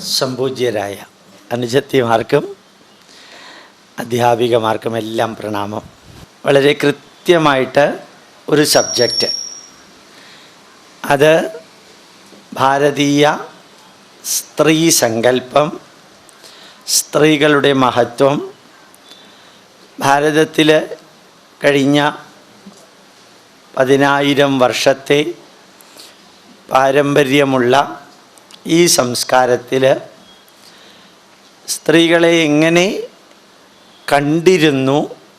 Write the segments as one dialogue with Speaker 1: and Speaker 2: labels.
Speaker 1: സംപൂജ്യരായ അനുജത്തിമാർക്കും അധ്യാപികമാർക്കും എല്ലാം പ്രണാമം. വളരെ കൃത്യമായിട്ട് ഒരു സബ്ജക്റ്റ്, അത് ഭാരതീയ സ്ത്രീ സങ്കല്പം, സ്ത്രീകളുടെ മഹത്വം, ഭാരതത്തിൽ കഴിഞ്ഞ 10,000 വർഷത്തെ പാരമ്പര്യമുള്ള ഈ സംസ്കാരത്തിൽ സ്ത്രീകളെ എങ്ങനെ കണ്ടിരുന്നു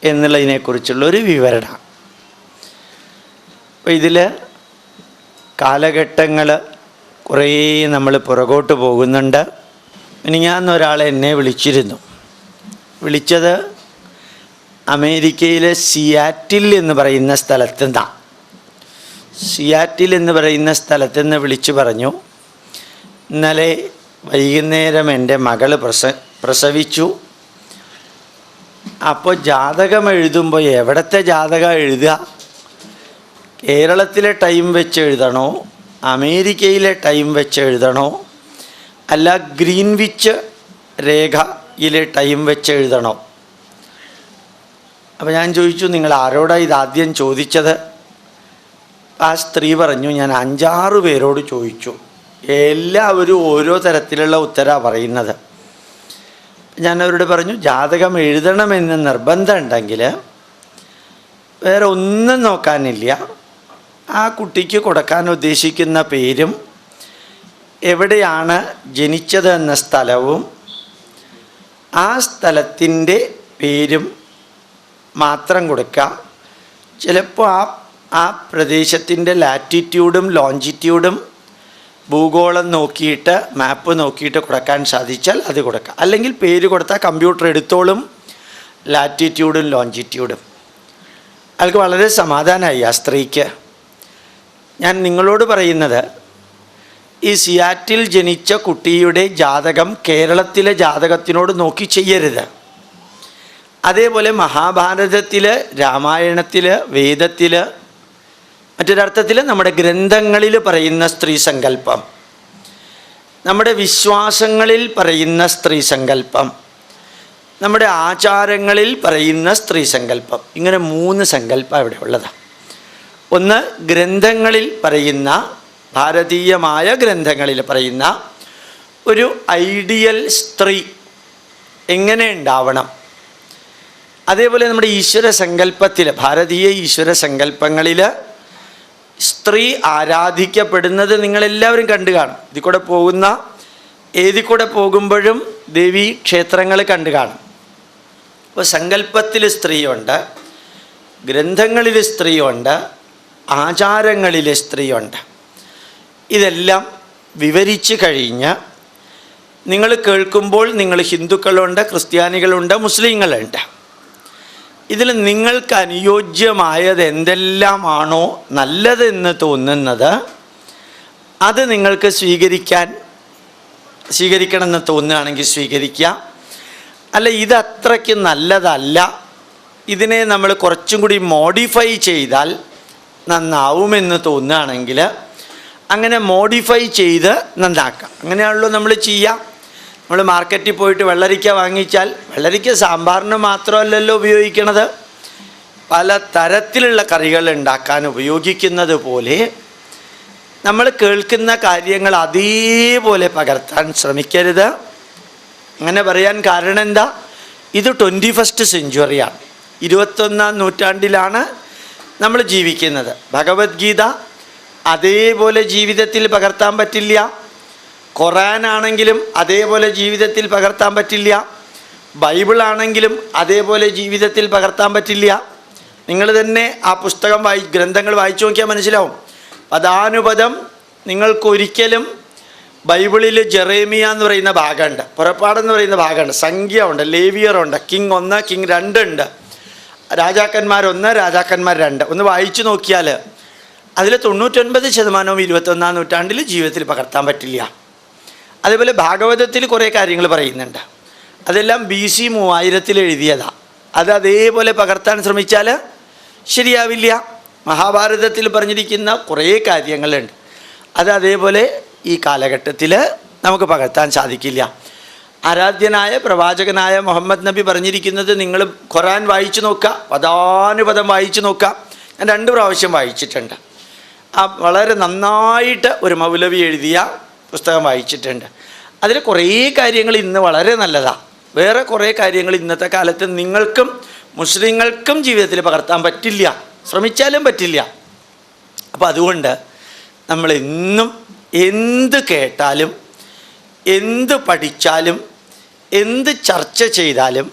Speaker 1: എന്നുള്ളതിനെക്കുറിച്ചുള്ളൊരു വിവരണം. അപ്പോൾ ഇതിൽ കാലഘട്ടങ്ങൾ കുറേ നമ്മൾ പുറകോട്ട് പോകുന്നുണ്ട്. മിനിഞ്ഞാന്നൊരാൾ എന്നെ വിളിച്ചിരുന്നു. വിളിച്ചത് അമേരിക്കയിലെ സിയാറ്റിൽ എന്ന് പറയുന്ന സ്ഥലത്തു നിന്നാണ്. സിയാറ്റിൽ എന്ന് പറയുന്ന സ്ഥലത്തു നിന്ന് വിളിച്ചു പറഞ്ഞു, ഇന്നലെ വൈകുന്നേരം എൻ്റെ മകൾ പ്രസവിച്ചു. അപ്പോൾ ജാതകം എഴുതുമ്പോൾ എവിടത്തെ ജാതകം എഴുതുക? കേരളത്തിലെ ടൈം വെച്ച് എഴുതണോ, അമേരിക്കയിലെ ടൈം വെച്ച് എഴുതണോ, അല്ല ഗ്രീൻവിച്ച് രേഖയിലെ ടൈം വെച്ച് എഴുതണോ? അപ്പോൾ ഞാൻ ചോദിച്ചു, നിങ്ങൾ ആരോടാണ് ഇതാദ്യം ചോദിച്ചത്? ആ സ്ത്രീ പറഞ്ഞു, ഞാൻ 5-6 പേരോട് ചോദിച്ചു, എല്ലാവരും ഓരോ തരത്തിലുള്ള ഉത്തരമാണ് പറയുന്നത്. ഞാൻ അവരോട് പറഞ്ഞു, ജാതകം എഴുതണമെന്ന് നിർബന്ധം ഉണ്ടെങ്കിൽ വേറെ ഒന്നും നോക്കാനില്ല. ആ കുട്ടിക്ക് കൊടുക്കാൻ ഉദ്ദേശിക്കുന്ന പേരും എവിടെയാണ് ജനിച്ചത് എന്ന സ്ഥലവും ആ സ്ഥലത്തിൻ്റെ പേരും മാത്രം കൊടുക്കുക. ചിലപ്പോൾ ആ പ്രദേശത്തിൻ്റെ ലാറ്റിറ്റ്യൂഡും ലോഞ്ചിറ്റ്യൂഡും ഭൂഗോളം നോക്കിയിട്ട് മാപ്പ് നോക്കിയിട്ട് കൊടുക്കാൻ സാധിച്ചാൽ അത് കൊടുക്കാം. അല്ലെങ്കിൽ പേര് കൊടുത്താൽ കമ്പ്യൂട്ടർ എടുത്തോളും ലാറ്റിറ്റ്യൂഡും ലോഞ്ചിറ്റ്യൂഡും. അയാൾക്ക് വളരെ സമാധാനമായി ആ സ്ത്രീക്ക്. ഞാൻ നിങ്ങളോട് പറയുന്നത്, ഈ സിയാറ്റിൽ ജനിച്ച കുട്ടിയുടെ ജാതകം കേരളത്തിലെ ജാതകത്തിനോട് നോക്കി ചെയ്യരുത്. അതേപോലെ മഹാഭാരതത്തിൽ, രാമായണത്തിൽ, വേദത്തിൽ, മറ്റൊരർത്ഥത്തിൽ നമ്മുടെ ഗ്രന്ഥങ്ങളിൽ പറയുന്ന സ്ത്രീ സങ്കല്പം, നമ്മുടെ വിശ്വാസങ്ങളിൽ പറയുന്ന സ്ത്രീ സങ്കല്പം, നമ്മുടെ ആചാരങ്ങളിൽ പറയുന്ന സ്ത്രീ സങ്കല്പം, ഇങ്ങനെ 3 സങ്കല്പം ഇവിടെ ഉള്ളതാണ്. ഒന്ന്, ഗ്രന്ഥങ്ങളിൽ പറയുന്ന, ഭാരതീയമായ ഗ്രന്ഥങ്ങളിൽ പറയുന്ന ഒരു ഐഡിയൽ സ്ത്രീ എങ്ങനെ ഉണ്ടാവണം. അതേപോലെ നമ്മുടെ ഈശ്വര സങ്കല്പത്തിൽ, ഭാരതീയ ഈശ്വര സങ്കല്പങ്ങളിൽ സ്ത്രീ ആരാധിക്കപ്പെടുന്നത് നിങ്ങളെല്ലാവരും കണ്ടു കാണും. ഏതിൽ കൂടെ പോകുമ്പോഴും ദേവീ ക്ഷേത്രങ്ങൾ കണ്ടു കാണും. അപ്പോൾ സങ്കല്പത്തിൽ സ്ത്രീയുണ്ട്, ഗ്രന്ഥങ്ങളിൽ സ്ത്രീയുണ്ട്, ആചാരങ്ങളിൽ സ്ത്രീയുണ്ട്. ഇതെല്ലാം വിവരിച്ച് കഴിഞ്ഞ് നിങ്ങൾ കേൾക്കുമ്പോൾ നിങ്ങൾ ഹിന്ദുക്കളുണ്ട്, ക്രിസ്ത്യാനികളുണ്ട്, മുസ്ലിങ്ങളുണ്ട്. ഇതിൽ നിങ്ങൾക്ക് അനുയോജ്യമായത് എന്തെല്ലാമാണോ നല്ലതെന്ന് തോന്നുന്നത് അത് നിങ്ങൾക്ക് സ്വീകരിക്കണമെന്ന് തോന്നുകയാണെങ്കിൽ സ്വീകരിക്കുക. അല്ല, ഇത് അത്രയ്ക്ക് നല്ലതല്ല, ഇതിനെ നമ്മൾ കുറച്ചും കൂടി മോഡിഫൈ ചെയ്താൽ നന്നാവുമെന്ന് തോന്നുകയാണെങ്കിൽ അങ്ങനെ മോഡിഫൈ ചെയ്ത് നന്നാക്കാം. അങ്ങനെയാണല്ലോ നമ്മൾ ചെയ്യുക. നമ്മൾ മാർക്കറ്റിൽ പോയിട്ട് വെള്ളരിക്ക വാങ്ങിച്ചാൽ വെള്ളരിക്ക സാമ്പാറിന് മാത്രമല്ലല്ലോ ഉപയോഗിക്കണത്, പല തരത്തിലുള്ള കറികൾ ഉണ്ടാക്കാൻ ഉപയോഗിക്കുന്നത് പോലെ നമ്മൾ കേൾക്കുന്ന കാര്യങ്ങൾ അതേപോലെ പകർത്താൻ ശ്രമിക്കരുത്. അങ്ങനെ പറയാൻ കാരണം എന്താ? ഇത് 21st സെഞ്ച്വറിയാണ്, 21ാം നൂറ്റാണ്ടിലാണ് നമ്മൾ ജീവിക്കുന്നത്. ഭഗവത്ഗീത അതേപോലെ ജീവിതത്തിൽ പകർത്താൻ പറ്റില്ല. ഖുറാനാണെങ്കിലും അതേപോലെ ജീവിതത്തിൽ പകർത്താൻ പറ്റില്ല. ബൈബിളാണെങ്കിലും അതേപോലെ ജീവിതത്തിൽ പകർത്താൻ പറ്റില്ല. നിങ്ങൾ തന്നെ ആ പുസ്തകം ഗ്രന്ഥങ്ങൾ വായിച്ചു നോക്കിയാൽ മനസ്സിലാവും. പദാനുപദം നിങ്ങൾക്കൊരിക്കലും ബൈബിളിൽ ജെറേമിയ എന്ന് പറയുന്ന ഭാഗമുണ്ട്, പുറപ്പാടെന്ന് പറയുന്ന ഭാഗമുണ്ട്, സംഖ്യ ഉണ്ട്, ലേവിയറുണ്ട്, കിങ് 1, കിങ് 2 ഉണ്ട്, രാജാക്കന്മാർ 1, രാജാക്കന്മാർ 2. ഒന്ന് വായിച്ചു നോക്കിയാൽ അതിൽ 99% 21ാം നൂറ്റാണ്ടിൽ ജീവിതത്തിൽ പകർത്താൻ പറ്റില്ല. അതേപോലെ ഭാഗവതത്തിൽ കുറേ കാര്യങ്ങൾ പറയുന്നുണ്ട്, അതെല്ലാം BC 3000 എഴുതിയതാണ്. അത് അതേപോലെ പകർത്താൻ ശ്രമിച്ചാൽ ശരിയാവില്ല. മഹാഭാരതത്തിൽ പറഞ്ഞിരിക്കുന്ന കുറേ കാര്യങ്ങളുണ്ട്, അത് അതേപോലെ ഈ കാലഘട്ടത്തിൽ നമുക്ക് പകർത്താൻ സാധിക്കില്ല. ആരാധ്യനായ പ്രവാചകനായ മുഹമ്മദ് നബി പറഞ്ഞിരിക്കുന്നത് നിങ്ങൾ ഖുർആൻ വായിച്ചു നോക്കുക, പദാനുപദം വായിച്ചു നോക്കുക. ഞാൻ 2 പ്രാവശ്യം വായിച്ചിട്ടുണ്ട്. വളരെ നന്നായിട്ട് ഒരു മൗലവി എഴുതിയ പുസ്തകം വായിച്ചിട്ടുണ്ട്. അതിൽ കുറേ കാര്യങ്ങൾ ഇന്ന് വളരെ നല്ലതാണ്. വേറെ കുറേ കാര്യങ്ങൾ ഇന്നത്തെ കാലത്ത് നിങ്ങൾക്കും മുസ്ലിങ്ങൾക്കും ജീവിതത്തിൽ പകർത്താൻ പറ്റില്ല, ശ്രമിച്ചാലും പറ്റില്ല. അപ്പോൾ അതുകൊണ്ട് നമ്മൾ എന്നും എന്ത് കേട്ടാലും എന്ത് പഠിച്ചാലും എന്ത് ചർച്ച ചെയ്താലും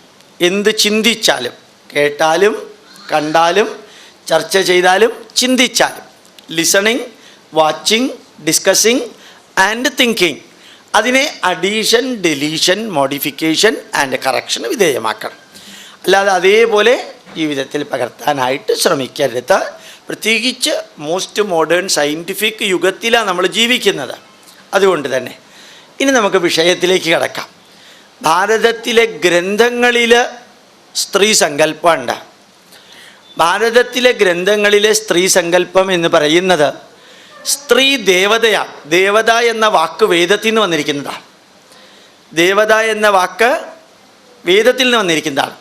Speaker 1: എന്ത് ചിന്തിച്ചാലും, കേട്ടാലും കണ്ടാലും ചർച്ച ചെയ്താലും ചിന്തിച്ചാലും, listening, watching, discussing and thinking, അതിനെ addition, deletion, modification and correction വിധേയമാക്കണം. അല്ലാതെ അതേപോലെ ജീവിതത്തിൽ പകർത്താനായിട്ട് ശ്രമിക്കരുത്. പ്രത്യേകിച്ച് മോസ്റ്റ് മോഡേൺ സയൻറ്റിഫിക് യുഗത്തിലാണ് നമ്മൾ ജീവിക്കുന്നത്. അതുകൊണ്ട് തന്നെ ഇനി നമുക്ക് വിഷയത്തിലേക്ക് കടക്കാം. ഭാരതത്തിലെ ഗ്രന്ഥങ്ങളിൽ സ്ത്രീ സങ്കല്പമുണ്ട്. ഭാരതത്തിലെ ഗ്രന്ഥങ്ങളിലെ സ്ത്രീ സങ്കല്പം എന്ന് പറയുന്നത് സ്ത്രീ ദേവതയാണ്. ദേവത എന്ന വാക്ക് വേദത്തിൽ നിന്ന് വന്നിരിക്കുന്നതാണ്. ദേവത എന്ന വാക്ക് വേദത്തിൽ നിന്ന് വന്നിരിക്കുന്നതാണ്.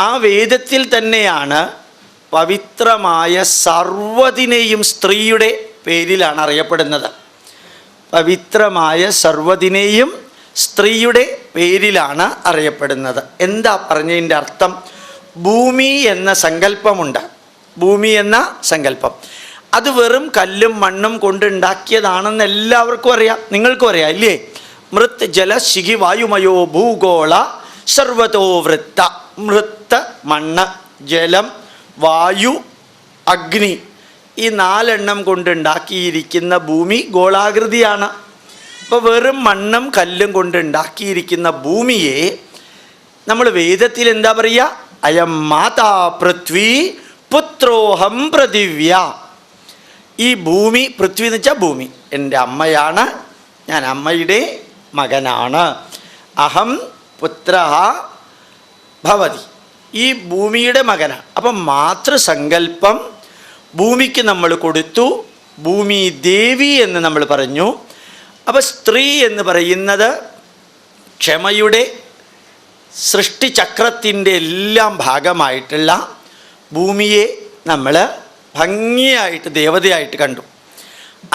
Speaker 1: ആ വേദത്തിൽ തന്നെയാണ് പവിത്രമായ സർവ്വതിനെയും സ്ത്രീയുടെ പേരിലാണ് അറിയപ്പെടുന്നത്. പവിത്രമായ സർവ്വതിനെയും സ്ത്രീയുടെ പേരിലാണ് അറിയപ്പെടുന്നത്. എന്താ പറഞ്ഞതിൻ്റെ അർത്ഥം? ഭൂമി എന്ന സങ്കല്പമുണ്ട്. ഭൂമി എന്ന സങ്കല്പം അത് വെറും കല്ലും മണ്ണും കൊണ്ടുണ്ടാക്കിയതാണെന്ന് എല്ലാവർക്കും അറിയാം, നിങ്ങൾക്കും അറിയാം ഇല്ലേ? മൃത് ജല ശിഖി വായുമയോ ഭൂഗോള സർവതോ വൃത്ത. മൃത്ത് മണ്ണ്, ജലം, വായു, അഗ്നി, ഈ 4 കൊണ്ടുണ്ടാക്കിയിരിക്കുന്ന ഭൂമി ഗോളാകൃതിയാണ്. അപ്പോൾ വെറും മണ്ണും കല്ലും കൊണ്ടുണ്ടാക്കിയിരിക്കുന്ന ഭൂമിയെ നമ്മൾ വേദത്തിൽ എന്താ പറയുക? അയം മാതാ പൃഥ്വി പുത്രോഹം പൃഥിവ്യ. ഈ ഭൂമി, പൃഥ്വി എന്ന് വെച്ചാൽ ഭൂമി, എൻ്റെ അമ്മയാണ്, ഞാൻ അമ്മയുടെ മകനാണ്. അഹം പുത്രഃ ഭവതി, ഈ ഭൂമിയുടെ മകനാണ്. അപ്പം മാതൃസങ്കല്പം ഭൂമിക്ക് നമ്മൾ കൊടുത്തു. ഭൂമി ദേവി എന്ന് നമ്മൾ പറഞ്ഞു. അപ്പോൾ സ്ത്രീ എന്ന് പറയുന്നത് ക്ഷമയുടെ സൃഷ്ടിചക്രത്തിൻ്റെ എല്ലാം ഭാഗമായിട്ടുള്ള ഭൂമിയെ നമ്മൾ ഭംഗിയായിട്ട് ദേവതയായിട്ട് കണ്ടു.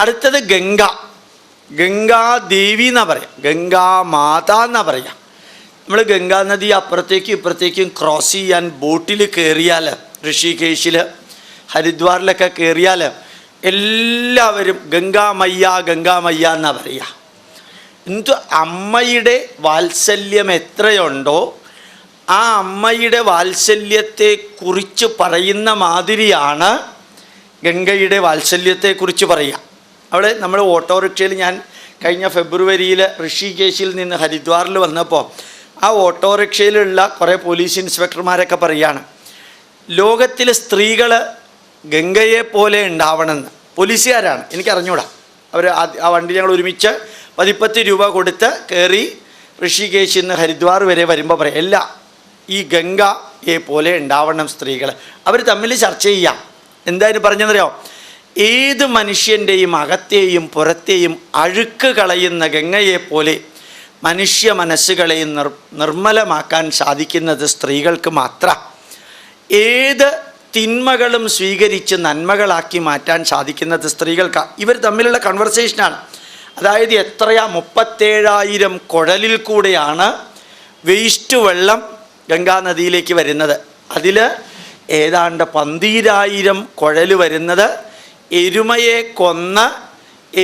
Speaker 1: അടുത്തത് ഗംഗ. ഗംഗാദേവി എന്നാണ് പറയാം, ഗംഗാമാത എന്നാണ് പറയാം. നമ്മൾ ഗംഗാനദി അപ്പുറത്തേക്കും ഇപ്പുറത്തേക്കും ക്രോസ് ചെയ്യാൻ ബോട്ടിൽ കയറിയാൽ, ഋഷികേശിൽ ഹരിദ്വാറിലൊക്കെ കയറിയാൽ എല്ലാവരും ഗംഗാമയ്യ ഗംഗാമയ്യ എന്നാണ് പറയുക. എന്തു അമ്മയുടെ വാത്സല്യം എത്രയുണ്ടോ ആ അമ്മയുടെ വാത്സല്യത്തെക്കുറിച്ച് പറയുന്ന മാതിരിയാണ് ഗംഗയുടെ വാത്സല്യത്തെക്കുറിച്ച് പറയുക. അവിടെ നമ്മൾ ഓട്ടോറിക്ഷയിൽ, ഞാൻ കഴിഞ്ഞ ഫെബ്രുവരിയിൽ ഋഷികേശിൽ നിന്ന് ഹരിദ്വാറിൽ വന്നപ്പോൾ ആ ഓട്ടോറിക്ഷയിലുള്ള കുറേ പോലീസ് ഇൻസ്പെക്ടർമാരൊക്കെ പറയുകയാണ്, ലോകത്തിലെ സ്ത്രീകൾ ഗംഗയെ പോലെ ഉണ്ടാവണമെന്ന്. പോലീസുകാരാണ്, എനിക്കറിഞ്ഞൂടാ. അവർ ആ വണ്ടി ഞങ്ങൾ ഒരുമിച്ച് 10 രൂപ കൊടുത്ത് കയറി ഋഷികേശിൽ നിന്ന് ഹരിദ്വാർ വരെ വരുമ്പോൾ പറയാം, അല്ല ഈ ഗംഗയെ പോലെ ഉണ്ടാവണം സ്ത്രീകൾ. അവർ തമ്മിൽ ചർച്ച ചെയ്യാം. എന്തായാലും പറഞ്ഞെന്നറിയോ? ഏത് മനുഷ്യൻ്റെയും അകത്തെയും പുറത്തെയും അഴുക്ക് കളയുന്ന ഗംഗയെപ്പോലെ മനുഷ്യ മനസ്സുകളെ നിർമ്മലമാക്കാൻ സാധിക്കുന്നത് സ്ത്രീകൾക്ക് മാത്രം. ഏത് തിന്മകളും സ്വീകരിച്ച് നന്മകളാക്കി മാറ്റാൻ സാധിക്കുന്നത് സ്ത്രീകൾക്കാണ്. ഇവർ തമ്മിലുള്ള കൺവെർസേഷനാണ്. അതായത് എത്രയാ 37,000 കുഴലിൽ കൂടെയാണ് വേസ്റ്റ് വെള്ളം ഗംഗാനദിയിലേക്ക് വരുന്നത്. അതിൽ ഏതാണ്ട് 12,000 കുഴൽ വരുന്നത് എരുമയെ കൊന്ന്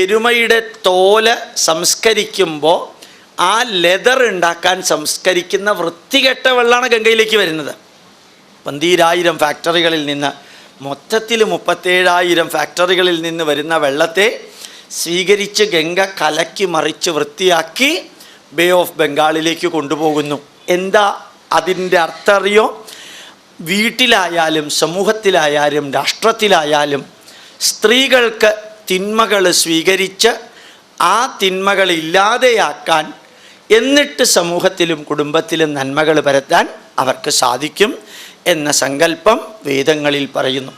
Speaker 1: എരുമയുടെ തോല് സംസ്കരിക്കുമ്പോൾ ആ ലെതർ ഉണ്ടാക്കാൻ സംസ്കരിക്കുന്ന വൃത്തികെട്ട വെള്ളമാണ് ഗംഗയിലേക്ക് വരുന്നത്. 12,000 ഫാക്ടറികളിൽ നിന്ന്, മൊത്തത്തിൽ 37,000 ഫാക്ടറികളിൽ നിന്ന് വരുന്ന വെള്ളത്തെ സ്വീകരിച്ച് ഗംഗ കലക്കി മറിച്ച് വൃത്തിയാക്കി ബേ ഓഫ് ബംഗാളിലേക്ക് കൊണ്ടുപോകുന്നു. എന്താ അതിൻ്റെ അർത്ഥം അറിയോ? വീട്ടിലായാലും സമൂഹത്തിലായാലും രാഷ്ട്രത്തിലായാലും സ്ത്രീകൾക്ക് തിന്മകൾ സ്വീകരിച്ച് ആ തിന്മകൾ ഇല്ലാതെയാക്കാൻ, എന്നിട്ട് സമൂഹത്തിലും കുടുംബത്തിലും നന്മകൾ പരത്താൻ അവർക്ക് സാധിക്കും എന്ന സങ്കല്പം വേദങ്ങളിൽ പറയുന്നു.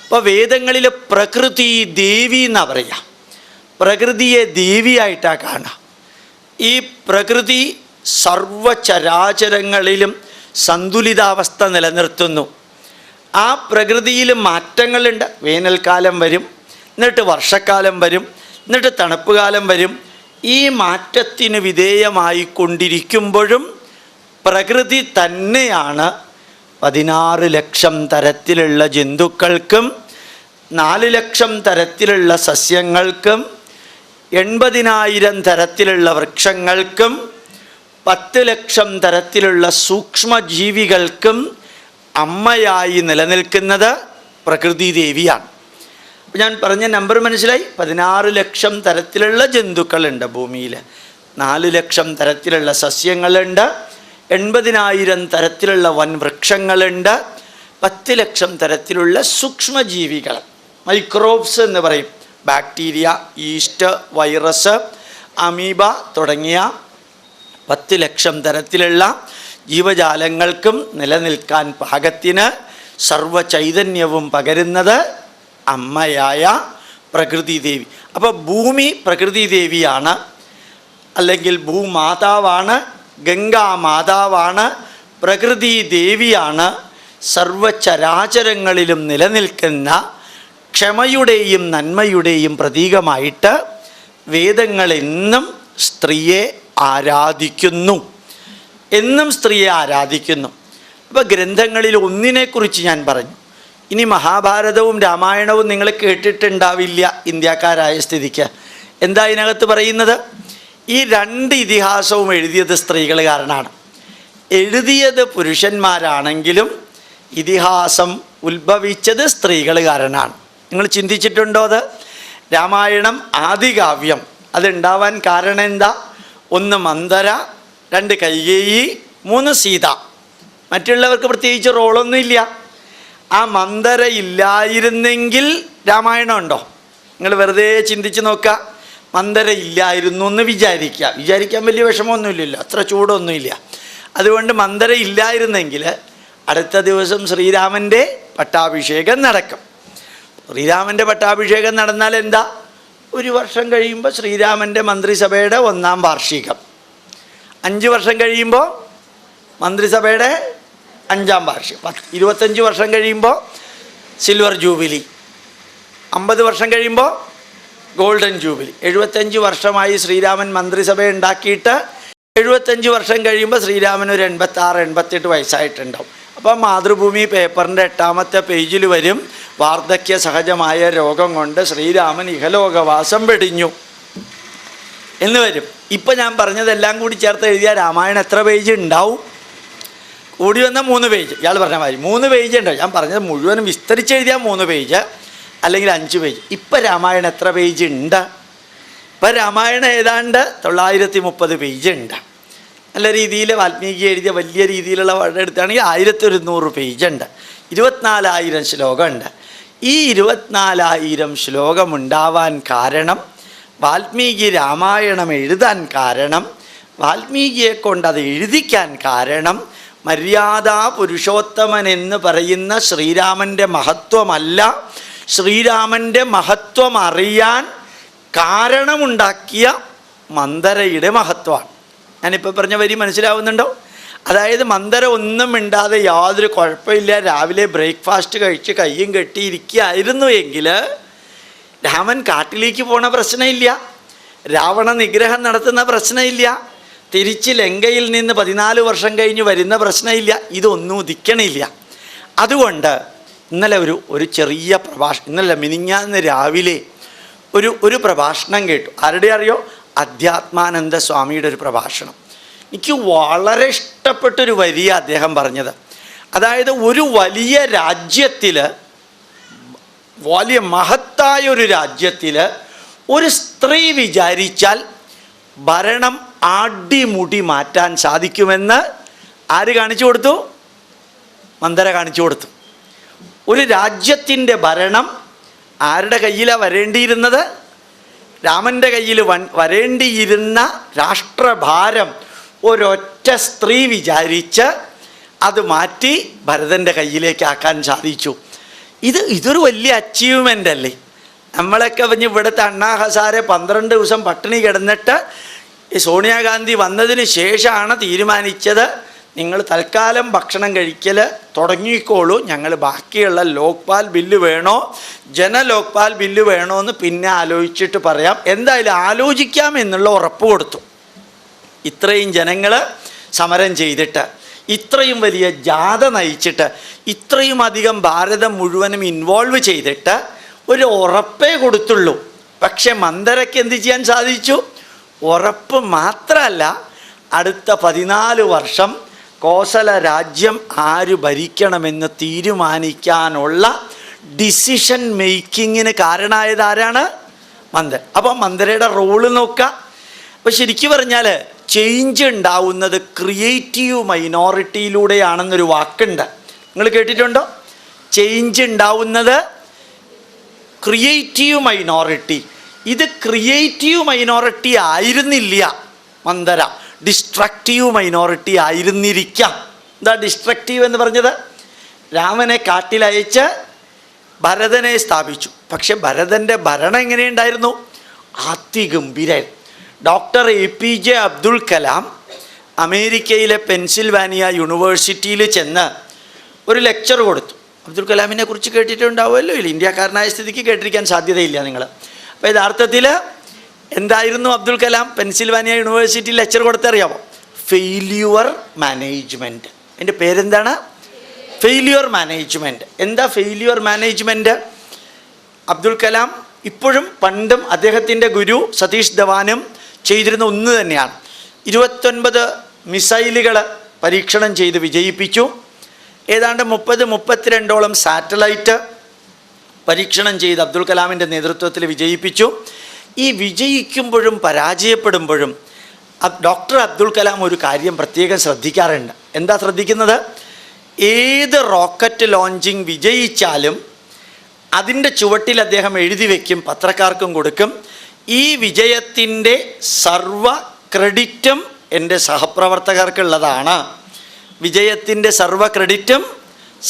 Speaker 1: അപ്പോൾ വേദങ്ങളിൽ പ്രകൃതി ദേവി എന്നാണ് പറയുക. പ്രകൃതിയെ ദേവിയായിട്ടാണ് കാണുക. ഈ പ്രകൃതി സർവചരാചരങ്ങളിലും സന്തുലിതാവസ്ഥ നിലനിർത്തുന്നു. ആ പ്രകൃതിയിൽ മാറ്റങ്ങളുണ്ട്. വേനൽക്കാലം വരും, എന്നിട്ട് വർഷക്കാലം വരും, എന്നിട്ട് തണുപ്പ് കാലം വരും. ഈ മാറ്റത്തിന് വിധേയമായിക്കൊണ്ടിരിക്കുമ്പോഴും പ്രകൃതി തന്നെയാണ് 16 ലക്ഷം തരത്തിലുള്ള ജന്തുക്കൾക്കും 4 ലക്ഷം തരത്തിലുള്ള സസ്യങ്ങൾക്കും 80,000 തരത്തിലുള്ള വൃക്ഷങ്ങൾക്കും 10 ലക്ഷം തരത്തിലുള്ള സൂക്ഷ്മജീവികൾക്കും അമ്മയായി നിലനിൽക്കുന്നത് പ്രകൃതി ദേവിയാണ്. അപ്പം ഞാൻ പറഞ്ഞ നമ്പർ മനസ്സിലായി? 16 ലക്ഷം തരത്തിലുള്ള ജന്തുക്കളുണ്ട് ഭൂമിയിൽ, 4 ലക്ഷം തരത്തിലുള്ള സസ്യങ്ങളുണ്ട്, 80,000 തരത്തിലുള്ള വൻവൃക്ഷങ്ങളുണ്ട്, 10 ലക്ഷം തരത്തിലുള്ള സൂക്ഷ്മജീവികൾ, മൈക്രോബ്സ് എന്ന് പറയും. ബാക്ടീരിയ, ഈസ്റ്റ്, വൈറസ്, അമീബ തുടങ്ങിയ 10 ലക്ഷം തരത്തിലുള്ള ജീവജാലങ്ങൾക്കും നിലനിൽക്കാൻ പാകത്തിന് സർവചൈതന്യവും പകരുന്നത് അമ്മയായ പ്രകൃതി ദേവി. അപ്പോൾ ഭൂമി പ്രകൃതി ദേവിയാണ്, അല്ലെങ്കിൽ ഭൂമാതാവാണ്, ഗംഗാമാതാവാണ്, പ്രകൃതി ദേവിയാണ്. സർവചരാചരങ്ങളിലും നിലനിൽക്കുന്ന ക്ഷമയുടെയും നന്മയുടെയും പ്രതീകമായിട്ട് വേദങ്ങൾ എന്നും സ്ത്രീയെ ആരാധിക്കുന്നു, എന്നും സ്ത്രീയെ ആരാധിക്കുന്നു. അപ്പോൾ ഗ്രന്ഥങ്ങളിൽ ഒന്നിനെക്കുറിച്ച് ഞാൻ പറഞ്ഞു. ഇനി മഹാഭാരതവും രാമായണവും നിങ്ങൾ കേട്ടിട്ടുണ്ടാവില്ല ഇന്ത്യക്കാരായ സ്ഥിതിക്ക്. എന്താ ഇതിനകത്ത് പറയുന്നത്? ഈ 2 ഇതിഹാസവും എഴുതിയത് സ്ത്രീകൾ കാരണമാണ്. എഴുതിയത് പുരുഷന്മാരാണെങ്കിലും ഇതിഹാസം ഉത്ഭവിച്ചത് സ്ത്രീകൾ കാരണമാണ്. നിങ്ങൾ ചിന്തിച്ചിട്ടുണ്ടോ അത്? രാമായണം ആദികാവ്യം അതുണ്ടാവാൻ കാരണം എന്താ? 1 മന്ദര, 2 കൈകേയി, 3 സീത. മറ്റുള്ളവർക്ക് പ്രത്യേകിച്ച് റോളൊന്നുമില്ല. ആ മന്ദര ഇല്ലായിരുന്നെങ്കിൽ രാമായണം ഉണ്ടോ? നിങ്ങൾ വെറുതെ ചിന്തിച്ച് നോക്കുക. മന്ദര ഇല്ലായിരുന്നു എന്ന് വിചാരിക്കാൻ വലിയ വിഷമമൊന്നുമില്ലല്ലോ, അത്ര ചൂടൊന്നുമില്ല. അതുകൊണ്ട് മന്ദര ഇല്ലായിരുന്നെങ്കിൽ അടുത്ത ദിവസം ശ്രീരാമൻ്റെ പട്ടാഭിഷേകം നടക്കും. ശ്രീരാമൻ്റെ പട്ടാഭിഷേകം നടന്നാൽ എന്താ? 1 വർഷം കഴിയുമ്പോൾ ശ്രീരാമൻ്റെ മന്ത്രിസഭയുടെ 1-ാം വാർഷികം, 5 വർഷം കഴിയുമ്പോൾ മന്ത്രിസഭയുടെ 5-ാം വാർഷികം, 25 വർഷം കഴിയുമ്പോൾ സിൽവർ ജൂബിലി, 50 വർഷം കഴിയുമ്പോൾ ഗോൾഡൻ ജൂബിലി. 75 വർഷമായി ശ്രീരാമൻ മന്ത്രിസഭ ഉണ്ടാക്കിയിട്ട് 75 വർഷം കഴിയുമ്പോൾ ശ്രീരാമൻ ഒരു 86-88 വയസ്സായിട്ടുണ്ടാവും. അപ്പോൾ മാതൃഭൂമി പേപ്പറിൻ്റെ 8-ാമത്തെ പേജിൽ വരും, വാർദ്ധക്യ സഹജമായ രോഗം കൊണ്ട് ശ്രീരാമൻ ഇഹലോകവാസം വെടിഞ്ഞു എന്ന് വരും. ഇപ്പം ഞാൻ പറഞ്ഞതെല്ലാം കൂടി ചേർത്ത് എഴുതിയാൽ രാമായണം എത്ര പേജ് ഉണ്ടാവും? കൂടി വന്നാൽ 3 പേജ്. ഇയാൾ പറഞ്ഞ മാതിരി 3 പേജ് ഉണ്ടാവും. ഞാൻ പറഞ്ഞത് മുഴുവനും വിസ്തരിച്ചെഴുതിയാൽ 3 പേജ് അല്ലെങ്കിൽ 5 പേജ്. ഇപ്പം രാമായണം എത്ര പേജ് ഉണ്ട്? ഇപ്പം രാമായണം ഏതാണ്ട് 930 പേജ് ഉണ്ട്. നല്ല രീതിയിൽ വാൽമീകി എഴുതിയ വലിയ രീതിയിലുള്ള വളരെ എടുത്താണെങ്കിൽ 1100 പേജ് ഉണ്ട്. 24,000 ശ്ലോകമുണ്ട്. ഈ 24,000 ശ്ലോകമുണ്ടാവാൻ കാരണം, വാൽമീകി രാമായണം എഴുതാൻ കാരണം, വാൽമീകിയെ കൊണ്ട് അത് എഴുതിക്കാൻ കാരണം മര്യാദാ പുരുഷോത്തമൻ എന്ന് പറയുന്ന ശ്രീരാമൻ്റെ മഹത്വമല്ല, ശ്രീരാമൻ്റെ മഹത്വം അറിയാൻ കാരണമുണ്ടാക്കിയ മന്ദരയുടെ മഹത്വമാണ്. ഞാനിപ്പോൾ പറഞ്ഞ വരി മനസ്സിലാവുന്നുണ്ടോ? അതായത് മന്ദര ഒന്നും മിണ്ടാതെ യാതൊരു കുഴപ്പമില്ല രാവിലെ ബ്രേക്ക്ഫാസ്റ്റ് കഴിച്ച് കയ്യും കെട്ടിയിരിക്കുകയായിരുന്നു എങ്കിൽ രാമൻ കാട്ടിലേക്ക് പോണ പ്രശ്നമില്ല, രാവണ നിഗ്രഹം നടത്തുന്ന പ്രശ്നമില്ല, തിരിച്ച് ലങ്കയിൽ നിന്ന് 14 വർഷം കഴിഞ്ഞ് വരുന്ന പ്രശ്നമില്ല. ഇതൊന്നും ഉദിക്കണില്ല. അതുകൊണ്ട് ഇന്നലെ ഒരു ചെറിയ ഇന്നലെ മിനിഞ്ഞാന്ന് രാവിലെ ഒരു പ്രഭാഷണം കേട്ടു. ആരുടെ അറിയോ? അധ്യാത്മാനന്ദ സ്വാമിയുടെ ഒരു പ്രഭാഷണം. എനിക്ക് വളരെ ഇഷ്ടപ്പെട്ടൊരു വരിയ അദ്ദേഹം പറഞ്ഞത്. അതായത് ഒരു വലിയ രാജ്യത്തിൽ, വലിയ മഹത്തായ ഒരു രാജ്യത്തിൽ ഒരു സ്ത്രീ വിചാരിച്ചാൽ ഭരണം ആടിമുടി മാറ്റാൻ സാധിക്കുമെന്ന് ആര് കാണിച്ചു കൊടുത്തു? മന്ദര കാണിച്ചു കൊടുത്തു. ഒരു രാജ്യത്തിൻ്റെ ഭരണം ആരുടെ കയ്യിലാണ് വരേണ്ടിയിരുന്നത്? രാമൻ്റെ കയ്യിൽ വരേണ്ടിയിരുന്ന രാഷ്ട്രഭാരം ഒരൊറ്റ സ്ത്രീ വിചാരിച്ച് അത് മാറ്റി ഭരതൻ്റെ കയ്യിലേക്ക് ആക്കാൻ സാധിച്ചു. ഇതൊരു വലിയ അച്ചീവ്മെൻ്റ് അല്ലേ? നമ്മളൊക്കെ ഇവിടുത്തെ അണ്ണാ ഹസാരെ 12 ദിവസം പട്ടിണി കിടന്നിട്ട് ഈ സോണിയാഗാന്ധി വന്നതിന് ശേഷമാണ് തീരുമാനിച്ചത്, നിങ്ങൾ തൽക്കാലം ഭക്ഷണം കഴിക്കൽ തുടങ്ങിക്കോളൂ, ഞങ്ങൾ ബാക്കിയുള്ള ലോക്പാൽ ബില്ല് വേണോ ജനലോക്പാൽ ബില്ല് വേണോ എന്ന് പിന്നെ ആലോചിച്ചിട്ട് പറയാം, എന്തായാലും ആലോചിക്കാം എന്നുള്ള ഉറപ്പ് കൊടുത്തു. ഇത്രയും ജനങ്ങൾ സമരം ചെയ്തിട്ട്, ഇത്രയും വലിയ ജാഥ നയിച്ചിട്ട്, ഇത്രയും അധികം ഭാരതം മുഴുവനും ഇൻവോൾവ് ചെയ്തിട്ട് ഒരു ഉറപ്പേ കൊടുത്തുള്ളൂ. പക്ഷെ മന്ദരയ്ക്ക് എന്ത് ചെയ്യാൻ സാധിച്ചു? ഉറപ്പ് മാത്രമല്ല, അടുത്ത 14 വർഷം കോസല രാജ്യം ആര് ഭരിക്കണമെന്ന് തീരുമാനിക്കാനുള്ള ഡിസിഷൻ മേക്കിങ്ങിന് കാരണമായത് ആരാണ്? മന്ദർ. അപ്പം മന്ദരയുടെ റോള് നോക്കുക. അപ്പോൾ ശരിക്കും പറഞ്ഞാൽ ചേഞ്ച് ഉണ്ടാവുന്നത് ക്രിയേറ്റീവ് മൈനോറിറ്റിയിലൂടെയാണെന്നൊരു വാക്കുണ്ട്, നിങ്ങൾ കേട്ടിട്ടുണ്ടോ? ചേഞ്ച് ഉണ്ടാവുന്നത് ക്രിയേറ്റീവ് മൈനോറിറ്റി. ഇത് ക്രിയേറ്റീവ് മൈനോറിറ്റി ആയിരുന്നില്ല മന്ദര, ഡിസ്ട്രക്റ്റീവ് മൈനോറിറ്റി ആയിരുന്നിരിക്കാം. എന്താ ഡിസ്ട്രക്റ്റീവ് എന്ന് പറഞ്ഞത്? രാമനെ കാട്ടിലയച്ച് ഭരതനെ സ്ഥാപിച്ചു. പക്ഷെ ഭരതൻ്റെ ഭരണം എങ്ങനെയുണ്ടായിരുന്നു? അതിഗംഭീരായിരുന്നു. ഡോക്ടർ APJ അബ്ദുൽ കലാം അമേരിക്കയിലെ പെൻസിൽവാനിയ യൂണിവേഴ്സിറ്റിയിൽ ചെന്ന് ഒരു ലെക്ചർ കൊടുത്തു. അബ്ദുൽ കലാമിനെ കുറിച്ച് കേട്ടിട്ടുണ്ടാവുമല്ലോ, ഇല്ല, ഇന്ത്യക്കാരനായ സ്ഥിതിക്ക് കേട്ടിരിക്കാൻ സാധ്യതയില്ല നിങ്ങൾ. അപ്പോൾ യഥാർത്ഥത്തിൽ എന്തായിരുന്നു Abdul Kalam Pennsylvania university lecture കൊടുത്തറിയാമോ? Failure management. എൻ്റെ പേരെന്താണ്? Failure management. എന്താ ഫെയില്യുവർ മാനേജ്മെൻറ്റ്? അബ്ദുൽ കലാം ഇപ്പോഴും പണ്ടും അദ്ദേഹത്തിൻ്റെ ഗുരു സതീഷ് ധവാനും ചെയ്തിരുന്ന ഒന്ന് തന്നെയാണ്. 29 മിസൈലുകൾ പരീക്ഷണം ചെയ്ത് വിജയിപ്പിച്ചു. ഏതാണ്ട് 32ഓളം സാറ്റലൈറ്റ് പരീക്ഷണം ചെയ്ത് അബ്ദുൽ കലാമിൻ്റെ നേതൃത്വത്തിൽ വിജയിപ്പിച്ചു. ഈ വിജയിക്കുമ്പോഴും പരാജയപ്പെടുമ്പോഴും ഡോക്ടർ അബ്ദുൽ കലാം ഒരു കാര്യം പ്രത്യേകം ശ്രദ്ധിക്കാറുണ്ട്. എന്താ ശ്രദ്ധിക്കുന്നത്? ഏത് റോക്കറ്റ് ലോഞ്ചിങ് വിജയിച്ചാലും അതിൻ്റെ ചുവട്ടിൽ അദ്ദേഹം എഴുതി വയ്ക്കും, പത്രക്കാർക്കും കൊടുക്കും, ഈ വിജയത്തിൻ്റെ സർവ ക്രെഡിറ്റും എൻ്റെ സഹപ്രവർത്തകർക്കുള്ളതാണ്. വിജയത്തിൻ്റെ സർവ ക്രെഡിറ്റും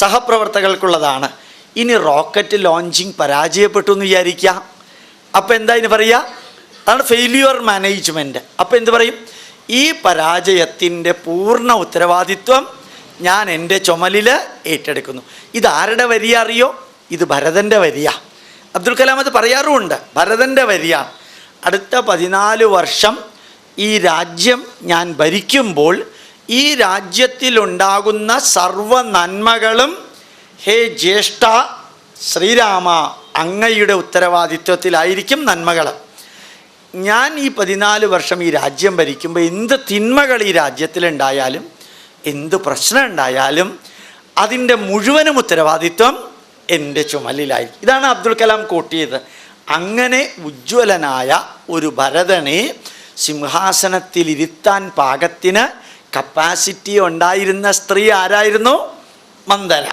Speaker 1: സഹപ്രവർത്തകർക്കുള്ളതാണ്. ഇനി റോക്കറ്റ് ലോഞ്ചിങ് പരാജയപ്പെട്ടു എന്ന് വിചാരിക്കുക, അപ്പോൾ എന്താ ഇതിന് പറയുക? അതാണ് ഫെയില്യുവർ മാനേജ്മെൻറ്റ്. അപ്പോൾ എന്ത് പറയും? ഈ പരാജയത്തിൻ്റെ പൂർണ്ണ ഉത്തരവാദിത്വം ഞാൻ എൻ്റെ ചുമലിൽ ഏറ്റെടുക്കുന്നു. ഇതാരുടെ വരിയ അറിയോ? ഇത് ഭരതൻ്റെ വരിയ. അബ്ദുൽ കലാം അത് പറയാറുമുണ്ട്, ഭരതൻ്റെ വരിയാണ്. അടുത്ത 14 വർഷം ഈ രാജ്യം ഞാൻ ഭരിക്കുമ്പോൾ ഈ രാജ്യത്തിലുണ്ടാകുന്ന സർവ നന്മകളും ഹേ ജ്യേഷ്ഠ ശ്രീരാമ അങ്ങയുടെ ഉത്തരവാദിത്വത്തിലായിരിക്കും നന്മകൾ. ഞാൻ ഈ 14 വർഷം ഈ രാജ്യം ഭരിക്കുമ്പോൾ എന്ത് തിന്മകൾ ഈ രാജ്യത്തിലുണ്ടായാലും, എന്ത് പ്രശ്നം ഉണ്ടായാലും അതിൻ്റെ മുഴുവനും ഉത്തരവാദിത്വം എൻ്റെ ചുമലിലായിരിക്കും. ഇതാണ് അബ്ദുൽ കലാം കോട്ടിയത്. അങ്ങനെ ഉജ്ജ്വലനായ ഒരു ഭരതനെ സിംഹാസനത്തിലിരുത്താൻ പാകത്തിന് കപ്പാസിറ്റി ഉണ്ടായിരുന്ന സ്ത്രീ ആരായിരുന്നു? മന്ദര.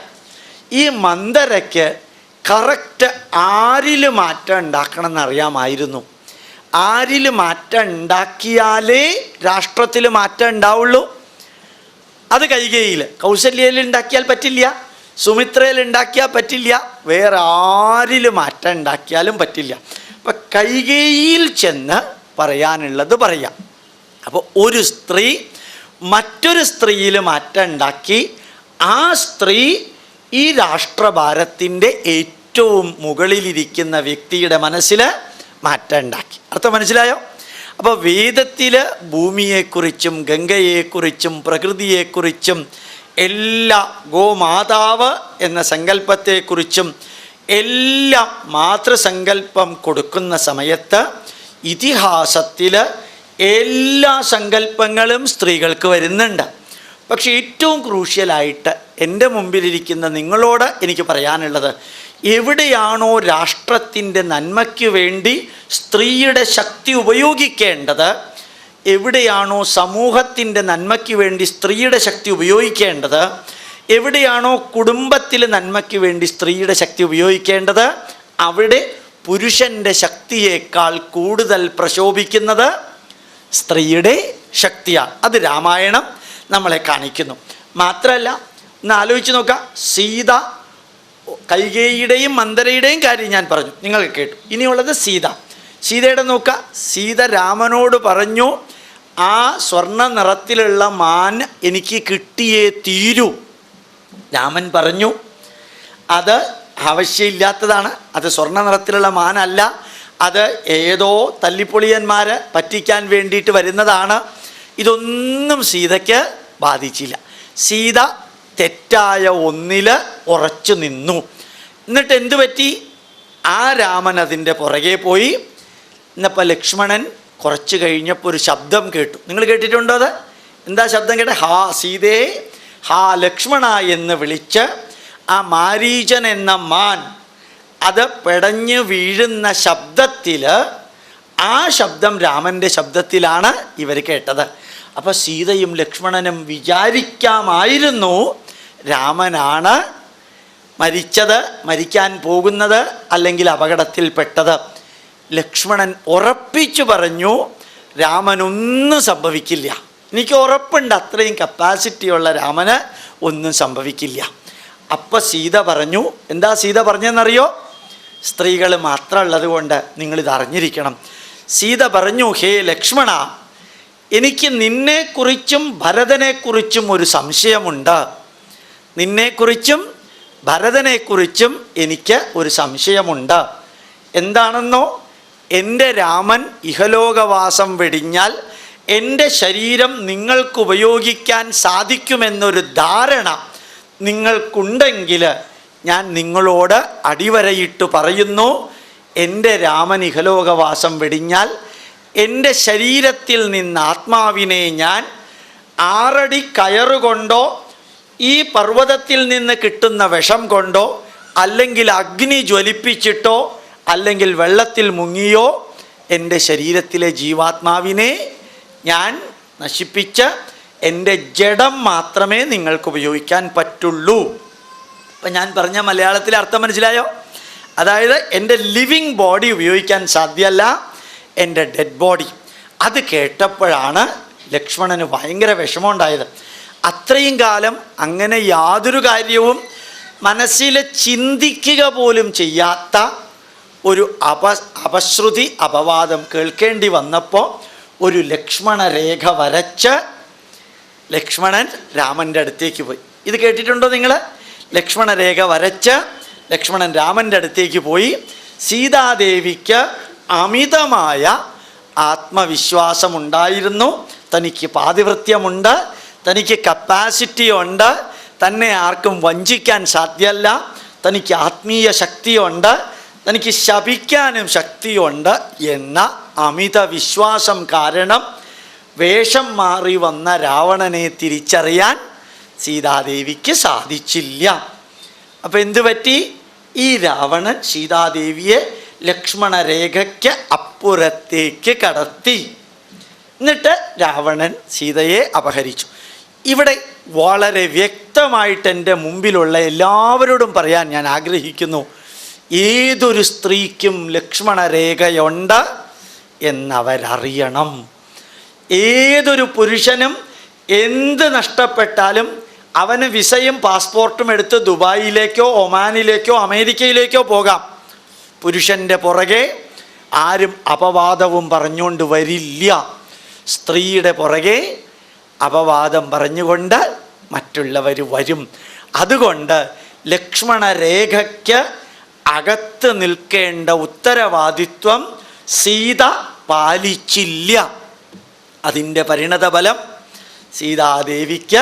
Speaker 1: ഈ മന്ദരയ്ക്ക് കറക്റ്റ് ആരിൽ മാറ്റം ഉണ്ടാക്കണം എന്നറിയാമായിരുന്നു. ആരിൽ മാറ്റം ഉണ്ടാക്കിയാലേ രാഷ്ട്രത്തിൽ മാറ്റം ഉണ്ടാവുള്ളൂ. അത് കൈകേയിൽ, കൗസല്യയിൽ ഉണ്ടാക്കിയാൽ പറ്റില്ല, സുമിത്രയിൽ ഉണ്ടാക്കിയാൽ പറ്റില്ല, വേറെ ആരിൽ മാറ്റം ഉണ്ടാക്കിയാലും പറ്റില്ല. അപ്പം കൈകേയിൽ ചെന്ന് പറയാനുള്ളത് പറയാം. അപ്പോൾ ഒരു സ്ത്രീ മറ്റൊരു സ്ത്രീയിൽ മാറ്റം ഉണ്ടാക്കി ആ സ്ത്രീ ഈ രാഷ്ട്രഭാരത്തിൻ്റെ ഏറ്റവും മുകളിലിരിക്കുന്ന വ്യക്തിയുടെ മനസ്സിൽ മാറ്റം ഉണ്ടാക്കി. അർത്ഥം മനസ്സിലായോ? അപ്പോൾ വേദത്തിൽ ഭൂമിയെക്കുറിച്ചും ഗംഗയെക്കുറിച്ചും പ്രകൃതിയെക്കുറിച്ചും എല്ലാ ഗോമാതാവ് എന്ന സങ്കല്പത്തെക്കുറിച്ചും എല്ലാം മാതൃസങ്കല്പം കൊടുക്കുന്ന സമയത്ത് ഇതിഹാസത്തിൽ എല്ലാ സങ്കല്പങ്ങളും സ്ത്രീകൾക്ക് വരുന്നുണ്ട്. പക്ഷേ ഏറ്റവും ക്രൂഷ്യലായിട്ട് എൻ്റെ മുമ്പിലിരിക്കുന്ന നിങ്ങളോട് എനിക്ക് പറയാനുള്ളത്, എവിടെയാണോ രാഷ്ട്രത്തിൻ്റെ നന്മയ്ക്ക് വേണ്ടി സ്ത്രീയുടെ ശക്തി ഉപയോഗിക്കേണ്ടത്, എവിടെയാണോ സമൂഹത്തിൻ്റെ നന്മയ്ക്ക് വേണ്ടി സ്ത്രീയുടെ ശക്തി ഉപയോഗിക്കേണ്ടത്, എവിടെയാണോ കുടുംബത്തിൽ നന്മയ്ക്ക് വേണ്ടി സ്ത്രീയുടെ ശക്തി ഉപയോഗിക്കേണ്ടത്, അവിടെ പുരുഷൻ്റെ ശക്തിയേക്കാൾ കൂടുതൽ പ്രശോഭിക്കുന്നത് സ്ത്രീയുടെ ശക്തിയാണ്. അത് രാമായണം നമ്മളെ കാണിക്കുന്നു. മാത്രമല്ല, ഒന്ന് ആലോചിച്ച് നോക്കാം, സീത, കൈകേയിയുടെയും മന്ദരയുടെയും കാര്യം ഞാൻ പറഞ്ഞു, നിങ്ങൾ കേട്ടു. ഇനിയുള്ളത് സീത. സീതയുടെ നോക്കുക, സീത രാമനോട് പറഞ്ഞു, ആ സ്വർണ്ണ നിറത്തിലുള്ള മാൻ എനിക്ക് കിട്ടിയേ തീരൂ. രാമൻ പറഞ്ഞു, അത് ആവശ്യമില്ലാത്തതാണ്, അത് സ്വർണ്ണ നിറത്തിലുള്ള മാനല്ല, അത് ഏതോ തല്ലിപ്പൊളിയന്മാർ പറ്റിക്കാൻ വേണ്ടിയിട്ട് വരുന്നതാണ്. ഇതൊന്നും സീതയ്ക്ക് ബാധിച്ചില്ല. സീത തെറ്റായ ഒന്നിൽ ഉറച്ചു നിന്നു. എന്നിട്ട് എന്തു പറ്റി? ആ രാമൻ അതിൻ്റെ പുറകെ പോയി. ഇന്നിപ്പോൾ ലക്ഷ്മണൻ കുറച്ച് കഴിഞ്ഞപ്പോൾ ഒരു ശബ്ദം കേട്ടു. നിങ്ങൾ കേട്ടിട്ടുണ്ടോ അത്? എന്താ ശബ്ദം കേട്ടത്? ഹാ സീതേ, ഹാ ലക്ഷ്മണ എന്ന് വിളിച്ച് ആ മാരീചൻ എന്ന മാൻ അത് പെടഞ്ഞു വീഴുന്ന ശബ്ദത്തിൽ, ആ ശബ്ദം രാമൻ്റെ ശബ്ദത്തിലാണ് ഇവർ കേട്ടത്. അപ്പോൾ സീതയും ലക്ഷ്മണനും വിചാരിക്കാമായിരുന്നു രാമനാണ് മരിച്ചത്, മരിക്കാൻ പോകുന്നത്, അല്ലെങ്കിൽ അപകടത്തിൽപ്പെട്ടത്. ലക്ഷ്മണൻ ഉറപ്പിച്ചു പറഞ്ഞു, രാമനൊന്നും സംഭവിക്കില്ല, എനിക്ക് ഉറപ്പുണ്ട്, അത്രയും കപ്പാസിറ്റിയുള്ള രാമന് ഒന്നും സംഭവിക്കില്ല. അപ്പം സീത പറഞ്ഞു, എന്താ സീത പറഞ്ഞെന്നറിയോ? സ്ത്രീകൾ മാത്രമുള്ളത് കൊണ്ട് നിങ്ങളിത് അറിഞ്ഞിരിക്കണം. സീത പറഞ്ഞു, ഹേ ലക്ഷ്മണ, എനിക്ക് നിന്നെക്കുറിച്ചും ഭരതനെക്കുറിച്ചും ഒരു സംശയമുണ്ട്. നിന്നെക്കുറിച്ചും ഭരതനെക്കുറിച്ചും എനിക്ക് ഒരു സംശയമുണ്ട്. എന്താണെന്നോ? എൻ്റെ രാമൻ ഇഹലോകവാസം വെടിഞ്ഞാൽ എൻ്റെ ശരീരം നിങ്ങൾക്ക് ഉപയോഗിക്കാൻ സാധിക്കുമെന്നൊരു ധാരണ നിങ്ങൾക്കുണ്ടെങ്കിൽ ഞാൻ നിങ്ങളോട് അടിവരയിട്ട് പറയുന്നു, എൻ്റെ രാമൻ ഇഹലോകവാസം വെടിഞ്ഞാൽ എൻ്റെ ശരീരത്തിൽ നിന്ന് ആത്മാവിനെ ഞാൻ 6 അടി കയറുകൊണ്ടോ ഈ പർവ്വതത്തിൽ നിന്ന് കിട്ടുന്ന വിഷം കൊണ്ടോ അല്ലെങ്കിൽ അഗ്നി ജ്വലിപ്പിച്ചിട്ടോ അല്ലെങ്കിൽ വെള്ളത്തിൽ മുങ്ങിയോ എൻ്റെ ശരീരത്തിലെ ജീവാത്മാവിനെ ഞാൻ നശിപ്പിച്ച് എൻ്റെ ജഡം മാത്രമേ നിങ്ങൾക്ക് ഉപയോഗിക്കാൻ പറ്റുള്ളൂ. അപ്പം ഞാൻ പറഞ്ഞ മലയാളത്തിലെ അർത്ഥം മനസ്സിലായോ? അതായത് എൻ്റെ ലിവിങ് ബോഡി ഉപയോഗിക്കാൻ സാധ്യമല്ല, എൻ്റെ ഡെഡ് ബോഡി. അത് കേട്ടപ്പോഴാണ് ലക്ഷ്മണന് ഭയങ്കര വിഷമമുണ്ടായത്. അത്രയും കാലം അങ്ങനെ യാതൊരു കാര്യവും മനസ്സിൽ ചിന്തിക്കുക പോലും ചെയ്യാത്ത ഒരു അപശ്രുതി അപവാദം കേൾക്കേണ്ടി വന്നപ്പോൾ ഒരു ലക്ഷ്മണരേഖ വരച്ച് ലക്ഷ്മണൻ രാമൻ്റെ അടുത്തേക്ക് പോയി. ഇത് കേട്ടിട്ടുണ്ടോ നിങ്ങൾ? ലക്ഷ്മണരേഖ വരച്ച് ലക്ഷ്മണൻ രാമൻ്റെ അടുത്തേക്ക് പോയി. സീതാദേവിക്ക് അമിതമായ ആത്മവിശ്വാസമുണ്ടായിരുന്നു. തനിക്ക് പാതിവൃത്യമുണ്ട്, തനിക്ക് കപ്പാസിറ്റി ഉണ്ട്, തന്നെ ആർക്കും വഞ്ചിക്കാൻ സാധ്യമല്ല, തനിക്ക് ആത്മീയ ശക്തിയുണ്ട്, തനിക്ക് ശപിക്കാനും ശക്തിയുണ്ട് എന്ന അമിത വിശ്വാസം കാരണം വേഷം മാറി വന്ന രാവണനെ തിരിച്ചറിയാൻ സീതാദേവിക്ക് സാധിച്ചില്ല. അപ്പം എന്തു പറ്റി? ഈ രാവണൻ സീതാദേവിയെ ലക്ഷ്മണരേഖയ്ക്ക് അപ്പുറത്തേക്ക് കടത്തി. എന്നിട്ട് രാവണൻ സീതയെ അപഹരിച്ചു. ഇവിടെ വളരെ വ്യക്തമായിട്ട് എൻ്റെ മുമ്പിലുള്ള എല്ലാവരോടും പറയാൻ ഞാൻ ആഗ്രഹിക്കുന്നു, ഏതൊരു സ്ത്രീക്കും ലക്ഷ്മണരേഖയുണ്ട് എന്നവരറിയണം. ഏതൊരു പുരുഷനും എന്ത് നഷ്ടപ്പെട്ടാലും അവന് വിസയും പാസ്പോർട്ടും എടുത്ത് ദുബായിലേക്കോ ഒമാനിലേക്കോ അമേരിക്കയിലേക്കോ പോകാം. പുരുഷൻ്റെ പുറകെ ആരും അപവാദവും പറഞ്ഞുകൊണ്ട് വരില്ല. സ്ത്രീയുടെ പുറകെ അപവാദം പറഞ്ഞുകൊണ്ട് മറ്റുള്ളവർ വരും. അതുകൊണ്ട് ലക്ഷ്മണരേഖയ്ക്ക് അകത്ത് നിൽക്കേണ്ട ഉത്തരവാദിത്വം സീത പാലിച്ചില്ല. അതിൻ്റെ പരിണതഫലം സീതാദേവിക്ക്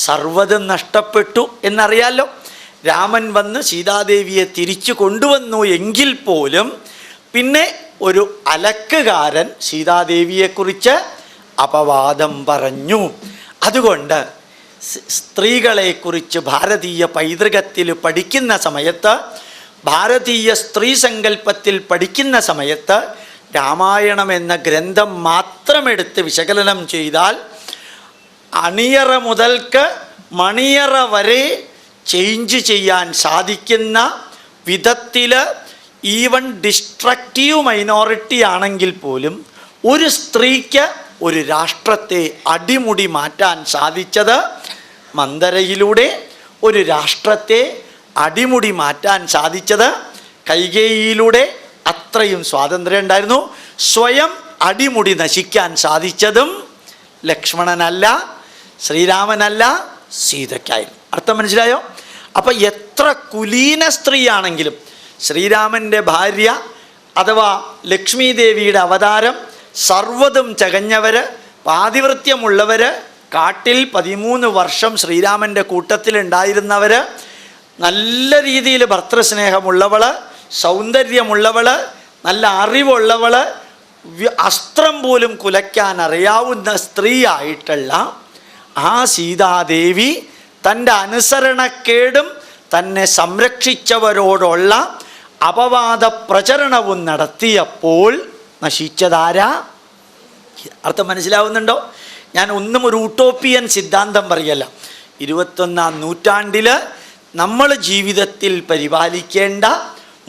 Speaker 1: സർവ്വതും നഷ്ടപ്പെട്ടു എന്നറിയാലോ. രാമൻ വന്ന് സീതാദേവിയെ തിരിച്ചു കൊണ്ടുവന്നു എങ്കിൽ പോലും പിന്നെ ഒരു അലക്കുകാരൻ സീതാദേവിയെക്കുറിച്ച് അപവാദം പറഞ്ഞു. അതുകൊണ്ട് സ്ത്രീകളെക്കുറിച്ച് ഭാരതീയ പൈതൃകത്തിൽ പഠിക്കുന്ന സമയത്ത്, ഭാരതീയ സ്ത്രീ സങ്കല്പത്തിൽ പഠിക്കുന്ന സമയത്ത് രാമായണം എന്ന ഗ്രന്ഥം മാത്രമെടുത്ത് വിശകലനം ചെയ്താൽ അണിയറ മുതൽക്ക് മണിയറ വരെ ചേഞ്ച് ചെയ്യാൻ സാധിക്കുന്ന വിധത്തിൽ, ഈവൻ ഡിസ്ട്രക്റ്റീവ് മൈനോറിറ്റി ആണെങ്കിൽ പോലും ഒരു സ്ത്രീക്ക് ഒരു രാഷ്ട്രത്തെ അടിമുടി മാറ്റാൻ സാധിച്ചത് മന്ദരയിലൂടെ, ഒരു രാഷ്ട്രത്തെ അടിമുടി മാറ്റാൻ സാധിച്ചത് കൈകേയിയിലൂടെ. അത്രയും സ്വാതന്ത്ര്യം ഉണ്ടായിരുന്നു. സ്വയം അടിമുടി നശിക്കാൻ സാധിച്ചതും ലക്ഷ്മണനല്ല, ശ്രീരാമനല്ല, സീതയ്ക്കായിരുന്നു. അർത്ഥം മനസ്സിലായോ? അപ്പം എത്ര കുലീന സ്ത്രീയാണെങ്കിലും ശ്രീരാമൻ്റെ ഭാര്യ അഥവാ ലക്ഷ്മി ദേവിയുടെ അവതാരം, സർവ്വതും ചകഞ്ഞവർ, പാതിവൃത്യമുള്ളവർ, കാട്ടിൽ 13 വർഷം ശ്രീരാമൻ്റെ കൂട്ടത്തിലുണ്ടായിരുന്നവർ, നല്ല രീതിയിൽ ഭർത്തൃസ്നേഹമുള്ളവൾ, സൗന്ദര്യമുള്ളവൾ, നല്ല അറിവുള്ളവൾ, അസ്ത്രം പോലും കുലയ്ക്കാൻ അറിയാവുന്ന സ്ത്രീയായിട്ടുള്ള ആ സീതാദേവി തൻ്റെ അനുസരണക്കേടും തന്നെ സംരക്ഷിച്ചവരോടുള്ള അപവാദ പ്രചരണവും നടത്തിയപ്പോൾ നശിച്ചതാരാ? അർത്ഥം മനസ്സിലാവുന്നുണ്ടോ? ഞാൻ ഒന്നും ഒരു യൂട്ടോപ്പിയൻ സിദ്ധാന്തം പറയല്ല. 21-ാം നൂറ്റാണ്ടിൽ നമ്മൾ ജീവിതത്തിൽ പരിപാലിക്കേണ്ട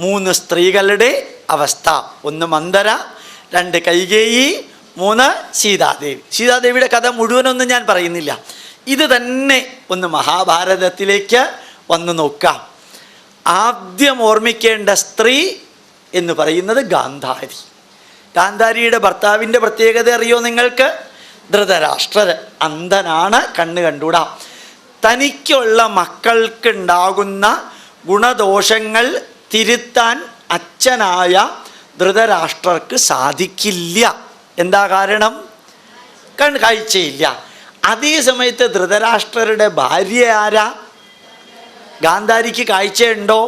Speaker 1: 3 സ്ത്രീകളുടെ അവസ്ഥ: 1 മന്ദര, 2 കൈകേയി, 3 സീതാദേവി. സീതാദേവിയുടെ കഥ മുഴുവനൊന്നും ഞാൻ പറയുന്നില്ല. ഇത് തന്നെ ഒന്ന് മഹാഭാരതത്തിലേക്ക് വന്ന് നോക്കാം. ആദ്യം ഓർമ്മിക്കേണ്ട സ്ത്രീ എന്ന് പറയുന്നത് ഗാന്ധാരി. ഗാന്ധാരിയുടെ ഭർത്താവിൻ്റെ പ്രത്യേകത അറിയോ നിങ്ങൾക്ക്? ധൃതരാഷ്ട്രർ. അന്ധനാണ്, കണ്ണ് കണ്ടൂടാ. തനിക്കുള്ള മക്കൾക്കുണ്ടാകുന്ന ഗുണദോഷങ്ങൾ തിരുത്താൻ അച്ഛനായ ധൃതരാഷ്ട്രർക്ക് സാധിക്കില്ല. എന്താ കാരണം? കാഴ്ചയില്ല. അതേ സമയത്ത് ധൃതരാഷ്ട്രരുടെ ഭാര്യ ആരാ? ഗാന്ധാരിക്ക് കാഴ്ചയുണ്ടോ?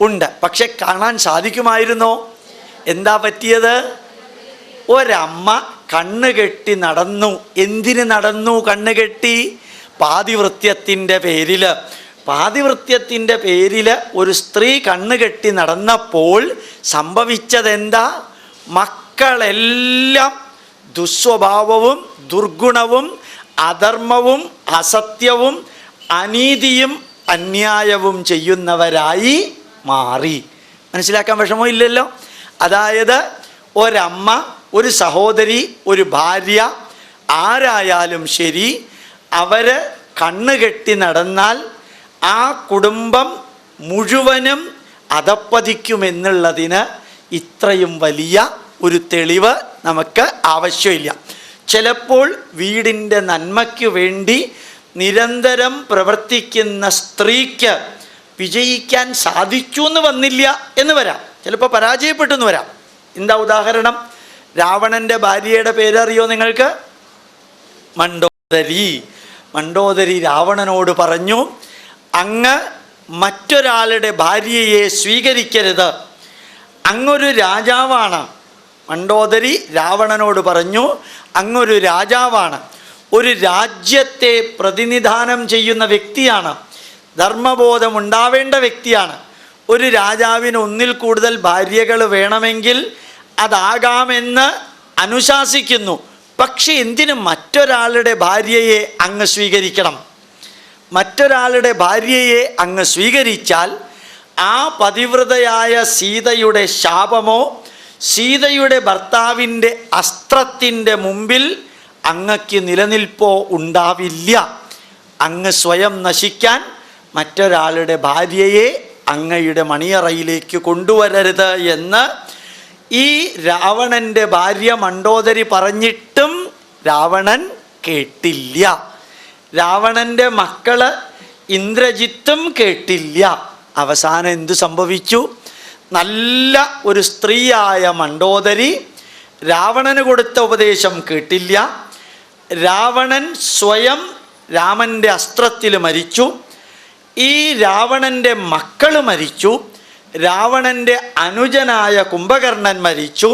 Speaker 1: ഉണ്ട്. പക്ഷെ കാണാൻ സാധിക്കുമായിരുന്നോ? എന്താ പറ്റിയത്? ഒരമ്മ കണ്ണുകെട്ടി നടന്നു. എന്തിന് നടന്നു കണ്ണുകെട്ടി? പാതിവൃത്യത്തിൻ്റെ പേരിൽ. പാതിവൃത്യത്തിൻ്റെ പേരിൽ ഒരു സ്ത്രീ കണ്ണുകെട്ടി നടന്നപ്പോൾ സംഭവിച്ചതെന്താ? മക്കളെല്ലാം ദുസ്വഭാവവും ദുർഗുണവും അധർമ്മവും അസത്യവും അനീതിയും അന്യായവും ചെയ്യുന്നവരായി മാറി. മനസ്സിലാക്കാൻ വിഷമോ ഇല്ലല്ലോ? അതായത് ഒരമ്മ, ഒരു സഹോദരി, ഒരു ഭാര്യ, ആരായാലും ശരി, അവർ കണ്ണുകെട്ടി നടന്നാൽ ആ കുടുംബം മുഴുവനും അധപ്പതിക്കുമെന്നുള്ളതിന് ഇത്രയും വലിയ ഒരു തെളിവ് നമുക്ക് ആവശ്യമില്ല. ചിലപ്പോൾ വീടിൻ്റെ നന്മയ്ക്ക് വേണ്ടി നിരന്തരം പ്രവർത്തിക്കുന്ന സ്ത്രീക്ക് വിജയിക്കാൻ സാധിച്ചു എന്ന് വന്നില്ല എന്ന് വരാം. ചിലപ്പോൾ പരാജയപ്പെട്ടു എന്ന് വരാം. എന്താ ഉദാഹരണം? രാവണൻ്റെ ഭാര്യയുടെ പേരറിയോ നിങ്ങൾക്ക്? മണ്ഡോദരി. മണ്ഡോദരി രാവണനോട് പറഞ്ഞു, അങ്ങ് മറ്റൊരാളുടെ ഭാര്യയെ സ്വീകരിക്കരുത്, അങ്ങൊരു രാജാവാണ്. മണ്ഡോദരി രാവണനോട് പറഞ്ഞു, അങ്ങൊരു രാജാവാണ്, ഒരു രാജ്യത്തെ പ്രതിനിധാനം ചെയ്യുന്ന വ്യക്തിയാണ്, ധർമ്മബോധം ഉണ്ടാവേണ്ട വ്യക്തിയാണ്. ഒരു രാജാവിന് 1-ൽ കൂടുതൽ ഭാര്യകൾ വേണമെങ്കിൽ അതാകാമെന്ന് അനുശാസിക്കുന്നു. പക്ഷെ എന്തിന് മറ്റൊരാളുടെ ഭാര്യയെ അങ്ങ് സ്വീകരിക്കണം? മറ്റൊരാളുടെ ഭാര്യയെ അങ്ങ് സ്വീകരിച്ചാൽ ആ പതിവ്രതയായ സീതയുടെ ശാപമോ സീതയുടെ ഭർത്താവിൻ്റെ അസ്ത്രത്തിൻ്റെ മുമ്പിൽ അങ്ങക്ക് നിലനിൽപ്പോ ഉണ്ടാവില്ല. അങ്ങ് സ്വയം നശിക്കാൻ മറ്റൊരാളുടെ ഭാര്യയെ അങ്ങയുടെ മണിയറയിലേക്ക് കൊണ്ടുവരരുത് എന്ന് ഈ രാവണൻ്റെ ഭാര്യ മണ്ഡോദരി പറഞ്ഞിട്ടും രാവണൻ കേട്ടില്ല. രാവണൻ്റെ മക്കള് ഇന്ദ്രജിത്തും കേട്ടില്ല. അവസാനം എന്തു സംഭവിച്ചു? നല്ല ഒരു സ്ത്രീയായ മണ്ഡോദരി രാവണന് കൊടുത്ത ഉപദേശം കേട്ടില്ല. രാവണൻ സ്വയം രാമൻ്റെ അസ്ത്രത്തിൽ മരിച്ചു. ഈ രാവണൻ്റെ മക്കൾ മരിച്ചു. രാവണൻ്റെ അനുജനായ കുംഭകർണൻ മരിച്ചു.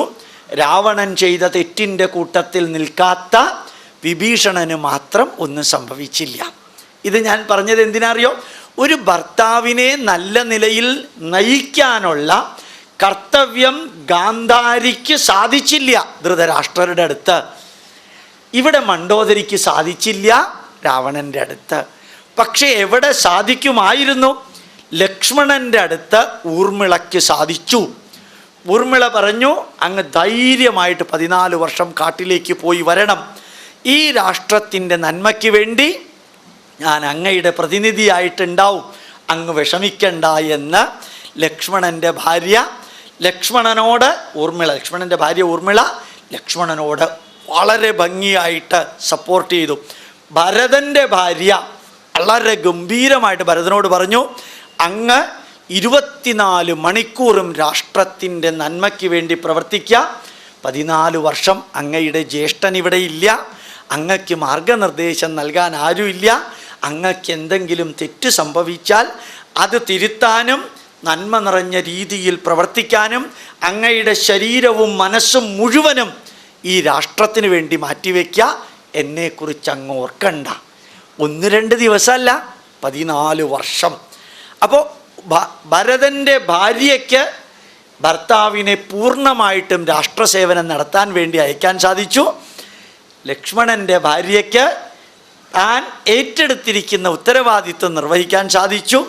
Speaker 1: രാവണൻ ചെയ്ത തെറ്റിൻ്റെ കൂട്ടത്തിൽ നിൽക്കാത്ത വിഭീഷണന് മാത്രം ഒന്നും സംഭവിച്ചില്ല. ഇത് ഞാൻ പറഞ്ഞത് എന്തിനറിയോ? ഒരു ഭർത്താവിനെ നല്ല നിലയിൽ നയിക്കാനുള്ള കർത്തവ്യം ഗാന്ധാരിക്ക് സാധിച്ചില്ല ധൃതരാഷ്ട്രരുടെ അടുത്ത്. ഇവിടെ മണ്ഡോദരിക്ക് സാധിച്ചില്ല രാവണൻ്റെ അടുത്ത്. പക്ഷേ എവിടെ സാധിക്കുമായിരുന്നു? ലക്ഷ്മണൻ്റെ അടുത്ത് ഊർമിളയ്ക്ക് സാധിച്ചു. ഊർമിള പറഞ്ഞു, അങ്ങ് ധൈര്യമായിട്ട് 14 വർഷം കാട്ടിലേക്ക് പോയി വരണം. ഈ രാഷ്ട്രത്തിൻ്റെ നന്മയ്ക്ക് വേണ്ടി ഞാൻ അങ്ങയുടെ പ്രതിനിധിയായിട്ടുണ്ടാവും, അങ്ങ് വിഷമിക്കണ്ട എന്ന് ലക്ഷ്മണൻ്റെ ഭാര്യ ലക്ഷ്മണനോട്, ലക്ഷ്മണൻ്റെ ഭാര്യ ഊർമിള ലക്ഷ്മണനോട് വളരെ ഭംഗിയായിട്ട് സപ്പോർട്ട് ചെയ്തു. ഭരതൻ്റെ ഭാര്യ വളരെ ഗംഭീരമായിട്ട് ഭരതനോട് പറഞ്ഞു, അങ്ങ് 24 മണിക്കൂറും രാഷ്ട്രത്തിൻ്റെ നന്മയ്ക്ക് വേണ്ടി പ്രവർത്തിക്കുക. 14 വർഷം അങ്ങയുടെ ജ്യേഷ്ഠൻ ഇവിടെ ഇല്ല, അങ്ങക്ക് മാർഗനിർദ്ദേശം നൽകാൻ ആരുമില്ല. അങ്ങക്ക് എന്തെങ്കിലും തെറ്റ് സംഭവിച്ചാൽ അത് തിരുത്താനും നന്മ നിറഞ്ഞ രീതിയിൽ പ്രവർത്തിക്കാനും അങ്ങയുടെ ശരീരവും മനസ്സും മുഴുവനും ഈ രാഷ്ട്രത്തിന് വേണ്ടി മാറ്റിവെക്കുക. എന്നെക്കുറിച്ച് അങ്ങ് ഓർക്കണ്ട. 1-2 ദിവസമല്ല, 14 വർഷം. അപ്പോൾ ഭരതൻ്റെ ഭാര്യയ്ക്ക് ഭർത്താവിനെ പൂർണ്ണമായിട്ടും രാഷ്ട്രസേവനം നടത്താൻ വേണ്ടി അയക്കാൻ സാധിച്ചു. ലക്ഷ്മണൻ്റെ ഭാര്യയ്ക്ക് താൻ ഏറ്റെടുത്തിരിക്കുന്ന ഉത്തരവാദിത്വം നിർവഹിക്കാൻ സാധിച്ചു.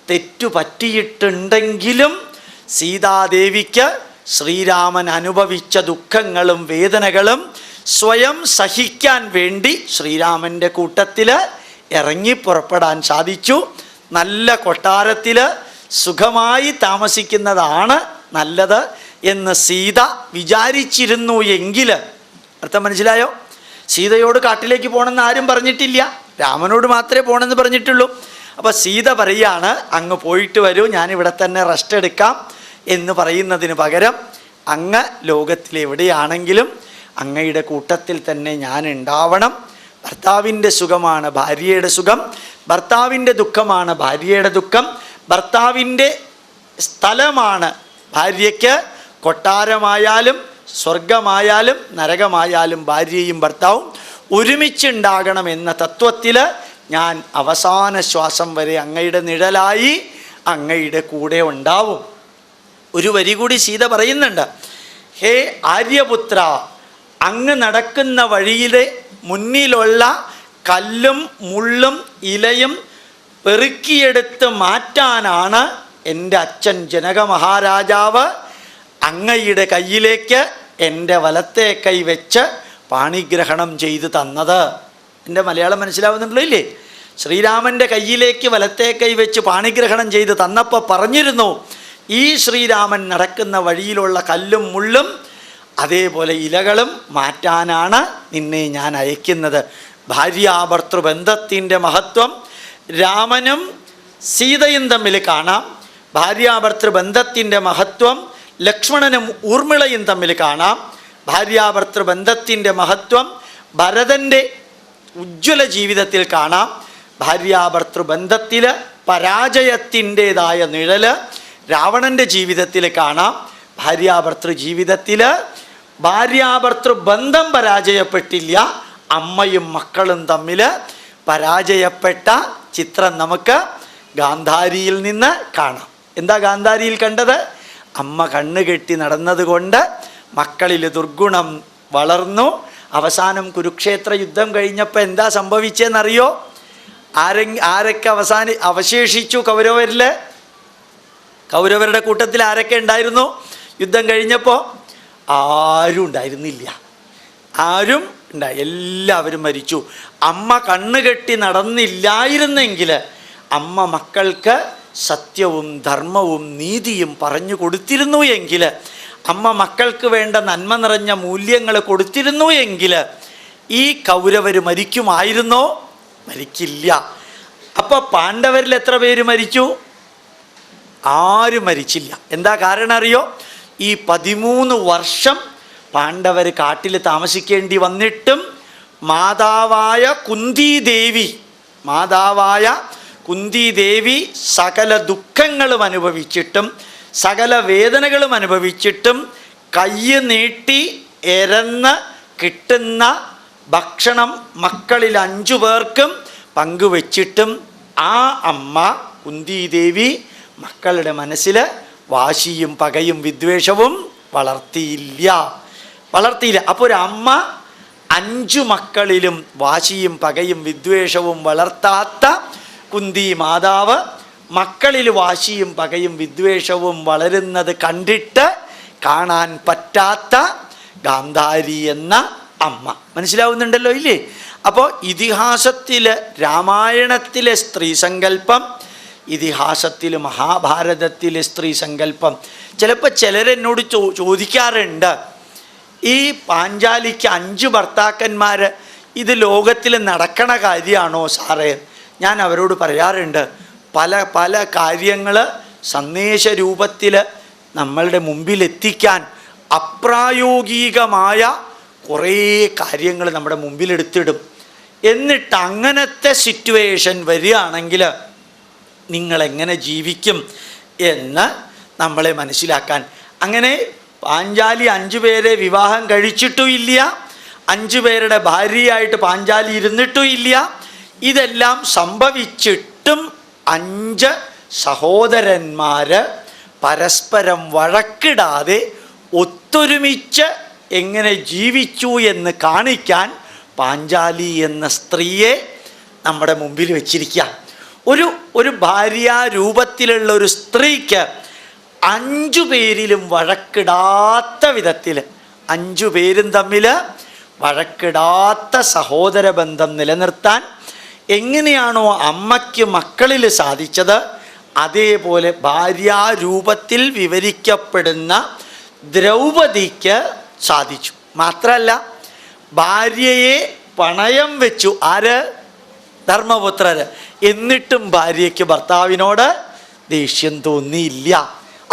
Speaker 1: തെറ്റു പറ്റിയിട്ടുണ്ടെങ്കിലും സീതാദേവിക്ക് ശ്രീരാമൻ അനുഭവിച്ച ദുഃഖങ്ങളും വേദനകളും സ്വയം സഹിക്കാൻ വേണ്ടി ശ്രീരാമൻ്റെ കൂട്ടത്തിൽ ഇറങ്ങി പുറപ്പെടാൻ സാധിച്ചു. നല്ല കൊട്ടാരത്തിൽ സുഖമായി താമസിക്കുന്നതാണ് നല്ലത് എന്ന് സീത വിചാരിച്ചിരുന്നു എങ്കിൽ, അർത്ഥം മനസ്സിലായോ? സീതയോട് കാട്ടിലേക്ക് പോകണമെന്ന് ആരും പറഞ്ഞിട്ടില്ല, രാമനോട് മാത്രമേ പോകണമെന്ന് പറഞ്ഞിട്ടുള്ളൂ. അപ്പോൾ സീത പറയാണ്, അങ്ങ് പോയിട്ട് വരൂ, ഞാനിവിടെ തന്നെ റെസ്റ്റ് എടുക്കാം എന്ന് പറയുന്നതിന് പകരം അങ്ങ് ലോകത്തിലെവിടെയാണെങ്കിലും അങ്ങയുടെ കൂട്ടത്തിൽ തന്നെ ഞാൻ ഉണ്ടാവണം. ഭർത്താവിൻ്റെ സുഖമാണ് ഭാര്യയുടെ സുഖം, ഭർത്താവിൻ്റെ ദുഃഖമാണ് ഭാര്യയുടെ ദുഃഖം, ഭർത്താവിൻ്റെ സ്ഥലമാണ് ഭാര്യയ്ക്ക് കൊട്ടാരമായാലും സ്വർഗമായാലും നരകമായാലും ഭാര്യയും ഭർത്താവും ഒരുമിച്ചുണ്ടാകണമെന്ന തത്വത്തിൽ ഞാൻ അവസാന ശ്വാസം വരെ അങ്ങയുടെ നിഴലായി അങ്ങയുടെ കൂടെ ഉണ്ടാവും. ഒരു വരി കൂടി സീത പറയുന്നുണ്ട്, ഹേ ആര്യപുത്ര, അങ്ങ് നടക്കുന്ന വഴിയിലെ മുന്നിലുള്ള കല്ലും മുള്ളും ഇലയും പെറുക്കിയെടുത്ത് മാറ്റാനാണ് എൻ്റെ അച്ഛൻ ജനക മഹാരാജാവ് അങ്ങയുടെ കയ്യിലേക്ക് എൻ്റെ വലത്തെ കൈ വെച്ച് പാണിഗ്രഹണം ചെയ്തു തന്നത്. എൻ്റെ മലയാളം മനസ്സിലാവുന്നുണ്ടല്ലോ ഇല്ലേ? ശ്രീരാമൻ്റെ കയ്യിലേക്ക് വലത്തെ കൈ വെച്ച് പാണിഗ്രഹണം ചെയ്ത് തന്നപ്പോൾ പറഞ്ഞിരുന്നു, ഈ ശ്രീരാമൻ നടക്കുന്ന വഴിയിലുള്ള കല്ലും മുള്ളും അതേപോലെ ഇലകളും മാറ്റാനാണ് നിന്നെ ഞാൻ അയക്കുന്നത്. ഭാര്യാഭർത്തൃബന്ധത്തിൻ്റെ മഹത്വം രാമനും സീതയും തമ്മിൽ കാണാം. ഭാര്യാഭർത്തൃബന്ധത്തിൻ്റെ മഹത്വം ലക്ഷ്മണനും ഊർമിളയും തമ്മിൽ കാണാം. ഭാര്യാഭർത്തൃബന്ധത്തിൻ്റെ മഹത്വം ഭരതൻ്റെ ഉജ്ജ്വല ജീവിതത്തിൽ കാണാം. ഭാര്യാഭർത്തൃബന്ധത്തിൽ പരാജയത്തിൻ്റെതായ നിഴൽ രാവണൻ്റെ ജീവിതത്തിൽ കാണാം. ഭാര്യാഭർത്തൃ ജീവിതത്തിൽ ഭാര്യാഭർത്തൃബന്ധം പരാജയപ്പെട്ടില്ല, അമ്മയും മക്കളും തമ്മിൽ പരാജയപ്പെട്ട ചിത്രം നമുക്ക് ഗാന്ധാരിയിൽ നിന്ന് കാണാം. എന്താ ഗാന്ധാരിയിൽ കണ്ടത്? അമ്മ കണ്ണുകെട്ടി നടന്നതുകൊണ്ട് മക്കളിൽ ദുർഗുണം വളർന്നു. അവസാനം കുരുക്ഷേത്ര യുദ്ധം കഴിഞ്ഞപ്പോൾ എന്താ സംഭവിച്ചതെന്നറിയോ? ആരൊക്കെ അവശേഷിച്ചു കൗരവരിൽ? കൗരവരുടെ കൂട്ടത്തിൽ ആരൊക്കെ ഉണ്ടായിരുന്നു യുദ്ധം കഴിഞ്ഞപ്പോൾ? ആരും ഉണ്ടായിരുന്നില്ല, ആരും എല്ലാവരും മരിച്ചു. അമ്മ കണ്ണുകെട്ടി നടന്നില്ലായിരുന്നെങ്കിൽ അമ്മ മക്കൾക്ക് സത്യവും ധർമ്മവും നീതിയും പറഞ്ഞു കൊടുത്തിരുന്നു എങ്കിൽ, അമ്മ മക്കൾക്ക് വേണ്ട നന്മ നിറഞ്ഞ മൂല്യങ്ങൾ കൊടുത്തിരുന്നു എങ്കിൽ ഈ കൗരവർ മരിക്കുമായിരുന്നോ? മരിക്കില്ല. അപ്പോൾ പാണ്ഡവരിൽ എത്ര പേര് മരിച്ചു? ആരും മരിച്ചില്ല. എന്താ കാരണം അറിയോ? ഈ 13 വർഷം പാണ്ഡവർ കാട്ടിൽ താമസിക്കേണ്ടി വന്നിട്ടും മാതാവായ കുന്തിദേവി സകല ദുഃഖങ്ങളും അനുഭവിച്ചിട്ടും സകല വേദനകളും അനുഭവിച്ചിട്ടും കൈ നീട്ടി എരന്ന് കിട്ടുന്ന ഭക്ഷണം മക്കളിൽ 5 പേർക്കും പങ്കുവച്ചിട്ടും ആ അമ്മ കുന്തിദേവി മക്കളുടെ മനസ്സിൽ വാശിയും പകയും വിദ്വേഷവും വളർത്തിയില്ല. അപ്പോൾ ഒരു അമ്മ 5 മക്കളിലും വാശിയും പകയും വിദ്വേഷവും വളർത്താത്ത കുന്തി മാതാവ് മക്കളിൽ വാശിയും പകയും വിദ്വേഷവും വളരുന്നത് കണ്ടിട്ട് കാണാൻ പറ്റാത്ത ഗാന്ധാരി എന്ന അമ്മ. മനസ്സിലാവുന്നുണ്ടല്ലോ ഇല്ലേ? അപ്പോൾ ഇതിഹാസത്തിൽ രാമായണത്തിലെ സ്ത്രീ സങ്കല്പം, ഇതിഹാസത്തിൽ മഹാഭാരതത്തിലെ സ്ത്രീ സങ്കല്പം. ചിലപ്പോൾ ചിലരെന്നോട് ചോദിക്കാറുണ്ട്, ഈ പാഞ്ചാലിക്ക് 5 ഭർത്താക്കന്മാർ ഇത് ലോകത്തിൽ നടക്കണ കാര്യമാണോ സാറേ? ഞാൻ അവരോട് പറയാറുണ്ട്, പല പല കാര്യങ്ങൾ സന്ദേശ രൂപത്തിൽ നമ്മളുടെ മുമ്പിലെത്തിക്കാൻ അപ്രായോഗികമായ കുറേ കാര്യങ്ങൾ നമ്മുടെ മുമ്പിലെടുത്തിടും. എന്നിട്ട് അങ്ങനത്തെ സിറ്റുവേഷൻ വരികയാണെങ്കിൽ നിങ്ങളെങ്ങനെ ജീവിക്കും എന്ന് നമ്മളെ മനസ്സിലാക്കാൻ. അങ്ങനെ പാഞ്ചാലി 5 പേരെ വിവാഹം കഴിച്ചിട്ടും ഇല്ല, 5 പേരുടെ ഭാര്യയായിട്ട് പാഞ്ചാലി ഇരുന്നിട്ടും ഇല്ല. ഇതെല്ലാം സംഭവിച്ചിട്ടും 5 സഹോദരന്മാർ പരസ്പരം വഴക്കിടാതെ ഒത്തൊരുമിച്ച് എങ്ങനെ ജീവിച്ചു എന്ന് കാണിക്കാൻ പാഞ്ചാലി എന്ന സ്ത്രീയെ നമ്മുടെ മുമ്പിൽ വെച്ചിരിക്കുക. ഒരു ഭാര്യാരൂപത്തിലുള്ള ഒരു സ്ത്രീക്ക് 5 പേരിലും വഴക്കിടാത്ത വിധത്തിൽ, 5 പേരും തമ്മിൽ വഴക്കിടാത്ത സഹോദര ബന്ധം നിലനിർത്താൻ എങ്ങനെയാണോ അമ്മയ്ക്ക് മക്കളിൽ സാധിച്ചത്, അതേപോലെ ഭാര്യാരൂപത്തിൽ വിവരിക്കപ്പെടുന്ന ദ്രൗപദിക്ക് സാധിച്ചു. മാത്രമല്ല, ഭാര്യയെ പണയം വെച്ചു ആര്? ധർമ്മപുത്രർ. എന്നിട്ടും ഭാര്യയ്ക്ക് ഭർത്താവിനോട് ദേഷ്യം തോന്നിയില്ല.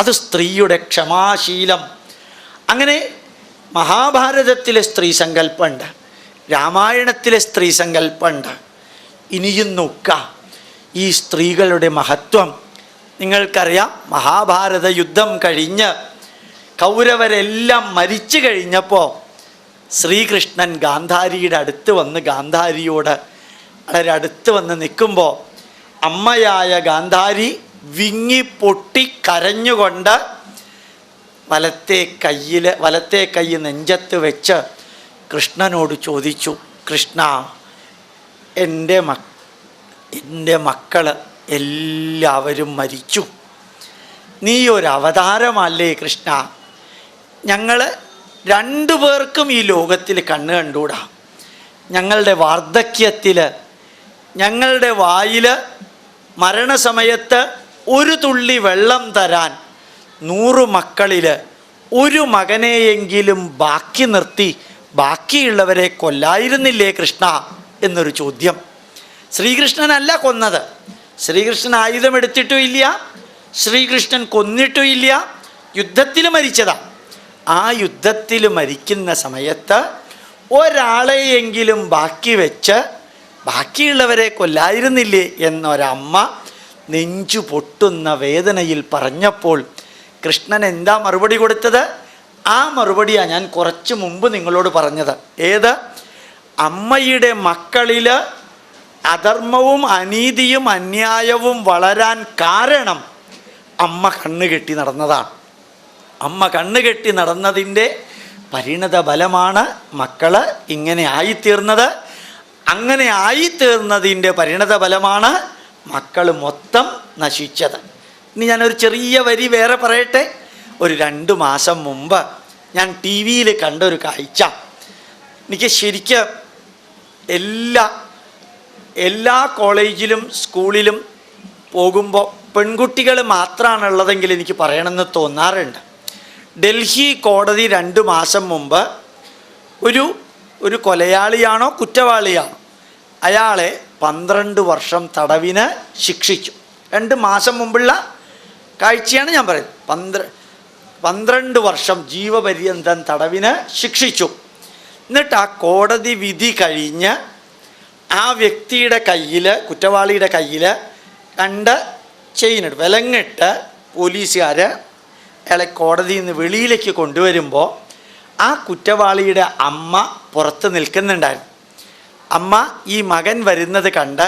Speaker 1: അത് സ്ത്രീയുടെ ക്ഷമാശീലം. അങ്ങനെ മഹാഭാരതത്തിലെ സ്ത്രീ സങ്കല്പമുണ്ട്, രാമായണത്തിലെ സ്ത്രീ സങ്കല്പമുണ്ട്. ഇനിയും നോക്കാം ഈ സ്ത്രീകളുടെ മഹത്വം. നിങ്ങൾക്കറിയാം, മഹാഭാരത യുദ്ധം കഴിഞ്ഞ് കൗരവരെല്ലാം മരിച്ചു കഴിഞ്ഞപ്പോൾ ശ്രീകൃഷ്ണൻ ഗാന്ധാരിയുടെ അടുത്ത് വന്ന് ഗാന്ധാരിയോട് വളരെ അടുത്ത് വന്ന് നിൽക്കുമ്പോൾ അമ്മയായ ഗാന്ധാരി വിങ്ങി പൊട്ടി കരഞ്ഞുകൊണ്ട് വലത്തെ കൈ നെഞ്ചത്ത് വെച്ച് കൃഷ്ണനോട് ചോദിച്ചു, കൃഷ്ണ, എൻ്റെ മക്കൾ എല്ലാവരും മരിച്ചു, നീ ഒരു അവതാരമല്ലേ കൃഷ്ണ? ഞങ്ങൾ 2 പേർക്കും ഈ ലോകത്തിൽ കണ്ണ് കണ്ടുകൂടാ. ഞങ്ങളുടെ വാർദ്ധക്യത്തിൽ ഞങ്ങളുടെ വായിൽ മരണസമയത്ത് ഒരു തുള്ളി വെള്ളം തരാൻ 100 മക്കളിൽ ഒരു മകനെയെങ്കിലും ബാക്കി നിർത്തി ബാക്കിയുള്ളവരെ കൊല്ലായിരുന്നില്ലേ കൃഷ്ണ എന്നൊരു ചോദ്യം. ശ്രീകൃഷ്ണനല്ല കൊന്നത്, ശ്രീകൃഷ്ണൻ ആയുധമെടുത്തിട്ടും ഇല്ല, ശ്രീകൃഷ്ണൻ കൊന്നിട്ടും ഇല്ല, യുദ്ധത്തിൽ മരിച്ചതാ. ആ യുദ്ധത്തിൽ മരിക്കുന്ന സമയത്ത് ഒരാളെയെങ്കിലും ബാക്കി വെച്ച് ബാക്കിയുള്ളവരെ കൊല്ലായിരുന്നില്ലേ എന്നൊരമ്മ നെഞ്ചു പൊട്ടുന്ന വേദനയിൽ പറഞ്ഞപ്പോൾ കൃഷ്ണൻ എന്താ മറുപടി കൊടുത്തത്? ആ മറുപടിയാണ് ഞാൻ കുറച്ച് മുമ്പ് നിങ്ങളോട് പറഞ്ഞത്. ഏത്? അമ്മയുടെ മക്കളിൽ അധർമ്മവും അനീതിയും അന്യായവും വളരാൻ കാരണം അമ്മ കണ്ണുകെട്ടി നടന്നതാണ്. അമ്മ കണ്ണുകെട്ടി നടന്നതിൻ്റെ പരിണത ഫലമാണ് മക്കൾ ഇങ്ങനെ ആയിത്തീർന്നത്. അങ്ങനെ ആയിത്തീർന്നതിൻ്റെ പരിണത ഫലമാണ് മക്കൾ മൊത്തം നശിച്ചത്. ഇനി ഞാനൊരു ചെറിയ വരി വേറെ പറയട്ടെ. ഒരു 2 മാസം മുമ്പ് ഞാൻ TV കണ്ടൊരു കാഴ്ച എനിക്ക് ശരിക്കും എല്ലാ കോളേജിലും സ്കൂളിലും പോകുമ്പോൾ പെൺകുട്ടികൾ മാത്രമാണുള്ളതെങ്കിൽ എനിക്ക് പറയണമെന്ന് തോന്നാറുണ്ട്. ഡൽഹി കോടതി 2 മാസം മുമ്പ് ഒരു കൊലയാളിയാണോ കുറ്റവാളിയാണോ അയാളെ 12 വർഷം തടവിന് ശിക്ഷിച്ചു. 2 മാസം മുമ്പുള്ള കാഴ്ചയാണ് ഞാൻ പറയുന്നത്. 12 വർഷം ജീവപര്യന്തം തടവിന് ശിക്ഷിച്ചു. എന്നിട്ട് ആ കോടതി വിധി കഴിഞ്ഞ് ആ വ്യക്തിയുടെ കയ്യിൽ, കുറ്റവാളിയുടെ കയ്യിൽ 2 ചെയിനിട്ട് വിലങ്ങിട്ട് പോലീസുകാർ അയാളെ കോടതിയിൽ നിന്ന് വെളിയിലേക്ക് കൊണ്ടുവരുമ്പോൾ ആ കുറ്റവാളിയുടെ അമ്മ പുറത്ത് നിൽക്കുന്നുണ്ടായിരുന്നു. അമ്മ ഈ മകൻ വരുന്നത് കണ്ട്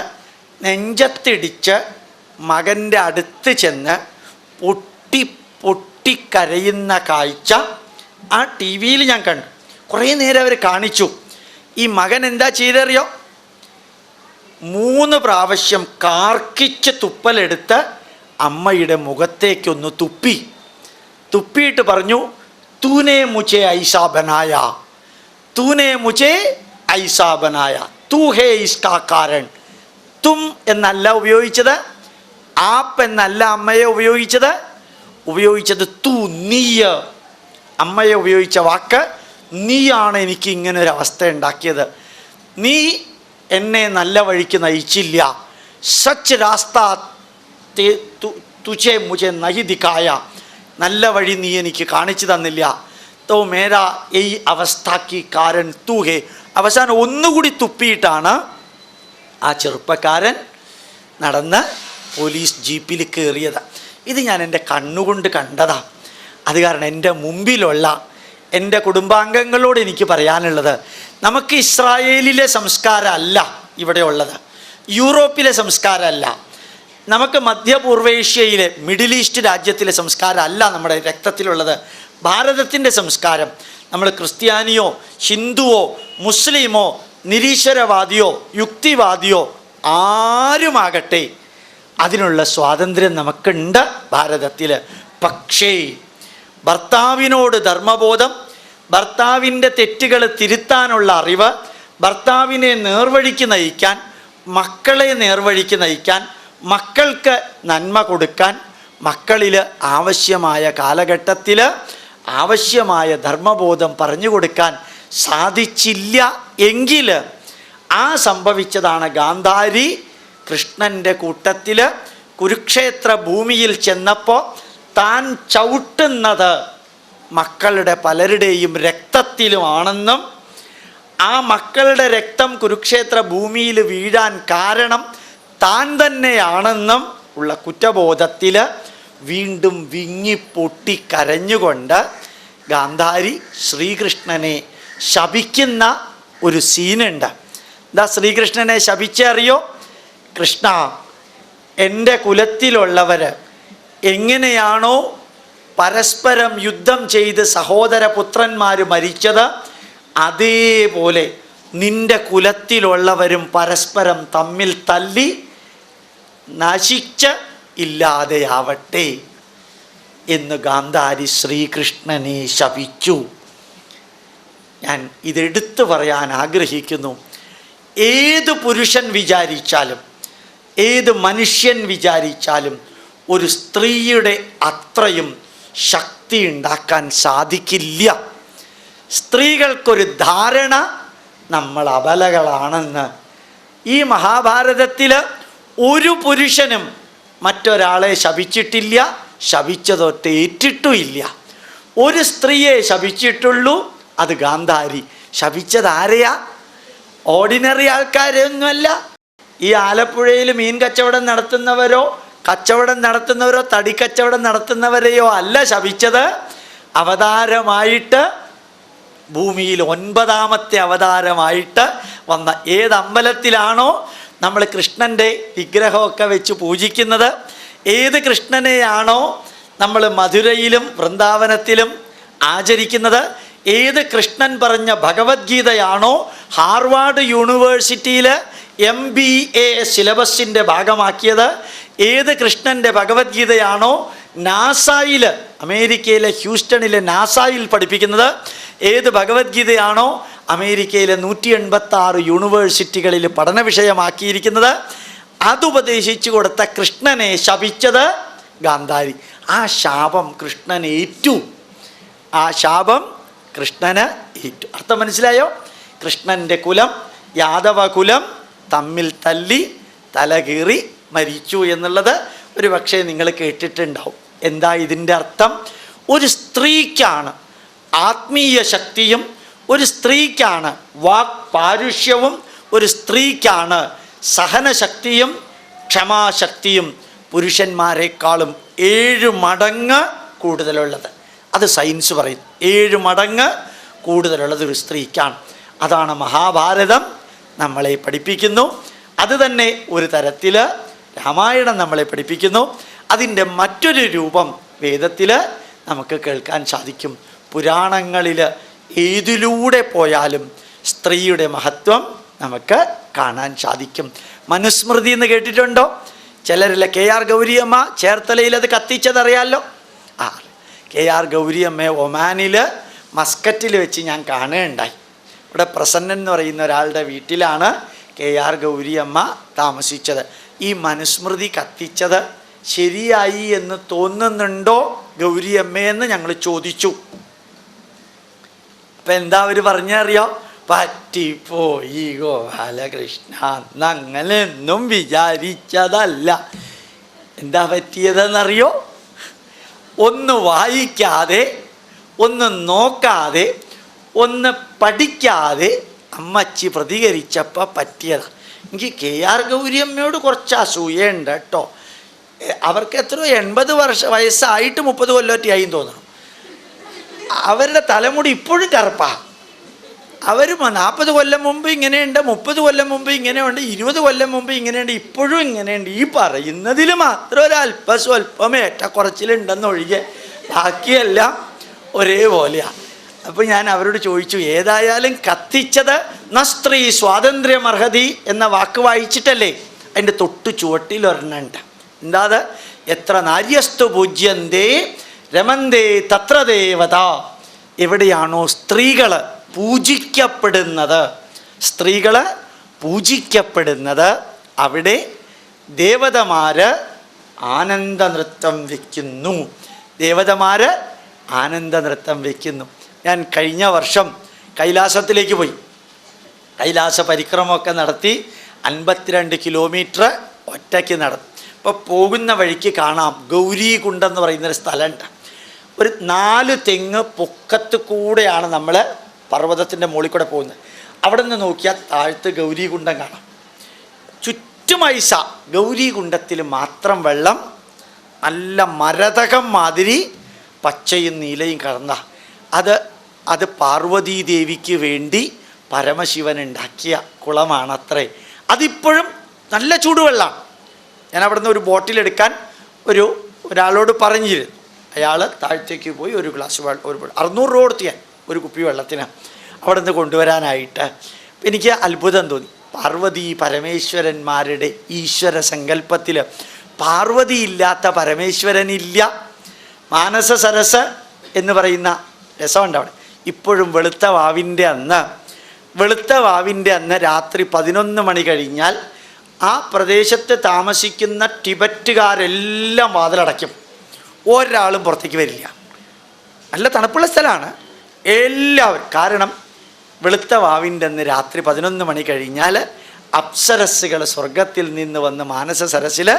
Speaker 1: നെഞ്ചത്തിടിച്ച് മകൻ്റെ അടുത്ത് ചെന്ന് പൊട്ടിക്കരയുന്ന കാഴ്ച ആ TV ഞാൻ കണ്ടു. കുറേ നേരം അവർ കാണിച്ചു. ഈ മകൻ എന്താ ചെയ്തറിയോ? 3 പ്രാവശ്യം കാർക്കിച്ച് തുപ്പലെടുത്ത് അമ്മയുടെ മുഖത്തേക്കൊന്ന് തുപ്പിയിട്ട് പറഞ്ഞു, തൂനെ മുझे ऐसा बनाया, तूने मुझे ऐसा बनाया, तू है इसका कारण. തും എന്നല്ല ഉപയോഗിച്ചത്, ആപ്പ് എന്നല്ല അമ്മയെ ഉപയോഗിച്ചത് തു, നീ. അമ്മയെ ഉപയോഗിച്ച വാക്ക് നീയാണ് എനിക്ക് ഇങ്ങനെ ഒരു അവസ്ഥ ഉണ്ടാക്കിയത്, നീ എന്നെ നല്ല വഴിക്ക് നയിച്ചില്ല. സച്ച് രാസ്ത തുജെ മുജെ നഹി ദിഖായ, നല്ല വഴി നീ എനിക്ക് കാണിച്ചു തന്നില്ല. തോ മേരാ ഈ അവസ്ഥയ്ക്ക് കാരൻ തൂ ഹേ. അവസാനം ഒന്നുകൂടി തുപ്പിയിട്ടാണ് ആ ചെറുപ്പക്കാരൻ നടന്ന് പോലീസ് ജീപ്പിൽ കയറിയത്. ഇത് ഞാൻ എൻ്റെ കണ്ണുകൊണ്ട് കണ്ടതാണ്. അത് കാരണം എൻ്റെ മുമ്പിലുള്ള എൻ്റെ കുടുംബാംഗങ്ങളോട് എനിക്ക് പറയാനുള്ളത്, നമുക്ക് ഇസ്രായേലിലെ സംസ്കാരമല്ല ഇവിടെ ഉള്ളത്, യൂറോപ്പിലെ സംസ്കാരമല്ല, നമുക്ക് മധ്യപൂർവേഷ്യയിലെ മിഡിൽ ഈസ്റ്റ് രാജ്യത്തിലെ സംസ്കാരമല്ല നമ്മുടെ രക്തത്തിലുള്ളത്. ഭാരതത്തിൻ്റെ സംസ്കാരം. നമ്മൾ ക്രിസ്ത്യാനിയോ ഹിന്ദുവോ മുസ്ലിമോ നിരീശ്വരവാദിയോ യുക്തിവാദിയോ ആരുമാകട്ടെ, അതിനുള്ള സ്വാതന്ത്ര്യം നമുക്കുണ്ട് ഭാരതത്തിൽ. പക്ഷേ ഭർത്താവിനോട് ധർമ്മബോധം, ഭർത്താവിൻ്റെ തെറ്റുകൾ തിരുത്താനുള്ള അറിവ്, ഭർത്താവിനെ നേർവഴിക്ക് നയിക്കാൻ, മക്കളെ നേർവഴിക്ക് നയിക്കാൻ, മക്കൾക്ക് നന്മ കൊടുക്കാൻ, മക്കളിൽ ആവശ്യമായ കാലഘട്ടത്തിൽ ആവശ്യമായ ധർമ്മബോധം പറഞ്ഞു കൊടുക്കാൻ സാധിച്ചില്ല എങ്കിൽ ആ സംഭവിച്ചതാണ് ഗാന്ധാരി കൃഷ്ണൻ്റെ കൂട്ടത്തിൽ കുരുക്ഷേത്ര ഭൂമിയിൽ ചെന്നപ്പോൾ താൻ ചവിട്ടുന്നത് മക്കളുടെ പലരുടെയും രക്തത്തിലുമാണെന്നും ആ മക്കളുടെ രക്തം കുരുക്ഷേത്ര ഭൂമിയിൽ വീഴാൻ കാരണം താൻ തന്നെയാണെന്നും ഉള്ള കുറ്റബോധത്തിൽ വീണ്ടും വിങ്ങിപ്പൊട്ടി കരഞ്ഞുകൊണ്ട് ഗാന്ധാരി ശ്രീകൃഷ്ണനെ ശപിക്കുന്ന ഒരു സീനുണ്ട്. എന്താ ശ്രീകൃഷ്ണനെ ശപിച്ചറിയോ? കൃഷ്ണ, എൻ്റെ കുലത്തിലുള്ളവർ എങ്ങനെയാണോ പരസ്പരം യുദ്ധം ചെയ്ത് സഹോദര പുത്രന്മാർ മരിച്ചത്, അതേപോലെ നിൻ്റെ കുലത്തിലുള്ളവരും പരസ്പരം തമ്മിൽ തല്ലി നശിച്ച് ഇല്ലാതെയാവട്ടെ എന്ന് ഗാന്ധാരി ശ്രീകൃഷ്ണനെ ശപിച്ചു. ഞാൻ ഇതെടുത്തു പറയാൻ ആഗ്രഹിക്കുന്നു. ഏത് പുരുഷൻ വിചാരിച്ചാലും, ഏത് മനുഷ്യൻ വിചാരിച്ചാലും ഒരു സ്ത്രീയുടെ അത്രയും ശക്തി ഉണ്ടാക്കാൻ സാധിക്കില്ല. സ്ത്രീകൾക്കൊരു ധാരണ നമ്മൾ അബലകളാണെന്ന്. ഈ മഹാഭാരതത്തിൽ ഒരു പുരുഷനും മറ്റൊരാളെ ശപിച്ചിട്ടില്ല, ശപിച്ചതൊട്ട് ഏറ്റിട്ടുമില്ല. ഒരു സ്ത്രീയെ ശപിച്ചിട്ടുള്ളൂ, അത് ഗാന്ധാരി. ശപിച്ചത് ആരെയാ? ഓർഡിനറി ആൾക്കാരൊന്നുമല്ല. ഈ ആലപ്പുഴയിൽ മീൻ കച്ചവടം നടത്തുന്നവരോ തടിക്കച്ചവടം നടത്തുന്നവരെയോ അല്ല ശപിച്ചത്. അവതാരമായിട്ട് ഭൂമിയിൽ 9ാമത്തെ അവതാരമായിട്ട് വന്ന ഏത് അമ്പലത്തിലാണോ നമ്മൾ കൃഷ്ണൻ്റെ വിഗ്രഹമൊക്കെ വെച്ച് പൂജിക്കുന്നത്, ഏത് കൃഷ്ണനെയാണോ നമ്മൾ മധുരയിലും വൃന്ദാവനത്തിലും ആചരിക്കുന്നത്, ഏത് കൃഷ്ണൻ പറഞ്ഞ ഭഗവത്ഗീതയാണോ ഹാർവാർഡ് യൂണിവേഴ്സിറ്റിയിൽ MBA സിലബസിൻ്റെ ഭാഗമാക്കിയത്, ഏത് കൃഷ്ണൻ്റെ ഭഗവത്ഗീതയാണോ നാസായിൽ അമേരിക്കയിലെ ഹ്യൂസ്റ്റണിലെ നാസായിൽ പഠിപ്പിക്കുന്നത്, ഏത് ഭഗവത്ഗീതയാണോ അമേരിക്കയിലെ 186 യൂണിവേഴ്സിറ്റികളിൽ പഠന വിഷയമാക്കിയിരിക്കുന്നത്, അതുപദേശിച്ചു കൊടുത്ത കൃഷ്ണനെ ശപിച്ചത് ഗാന്ധാരി. ആ ശാപം കൃഷ്ണൻ ഏറ്റു. അർത്ഥം മനസ്സിലായോ? കൃഷ്ണൻ്റെ കുലം യാദവ കുലം തമ്മിൽ തല്ലി തലകീറി മരിച്ചു എന്നുള്ളത് ഒരു പക്ഷേ നിങ്ങൾ കേട്ടിട്ടുണ്ടാവും. എന്താ ഇതിൻ്റെ അർത്ഥം? ഒരു സ്ത്രീക്കാണ് ആത്മീയ ശക്തിയും, ഒരു സ്ത്രീക്കാണ് വാക് പാരുഷ്യവും, ഒരു സ്ത്രീക്കാണ് സഹനശക്തിയും ക്ഷമാശക്തിയും പുരുഷന്മാരെക്കാളും 7 മടങ്ങ് കൂടുതലുള്ളത്. അത് സയൻസ് പറയും. 7 മടങ്ങ് കൂടുതലുള്ളത് ഒരു സ്ത്രീക്കാണ്. അതാണ് മഹാഭാരതം നമ്മളെ പഠിപ്പിക്കുന്നു. അത് തന്നെ ഒരു തരത്തിൽ രാമായണം നമ്മളെ പഠിപ്പിക്കുന്നു. അതിൻ്റെ മറ്റൊരു രൂപം വേദത്തിൽ നമുക്ക് കേൾക്കാൻ സാധിക്കും. പുരാണങ്ങളിൽ ഏതിലൂടെ പോയാലും സ്ത്രീയുടെ മഹത്വം നമുക്ക് കാണാൻ സാധിക്കും. മനുസ്മൃതി എന്ന് കേട്ടിട്ടുണ്ടോ? ചിലരില്ല. KR ഗൗരിയമ്മ ചേർത്തലയിൽ അത് കത്തിച്ചതറിയാമല്ലോ. KR ഗൗരിയമ്മയെ ഒമാനിൽ മസ്കറ്റിൽ വെച്ച് ഞാൻ കാണുകയുണ്ടായി. ഇവിടെ പ്രസന്നൻ എന്ന് പറയുന്ന ഒരാളുടെ വീട്ടിലാണ് KR ഗൗരിയമ്മ താമസിച്ചത്. ഈ മനുസ്മൃതി കത്തിച്ചത് ശരിയായി എന്ന് തോന്നുന്നുണ്ടോ ഗൗരിയമ്മയെന്ന് ഞങ്ങൾ ചോദിച്ചു. അപ്പം അപ്പം എന്താ അവർ പറഞ്ഞറിയോ? പറ്റിപ്പോയി ഗോപാലകൃഷ്ണ, അങ്ങനെയൊന്നും വിചാരിച്ചതല്ല. എന്താ പറ്റിയതെന്നറിയോ? ഒന്ന് വായിക്കാതെ, ഒന്ന് നോക്കാതെ, ഒന്ന് പഠിക്കാതെ അമ്മച്ചി പ്രതികരിച്ചപ്പോൾ പറ്റിയതാണ്. എനിക്ക് കെ ആർ ഗൗരിയമ്മയോട് കുറച്ച് അസൂയുണ്ട് കേട്ടോ. അവർക്ക് എത്രയോ 80 വയസ്സായിട്ട് 30 കൊല്ലമൊറ്റയായി തോന്നണം. അവരുടെ തലമുടി ഇപ്പോഴും കറുപ്പാണ്. അവർ 40 കൊല്ലം മുമ്പ് ഇങ്ങനെയുണ്ട്, 30 കൊല്ലം മുമ്പ് ഇങ്ങനെയുണ്ട്, 20 കൊല്ലം മുമ്പ് ഇങ്ങനെയുണ്ട്, ഇപ്പോഴും ഇങ്ങനെയുണ്ട്. ഈ പറയുന്നതിൽ മാത്രം ഒരു അല്പസ്വല്പം ഏറ്റക്കുറച്ചിലുണ്ടെന്നൊഴികെ ബാക്കിയെല്ലാം ഒരേപോലെയാണ്. അപ്പോൾ ഞാൻ അവരോട് ചോദിച്ചു, ഏതായാലും കത്തിച്ചത് സ്ത്രീ സ്വാതന്ത്ര്യമർഹതി എന്ന വാക്ക് വായിച്ചിട്ടല്ലേ? അതിൻ്റെ തൊട്ട് ചുവട്ടിൽ ഒരെണ്ണുണ്ട്. എന്താ അത്? എത്ര നാര്യസ്തു പൂജ്യന്തേ രമന്തേ തത്ര ദേവത. എവിടെയാണോ സ്ത്രീകൾ പൂജിക്കപ്പെടുന്നത്, സ്ത്രീകൾ പൂജിക്കപ്പെടുന്നത്, അവിടെ ദേവതമാര് ആനന്ദ നൃത്തം വയ്ക്കുന്നു. ദേവതമാര് ആനന്ദ നൃത്തം വയ്ക്കുന്നു. ഞാൻ കഴിഞ്ഞ വർഷം കൈലാസത്തിലേക്ക് പോയി. കൈലാസ പരിക്രമമൊക്കെ നടത്തി 52 കിലോമീറ്റർ ഒറ്റയ്ക്ക് നടന്നു. ഇപ്പോൾ പോകുന്ന വഴിക്ക് കാണാം ഗൗരീകുണ്ടെന്ന് പറയുന്നൊരു സ്ഥലമുണ്ട്. ഒരു 4 തെങ്ങ് പൊക്കത്ത് കൂടെയാണ് നമ്മൾ പർവ്വതത്തിൻ്റെ മുകളിൽ കൂടെ പോകുന്നത്. അവിടെ നിന്ന് നോക്കിയാൽ താഴത്ത് ഗൗരീകുണ്ടം കാണാം. ചുറ്റും ഐസ. ഗൗരീകുണ്ടത്തിൽ മാത്രം വെള്ളം നല്ല മരതകം മാതിരി പച്ചയും നീലയും കലർന്ന. അത് പാർവതീദേവിക്ക് വേണ്ടി പരമശിവൻ ഉണ്ടാക്കിയ കുളമാണത്രേ. അതിപ്പോഴും നല്ല ചൂടുവെള്ളമാണ്. ഞാൻ അവിടെ നിന്ന് ഒരു ബോട്ടിലെടുക്കാൻ ഒരാളോട് പറഞ്ഞിരുന്നു. അയാൾ താഴത്തേക്ക് പോയി ഒരു ഗ്ലാസ് വെള്ളം, 600 രൂപ കൊടുത്ത് ഞാൻ ഒരു കുപ്പി വെള്ളത്തിന് അവിടെ നിന്ന് കൊണ്ടുവരാനായിട്ട്. എനിക്ക് അത്ഭുതം തോന്നി. പാർവതി പരമേശ്വരന്മാരുടെ ഈശ്വര സങ്കല്പത്തിൽ പാർവതി ഇല്ലാത്ത പരമേശ്വരനില്ല. മാനസ സരസ് എന്ന് പറയുന്ന രസമുണ്ട് അവിടെ. ഇപ്പോഴും വെളുത്ത വാവിൻ്റെ അന്ന് രാത്രി 11 മണി കഴിഞ്ഞാൽ ആ പ്രദേശത്ത് താമസിക്കുന്ന ടിബറ്റുകാരെല്ലാം വാതിലടയ്ക്കും. ഒരാളും പുറത്തേക്ക് വരില്ല. നല്ല തണുപ്പുള്ള സ്ഥലമാണ് എല്ലാവരും. കാരണം വെളുത്ത വാവിൻ്റെ അന്ന് രാത്രി 11 മണി കഴിഞ്ഞാൽ അപ്സരസ്സുകൾ സ്വർഗത്തിൽ നിന്ന് വന്ന് മാനസ സരസിൽ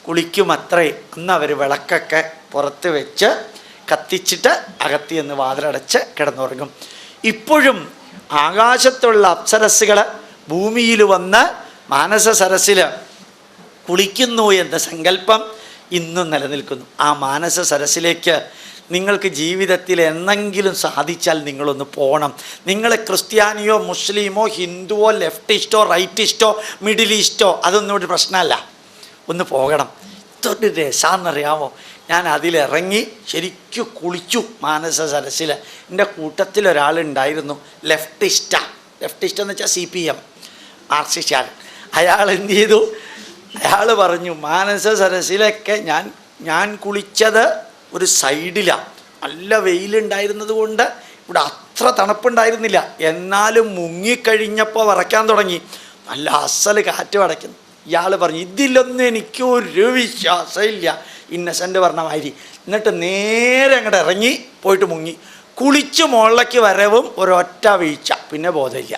Speaker 1: കുളിക്കുമത്രേ. അന്ന് അവർ വിളക്കൊക്കെ പുറത്ത് വെച്ച് കത്തിച്ചിട്ട് അകത്തി എന്ന് വാതിലടച്ച് കിടന്നുറങ്ങും. ഇപ്പോഴും ആകാശത്തുള്ള അപ്സരസ്സുകൾ ഭൂമിയിൽ വന്ന് മാനസ സരസിൽ കുളിക്കുന്നു എന്ന സങ്കല്പം ഇന്നും നിലനിൽക്കുന്നു. ആ മാനസ സരസിലേക്ക് നിങ്ങൾക്ക് ജീവിതത്തിൽ എന്നെങ്കിലും സാധിച്ചാൽ നിങ്ങളൊന്ന് പോകണം. നിങ്ങൾ ക്രിസ്ത്യാനിയോ മുസ്ലിമോ ഹിന്ദുവോ ലെഫ്റ്റിസ്റ്റോ റൈറ്റിസ്റ്റോ മിഡിൽ ഈസ്റ്റോ അതൊന്നും ഒരു പ്രശ്നമല്ല. ഒന്ന് പോകണം. ഇതൊരു രസാന്നറിയാമോ? ഞാൻ അതിലിറങ്ങി ശരിക്കും കുളിച്ചു മാനസ സരസിൽ. എൻ്റെ കൂട്ടത്തിലൊരാളുണ്ടായിരുന്നു ലെഫ്റ്റിസ്റ്റ് എന്ന് വെച്ചാൽ CPM മാർക്സിസ്റ്റ്. അയാൾ എന്ത് ചെയ്തു? അയാൾ പറഞ്ഞു, മാനസ സരസിലൊക്കെ ഞാൻ കുളിച്ചത് ഒരു സൈഡിലാണ്. നല്ല വെയിലുണ്ടായിരുന്നത് കൊണ്ട് ഇവിടെ അത്ര തണുപ്പുണ്ടായിരുന്നില്ല. എന്നാലും മുങ്ങിക്കഴിഞ്ഞപ്പോൾ വിറയ്ക്കാൻ തുടങ്ങി. നല്ല അസൽ കാറ്റ് അടയ്ക്കുന്നു. ഇയാൾ പറഞ്ഞു, ഇതിലൊന്നും എനിക്കൊരു വിശ്വാസമില്ല, ഇന്നസെൻ്റ് പറഞ്ഞ മാതിരി. എന്നിട്ട് നേരെ അങ്ങോട്ട് ഇറങ്ങി പോയിട്ട് മുങ്ങി. കുളിച്ച് മുകളിലേക്ക് വരവും ഒരൊറ്റ വീഴ്ച, പിന്നെ ബോധമില്ല.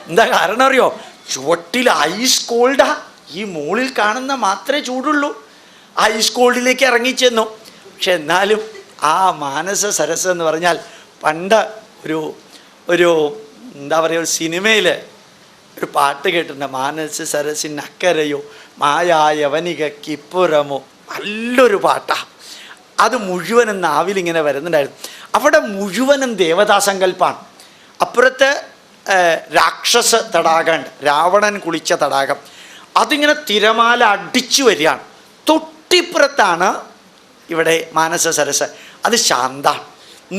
Speaker 1: എന്താ കാരണം അറിയോ? ചുവട്ടിൽ ഐസ് കോൾഡാ. ഈ മുകളിൽ കാണുന്ന മാത്രമേ ചൂടുള്ളൂ. ഐസ് കോൾഡിലേക്ക് ഇറങ്ങിച്ചെന്നു. പക്ഷെ എന്നാലും ആ മാനസ സരസ് എന്ന് പറഞ്ഞാൽ പണ്ട് ഒരു എന്താ പറയുക, ഒരു സിനിമയിൽ ഒരു പാട്ട് കേട്ടിട്ടുണ്ട്, മാനസ സരസിനക്കരയോ മായായവനികക്കിപ്പുറമോ. നല്ലൊരു പാട്ടാണ്. അത് മുഴുവനും നാവിലിങ്ങനെ വരുന്നുണ്ടായിരുന്നു. അവിടെ മുഴുവനും ദേവതാസങ്കല്പമാണ്. അപ്പുറത്ത് രാക്ഷസ തടാകമുണ്ട്, രാവണൻ കുളിച്ച തടാകം. അതിങ്ങനെ തിരമാല അടിച്ചു വരികയാണ്. തൊട്ടിപ്പുറത്താണ് ഇവിടെ മാനസ സരസ്. അത് ശാന്താണ്,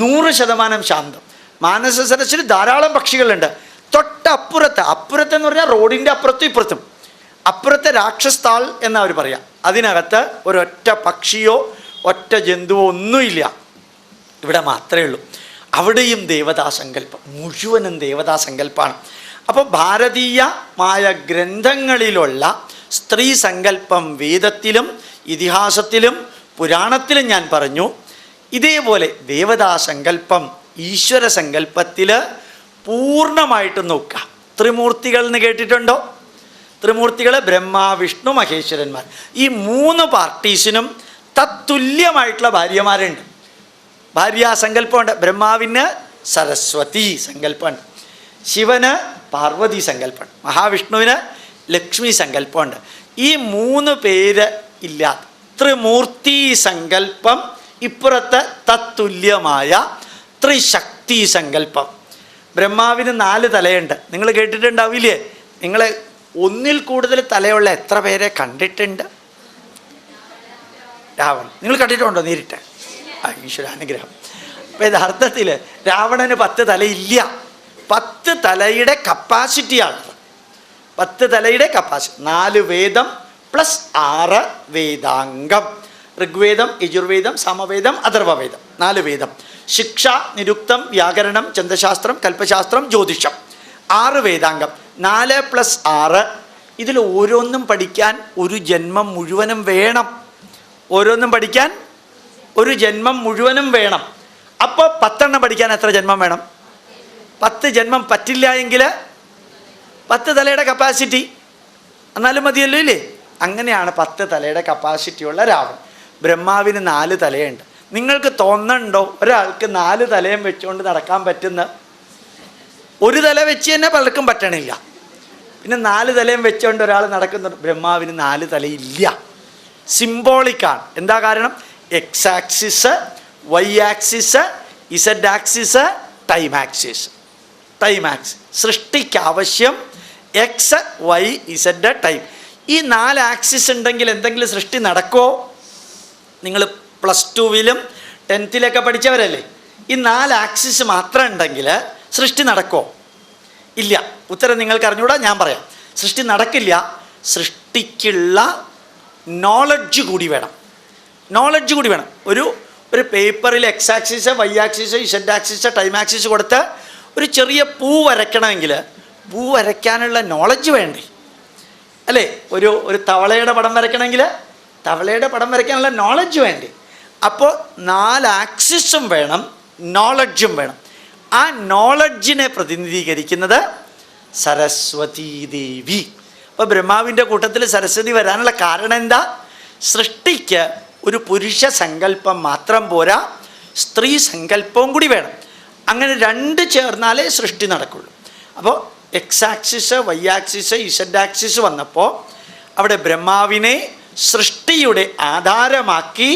Speaker 1: 100% ശാന്തം. മാനസ സരസിൽ ധാരാളം പക്ഷികളുണ്ട്. അപ്പുറത്തെന്ന് പറഞ്ഞാൽ റോഡിൻ്റെ അപ്പുറത്തും ഇപ്പുറത്തും. അപ്പുറത്തെ രാക്ഷസ് താൾ എന്നവർ പറയാം. അതിനകത്ത് ഒരൊറ്റ പക്ഷിയോ ഒറ്റ ജന്തുവോ ഒന്നുമില്ല. ഇവിടെ മാത്രമേ ഉള്ളൂ. അവിടെയും ദേവതാസങ്കല്പം, മുഴുവനും ദേവതാസങ്കല്പമാണ്. അപ്പോൾ ഭാരതീയമായ ഗ്രന്ഥങ്ങളിലുള്ള സ്ത്രീ സങ്കല്പം വേദത്തിലും ഇതിഹാസത്തിലും പുരാണത്തിലും ഞാൻ പറഞ്ഞു. ഇതേപോലെ ദേവതാസങ്കല്പം ഈശ്വര സങ്കല്പത്തിൽ പൂർണ്ണമായിട്ട് നോക്കുക. ത്രിമൂർത്തികൾ എന്ന് കേട്ടിട്ടുണ്ടോ? ത്രിമൂർത്തികൾ ബ്രഹ്മ, വിഷ്ണു, മഹേശ്വരന്മാർ. ഈ 3 പാർട്ടീസിനും തത്തുല്യമായിട്ടുള്ള ഭാര്യമാരുണ്ട്. ഭാര്യാസങ്കല്പമുണ്ട്. ബ്രഹ്മാവിന് സരസ്വതി സങ്കല്പമുണ്ട്, ശിവന് പാർവതി സങ്കല്പമുണ്ട്, മഹാവിഷ്ണുവിന് ലക്ഷ്മി സങ്കല്പമുണ്ട്. ഈ 3 പേര് ഇല്ലാത്ത ത്രിമൂർത്തി സങ്കല്പം, ഇപ്പുറത്ത് തത്തുല്യമായ ത്രിശക്തി സങ്കല്പം. ബ്രഹ്മാവിന് 4 തലയുണ്ട്. നിങ്ങൾ കേട്ടിട്ടുണ്ടാവില്ലേ? നിങ്ങൾ ഒന്നിൽ കൂടുതൽ തലയുള്ള എത്ര പേരെ കണ്ടിട്ടുണ്ട്? രാവണൻ നിങ്ങൾ കണ്ടിട്ടുണ്ടോ നേരിട്ട്? ഈശ്വരാനുഗ്രഹം. അപ്പം യഥാർത്ഥത്തിൽ രാവണന് 10 തലയില്ല. 10 തലയുടെ കപ്പാസിറ്റിയാണ്. 10 തലയുടെ കപ്പാസിറ്റി. 4 വേദം പ്ലസ് 6 വേദാംഗം. ഋഗ്വേദം, യജുർവേദം, സമവേദം, അഥർവവേദം. 4 വേദം. ശിക്ഷ, നിരുക്തം, വ്യാകരണം, ചന്ദശാസ്ത്രം, കൽപ്പശാസ്ത്രം, ജ്യോതിഷം. 6 വേദാംഗം. 4 + 6. ഇതിൽ ഓരോന്നും പഠിക്കാൻ ഒരു ജന്മം മുഴുവനും വേണം. ഓരോന്നും പഠിക്കാൻ ഒരു ജന്മം മുഴുവനും വേണം. അപ്പോൾ 10 എണ്ണം പഠിക്കാൻ എത്ര ജന്മം വേണം? 10 ജന്മം പറ്റില്ല എങ്കിൽ 10 തലയുടെ കപ്പാസിറ്റി എന്നാലും മതിയല്ലോ, ഇല്ലേ? അങ്ങനെയാണ് 10 തലയുടെ കപ്പാസിറ്റിയുള്ള രാവണൻ. ബ്രഹ്മാവിന് 4 തലയുണ്ട്. നിങ്ങൾക്ക് തോന്നുന്നുണ്ടോ ഒരാൾക്ക് 4 തലയും വെച്ചുകൊണ്ട് നടക്കാൻ പറ്റുന്ന? ഒരു തല വെച്ച് തന്നെ പലർക്കും പറ്റണില്ല. പിന്നെ 4 തലയും വെച്ചുകൊണ്ട് ഒരാൾ നടക്കുന്നുണ്ട്. ബ്രഹ്മാവിന് 4 തലയില്ല. സിംബോളിക്കാണ്. എന്താ കാരണം? X axis, Y axis, Z axis, time axis. Time axis സൃഷ്ടിക്ക് ആവശ്യം എക്സ്, വൈ, ഇസഡ്, ടൈം. ഈ 4 ആക്സിസ് ഉണ്ടെങ്കിൽ എന്തെങ്കിലും സൃഷ്ടി നടക്കുമോ? നിങ്ങൾ +2-ലും 10th-ലൊക്കെ പഠിച്ചവരല്ലേ? ഈ 4 ആക്സിസ് മാത്രം ഉണ്ടെങ്കിൽ സൃഷ്ടി നടക്കുമോ? ഇല്ല. ഉത്തരം നിങ്ങൾക്ക് അറിഞ്ഞുകൂടാ, ഞാൻ പറയാം. സൃഷ്ടി നടക്കില്ല. സൃഷ്ടിക്കുള്ള നോളജ് കൂടി വേണം. നോളജ് കൂടി വേണം. ഒരു പേപ്പറിൽ X axis, Y axis, Z axis, time axis കൊടുത്ത് ഒരു ചെറിയ പൂ വരയ്ക്കണമെങ്കിൽ പൂ വരയ്ക്കാനുള്ള നോളജ് വേണ്ടേ? അല്ലേ? ഒരു തവളയുടെ പടം വരയ്ക്കണമെങ്കിൽ തവളയുടെ പടം വരയ്ക്കാനുള്ള നോളജ് വേണ്ടേ? അപ്പോൾ 4 ആക്സിസും വേണം, നോളജും വേണം. ആ നോളജിനെ പ്രതിനിധീകരിക്കുന്നത് സരസ്വതീ ദേവി. അപ്പോൾ ബ്രഹ്മാവിൻ്റെ കൂട്ടത്തിൽ സരസ്വതി വരാനുള്ള കാരണം എന്താ? സൃഷ്ടിക്ക് ഒരു പുരുഷ സങ്കല്പം മാത്രം പോരാ, സ്ത്രീ സങ്കല്പവും കൂടി വേണം. അങ്ങനെ 2 ചേർന്നാലേ സൃഷ്ടി നടക്കുള്ളൂ. അപ്പോൾ X axis, Y axis, Z axis വന്നപ്പോൾ അവിടെ ബ്രഹ്മാവിനെ സൃഷ്ടിയുടെ ആധാരമാക്കി,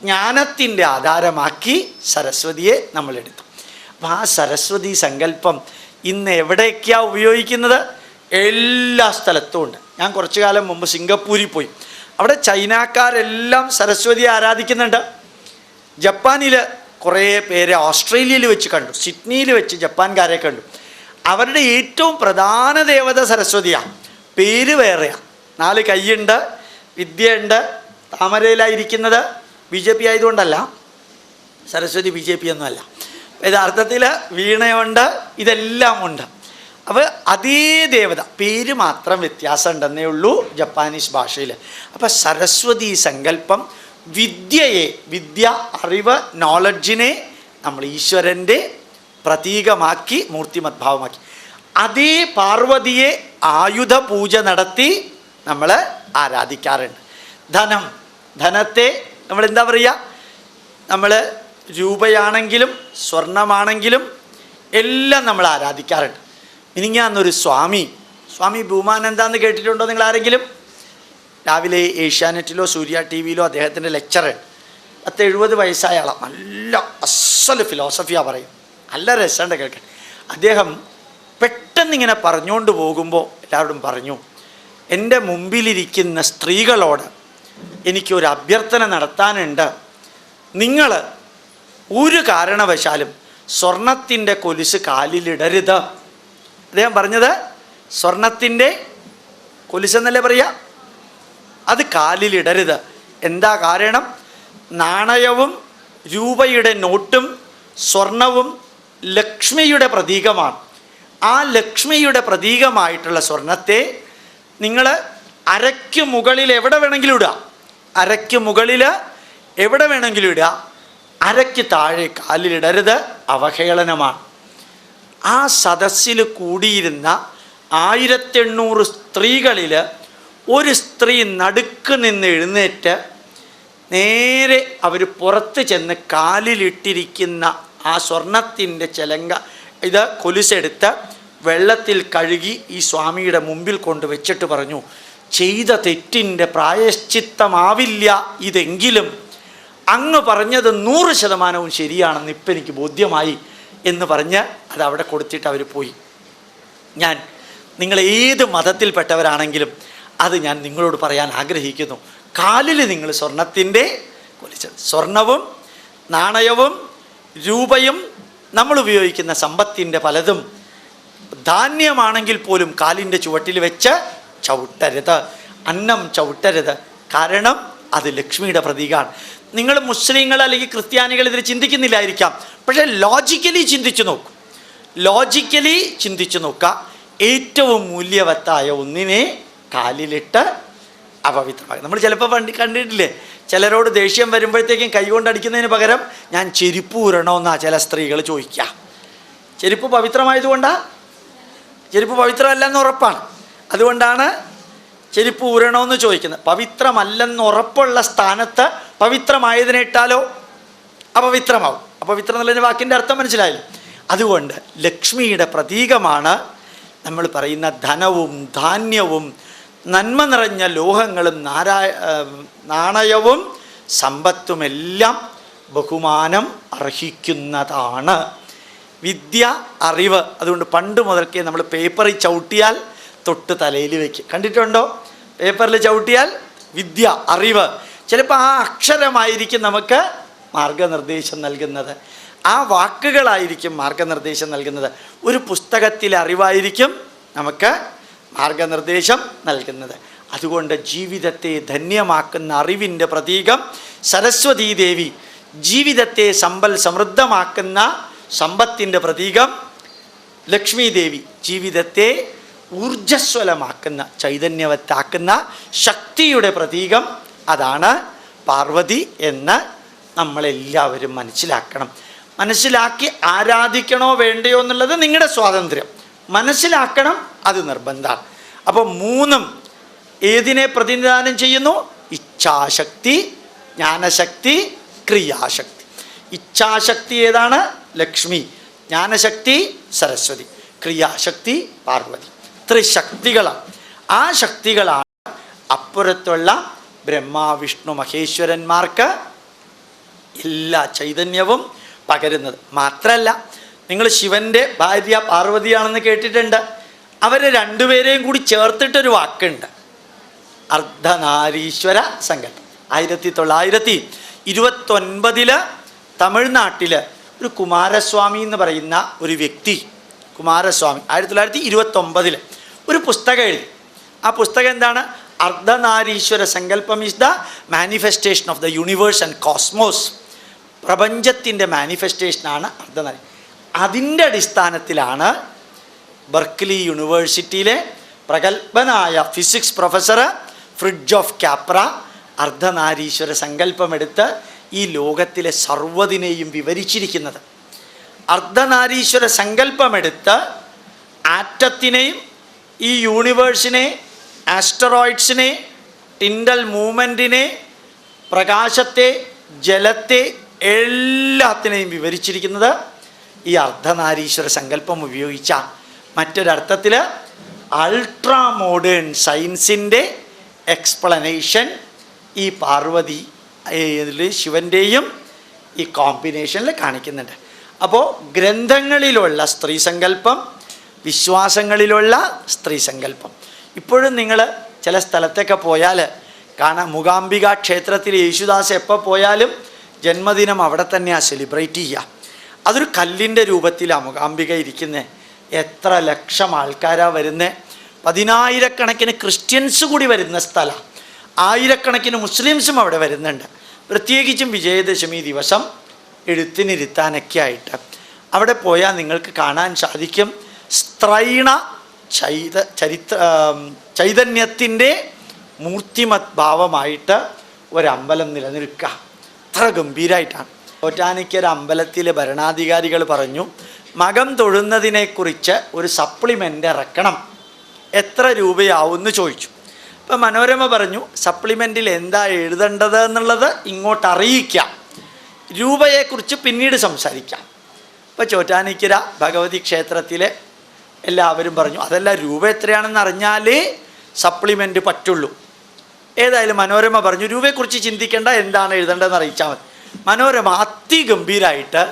Speaker 1: ജ്ഞാനത്തിൻ്റെ ആധാരമാക്കി സരസ്വതിയെ നമ്മളെടുത്തു. അപ്പോൾ ആ സരസ്വതി സങ്കല്പം ഇന്ന് എവിടേക്കാണ് ഉപയോഗിക്കുന്നത്? എല്ലാ സ്ഥലത്തും ഉണ്ട്. ഞാൻ കുറച്ചു കാലം മുമ്പ് സിംഗപ്പൂരിൽ പോയി. അവിടെ ചൈനക്കാരെല്ലാം സരസ്വതിയെ ആരാധിക്കുന്നുണ്ട്. ജപ്പാനിൽ കുറേ പേരെ ഓസ്ട്രേലിയയിൽ വെച്ച് കണ്ടു, സിഡ്നിയിൽ വെച്ച് ജപ്പാൻകാരെ കണ്ടു. അവരുടെ ഏറ്റവും പ്രധാന ദേവത സരസ്വതിയാണ്. പേര് വേറെയാണ്. 4 കൈയുണ്ട്, വിദ്യയുണ്ട്, താമരയിലായിരിക്കുന്നത്. BJP ആയതുകൊണ്ടല്ല, സരസ്വതി BJP ഒന്നുമല്ല. യഥാർത്ഥത്തിൽ വീണയുണ്ട്, ഇതെല്ലാം ഉണ്ട്. അപ്പോൾ അതേ ദേവത, പേര് മാത്രം വ്യത്യാസം ഉണ്ടെന്നേ ഉള്ളൂ ജപ്പാനീസ് ഭാഷയിൽ. അപ്പോൾ സരസ്വതി സങ്കല്പം വിദ്യ, അറിവ്, നോളജിനെ നമ്മൾ ഈശ്വരൻ്റെ പ്രതീകമാക്കി മൂർത്തിമദ്ഭാവമാക്കി. അതേ പാർവതിയെ ആയുധ പൂജ നടത്തി നമ്മൾ ആരാധിക്കാറുണ്ട്. ധനത്തെ നമ്മൾ എന്താ പറയുക? നമ്മൾ രൂപയാണെങ്കിലും സ്വർണമാണെങ്കിലും എല്ലാം നമ്മൾ ആരാധിക്കാറുണ്ട്. മിനിങ്ങാന്നൊരു സ്വാമി ഭൂമാനന്ദാന്ന് കേട്ടിട്ടുണ്ടോ നിങ്ങൾ ആരെങ്കിലും? രാവിലെ ഏഷ്യാനെറ്റിലോ സൂര്യ TV-യിലോ അദ്ദേഹത്തിൻ്റെ ലെക്ചർ. 70 വയസ്സായ ആളാണ്. നല്ല അസല് ഫിലോസഫിയാണ് പറയും. നല്ല രസമുണ്ട് കേൾക്കാൻ. അദ്ദേഹം പെട്ടെന്നിങ്ങനെ പറഞ്ഞുകൊണ്ട് പോകുമ്പോൾ എല്ലാവരോടും പറഞ്ഞു, എൻ്റെ മുമ്പിലിരിക്കുന്ന സ്ത്രീകളോട് എനിക്കൊരു അഭ്യർത്ഥന നടത്താനുണ്ട്. നിങ്ങൾ ഒരു കാരണവശാലും സ്വർണത്തിൻ്റെ കൊലുസ് കാലിലിടരുത്. അദ്ദേഹം പറഞ്ഞത് സ്വർണത്തിൻ്റെ കൊലുസെന്നല്ലേ പറയുക, അത് കാലിലിടരുത്. എന്താ കാരണം? നാണയവും രൂപയുടെ നോട്ടും സ്വർണവും ലക്ഷ്മിയുടെ പ്രതീകമാണ്. ആ ലക്ഷ്മിയുടെ പ്രതീകമായിട്ടുള്ള സ്വർണത്തെ നിങ്ങൾ അരയ്ക്ക് മുകളിൽ എവിടെ വേണമെങ്കിലും ഇടുക. അരയ്ക്ക് മുകളിൽ എവിടെ വേണമെങ്കിലും ഇടുക. അരയ്ക്ക് താഴെ കാലിലിടരുത്. അവഹേളനമാണ്. ആ സദസ്സിൽ കൂടിയിരുന്ന 1800 സ്ത്രീകളിൽ ഒരു സ്ത്രീ നടുക്ക് നിന്ന് എഴുന്നേറ്റ് നേരെ അവർ പുറത്ത് ചെന്ന് കാലിലിട്ടിരിക്കുന്ന ആ സ്വർണത്തിൻ്റെ ചെലങ്ക കൊലുസെടുത്ത് വെള്ളത്തിൽ കഴുകി ഈ സ്വാമിയുടെ മുമ്പിൽ കൊണ്ട് വെച്ചിട്ട് പറഞ്ഞു, ചെയ്ത തെറ്റിൻ്റെ പ്രായശ്ചിത്തമാവില്ല ഇതെങ്കിലും അങ്ങ് പറഞ്ഞത് 100% ശരിയാണെന്ന് ഇപ്പം എനിക്ക് ബോധ്യമായി എന്ന് പറഞ്ഞ് അത് അവിടെ കൊടുത്തിട്ട് അവർ പോയി. ഞാൻ നിങ്ങൾ ഏത് മതത്തിൽപ്പെട്ടവരാണെങ്കിലും അത് ഞാൻ നിങ്ങളോട് പറയാൻ ആഗ്രഹിക്കുന്നു. കാലിൽ നിങ്ങൾ സ്വർണത്തിൻ്റെ കൊലിച്ചത്, സ്വർണവും നാണയവും രൂപയും നമ്മൾ ഉപയോഗിക്കുന്ന സമ്പത്തിൻ്റെ പലതും ധാന്യമാണെങ്കിൽ പോലും കാലിൻ്റെ ചുവട്ടിൽ വെച്ച് ചവിട്ടരുത്, അന്നം ചവിട്ടരുത്. കാരണം അത് ലക്ഷ്മിയുടെ പ്രതീകമാണ്. നിങ്ങൾ മുസ്ലിങ്ങൾ അല്ലെങ്കിൽ ക്രിസ്ത്യാനികൾ ഇതിൽ ചിന്തിക്കുന്നില്ലായിരിക്കാം, പക്ഷേ ലോജിക്കലി ചിന്തിച്ചു നോക്കുക. ഏറ്റവും മൂല്യവത്തായ ഒന്നിനെ കാലിലിട്ട് അപവിത്രമാക്കി. നമ്മൾ ചിലപ്പോൾ കണ്ടിട്ടില്ലേ, ചിലരോട് ദേഷ്യം വരുമ്പോഴത്തേക്കും കൈകൊണ്ടടിക്കുന്നതിന് പകരം ഞാൻ ചെരുപ്പ് ഊരണമെന്നാണ് ചില സ്ത്രീകൾ ചോദിക്കുക. ചെരുപ്പ് പവിത്രമായതുകൊണ്ടാണ്, ചെരുപ്പ് പവിത്രമല്ലെന്ന് ഉറപ്പാണ്, അതുകൊണ്ടാണ് ചെരുപ്പ് ഊരണമെന്ന് ചോദിക്കുന്നത്. പവിത്രമല്ലെന്ന് ഉറപ്പുള്ള സ്ഥാനത്ത് പവിത്രമായതിനിട്ടാലോ അപവിത്രമാവും. അപവിത്രം എന്നുള്ളതിന് വാക്കിൻ്റെ അർത്ഥം മനസ്സിലായില്ല. അതുകൊണ്ട് ലക്ഷ്മിയുടെ പ്രതീകമാണ് നമ്മൾ പറയുന്ന ധനവും ധാന്യവും നന്മ നിറഞ്ഞ ലോഹങ്ങളും നാണയവും സമ്പത്തുമെല്ലാം ബഹുമാനം അർഹിക്കുന്നതാണ്. വിദ്യ, അറിവ്. അതുകൊണ്ട് പണ്ട് മുതൽക്കേ നമ്മൾ പേപ്പറിൽ ചവിട്ടിയാൽ തൊട്ട് തലയിൽ വയ്ക്കും. കണ്ടിട്ടുണ്ടോ? പേപ്പറിൽ ചവിട്ടിയാൽ വിദ്യ, അറിവ്. ചിലപ്പോൾ ആ അക്ഷരമായിരിക്കും നമുക്ക് മാർഗനിർദ്ദേശം നൽകുന്നത്, ആ വാക്കുകളായിരിക്കും മാർഗനിർദ്ദേശം നൽകുന്നത്. ഒരു പുസ്തകത്തിലെ അറിവായിരിക്കും നമുക്ക് മാർഗനിർദ്ദേശം നൽകുന്നത്. അതുകൊണ്ട് ജീവിതത്തെ ധന്യമാക്കുന്ന അറിവിൻ്റെ പ്രതീകം സരസ്വതീ ദേവി, ജീവിതത്തെ സമൃദ്ധമാക്കുന്ന സമ്പത്തിൻ്റെ പ്രതീകം ലക്ഷ്മി ദേവി, ജീവിതത്തെ ഊർജ്ജസ്വലമാക്കുന്ന ചൈതന്യവത്താക്കുന്ന ശക്തിയുടെ പ്രതീകം അതാണ് പാർവതി എന്ന് നമ്മളെല്ലാവരും മനസ്സിലാക്കി ആരാധിക്കണോ വേണ്ടയോ എന്നുള്ളത് നിങ്ങളുടെ സ്വാതന്ത്ര്യം. മനസ്സിലാക്കണം, അത് നിർബന്ധമാണ്. അപ്പോൾ മൂന്നും ഏതിനെ പ്രതിനിധാനം ചെയ്യുന്നു? ഇച്ഛാശക്തി, ജ്ഞാനശക്തി, ക്രിയാശക്തി. ഇച്ഛാശക്തി ഏതാണ്? ലക്ഷ്മി. ജ്ഞാനശക്തി സരസ്വതി, ക്രിയാശക്തി പാർവതി. ത്രിശക്തികളാണ്. ആ ശക്തികളാണ് അപ്പുറത്തുള്ള ബ്രഹ്മ വിഷ്ണു മഹേശ്വരന്മാർക്ക് എല്ലാ ചൈതന്യവും പകരുന്നത്. മാത്രമല്ല, നിങ്ങൾ ശിവൻ്റെ ഭാര്യ പാർവതിയാണെന്ന് കേട്ടിട്ടുണ്ട്. അവർ രണ്ടുപേരെയും കൂടി ചേർത്തിട്ടൊരു വാക്കുണ്ട്, അർദ്ധനാരീശ്വര സങ്കല്പം. 1929 തമിഴ്നാട്ടിൽ ഒരു കുമാരസ്വാമി എന്ന് പറയുന്ന ഒരു വ്യക്തി, കുമാരസ്വാമി 1929 ഒരു പുസ്തകം എഴുതി. ആ പുസ്തകം എന്താണ്? അർദ്ധനാരീശ്വര സങ്കല്പം is the manifestation of the universe and cosmos. പ്രപഞ്ചത്തിൻ്റെ മാനിഫെസ്റ്റേഷനാണ് അർദ്ധനാരി. അതിൻ്റെ അടിസ്ഥാനത്തിലാണ് ബർക്ക്ലി യൂണിവേഴ്സിറ്റിയിലെ പ്രഗത്ഭനായ physics professor Fritjof Capra Ardhanarishvara സങ്കല്പമെടുത്ത് ഈ ലോകത്തിലെ സർവ്വതിനെയും വിവരിച്ചിരിക്കുന്നത്. അർദ്ധനാരീശ്വര സങ്കല്പമെടുത്ത് ആറ്റത്തിനെയും ഈ യൂണിവേഴ്സിനെ, ആസ്റ്ററോയിഡ്സിനെ, ടിൻഡൽ മൂവ്മെൻറ്റിനെ, പ്രകാശത്തെ, ജലത്തെ, എല്ലാത്തിനെയും വിവരിച്ചിരിക്കുന്നത് ഈ അർദ്ധനാരീശ്വര സങ്കല്പം ഉപയോഗിച്ചാണ്. മറ്റൊരർത്ഥത്തിൽ അൾട്രാ മോഡേൺ സയൻസിൻ്റെ എക്സ്പ്ലനേഷൻ ഈ പാർവതി ശിവൻ്റെയും ഈ കോമ്പിനേഷനിൽ കാണിക്കുന്നുണ്ട്. അപ്പോൾ ഗ്രന്ഥങ്ങളിലുള്ള സ്ത്രീ സങ്കല്പം, വിശ്വാസങ്ങളിലുള്ള സ്ത്രീ സങ്കല്പം. ഇപ്പോഴും നിങ്ങൾ ചില സ്ഥലത്തൊക്കെ പോയാൽ കാണാം, മൂകാംബിക ക്ഷേത്രത്തിൽ യേശുദാസ് എപ്പോൾ പോയാലും ജന്മദിനം അവിടെ തന്നെയാണ് സെലിബ്രേറ്റ് ചെയ്യുക. അതൊരു കല്ലിൻ്റെ രൂപത്തിലാണ് മൂകാംബിക ഇരിക്കുന്നത്. എത്ര ലക്ഷം ആൾക്കാരാണ് വരുന്നത്! 10,000-കണക്കിന് ക്രിസ്ത്യൻസ് കൂടി വരുന്ന സ്ഥലമാണ്. 1000-കണക്കിന് മുസ്ലിംസും അവിടെ വരുന്നുണ്ട്. പ്രത്യേകിച്ചും വിജയദശമി ദിവസം എഴുത്തിനിരുത്താനൊക്കെ ആയിട്ട് അവിടെ പോയാൽ നിങ്ങൾക്ക് കാണാൻ സാധിക്കും, സ്ത്രൈണ ചൈതന്യത്തിൻ്റെ മൂർത്തിമത് ഭാവമായിട്ട് ഒരമ്പലം നിലനിൽക്കുക. അത്ര ഗംഭീരമായിട്ടാണ്. ചോറ്റാനിക്കര അമ്പലത്തിലെ ഭരണാധികാരികൾ പറഞ്ഞു, മകം തൊഴുന്നതിനെക്കുറിച്ച് ഒരു സപ്ലിമെൻ്റ് ഇറക്കണം, എത്ര രൂപയാവുമെന്ന് ചോദിച്ചു. അപ്പം മനോരമ പറഞ്ഞു, സപ്ലിമെൻറ്റിൽ എന്താ എഴുതേണ്ടത് എന്നുള്ളത് ഇങ്ങോട്ട് അറിയിക്കാം, രൂപയെക്കുറിച്ച് പിന്നീട് സംസാരിക്കാം. അപ്പോൾ ചോറ്റാനിക്കര ഭഗവതി ക്ഷേത്രത്തിലെ എല്ലാവരും പറഞ്ഞു, അതല്ല, രൂപ എത്രയാണെന്ന് അറിഞ്ഞാലേ സപ്ലിമെൻറ്റ് പറ്റുള്ളൂ. ഏതായാലും മനോരമ പറഞ്ഞു, രൂപയെക്കുറിച്ച് ചിന്തിക്കേണ്ട, എന്താണ് എഴുതേണ്ടതെന്ന് അറിയിച്ചാൽ മതി. മനോരമ അതിഗംഭീരമായിട്ട്,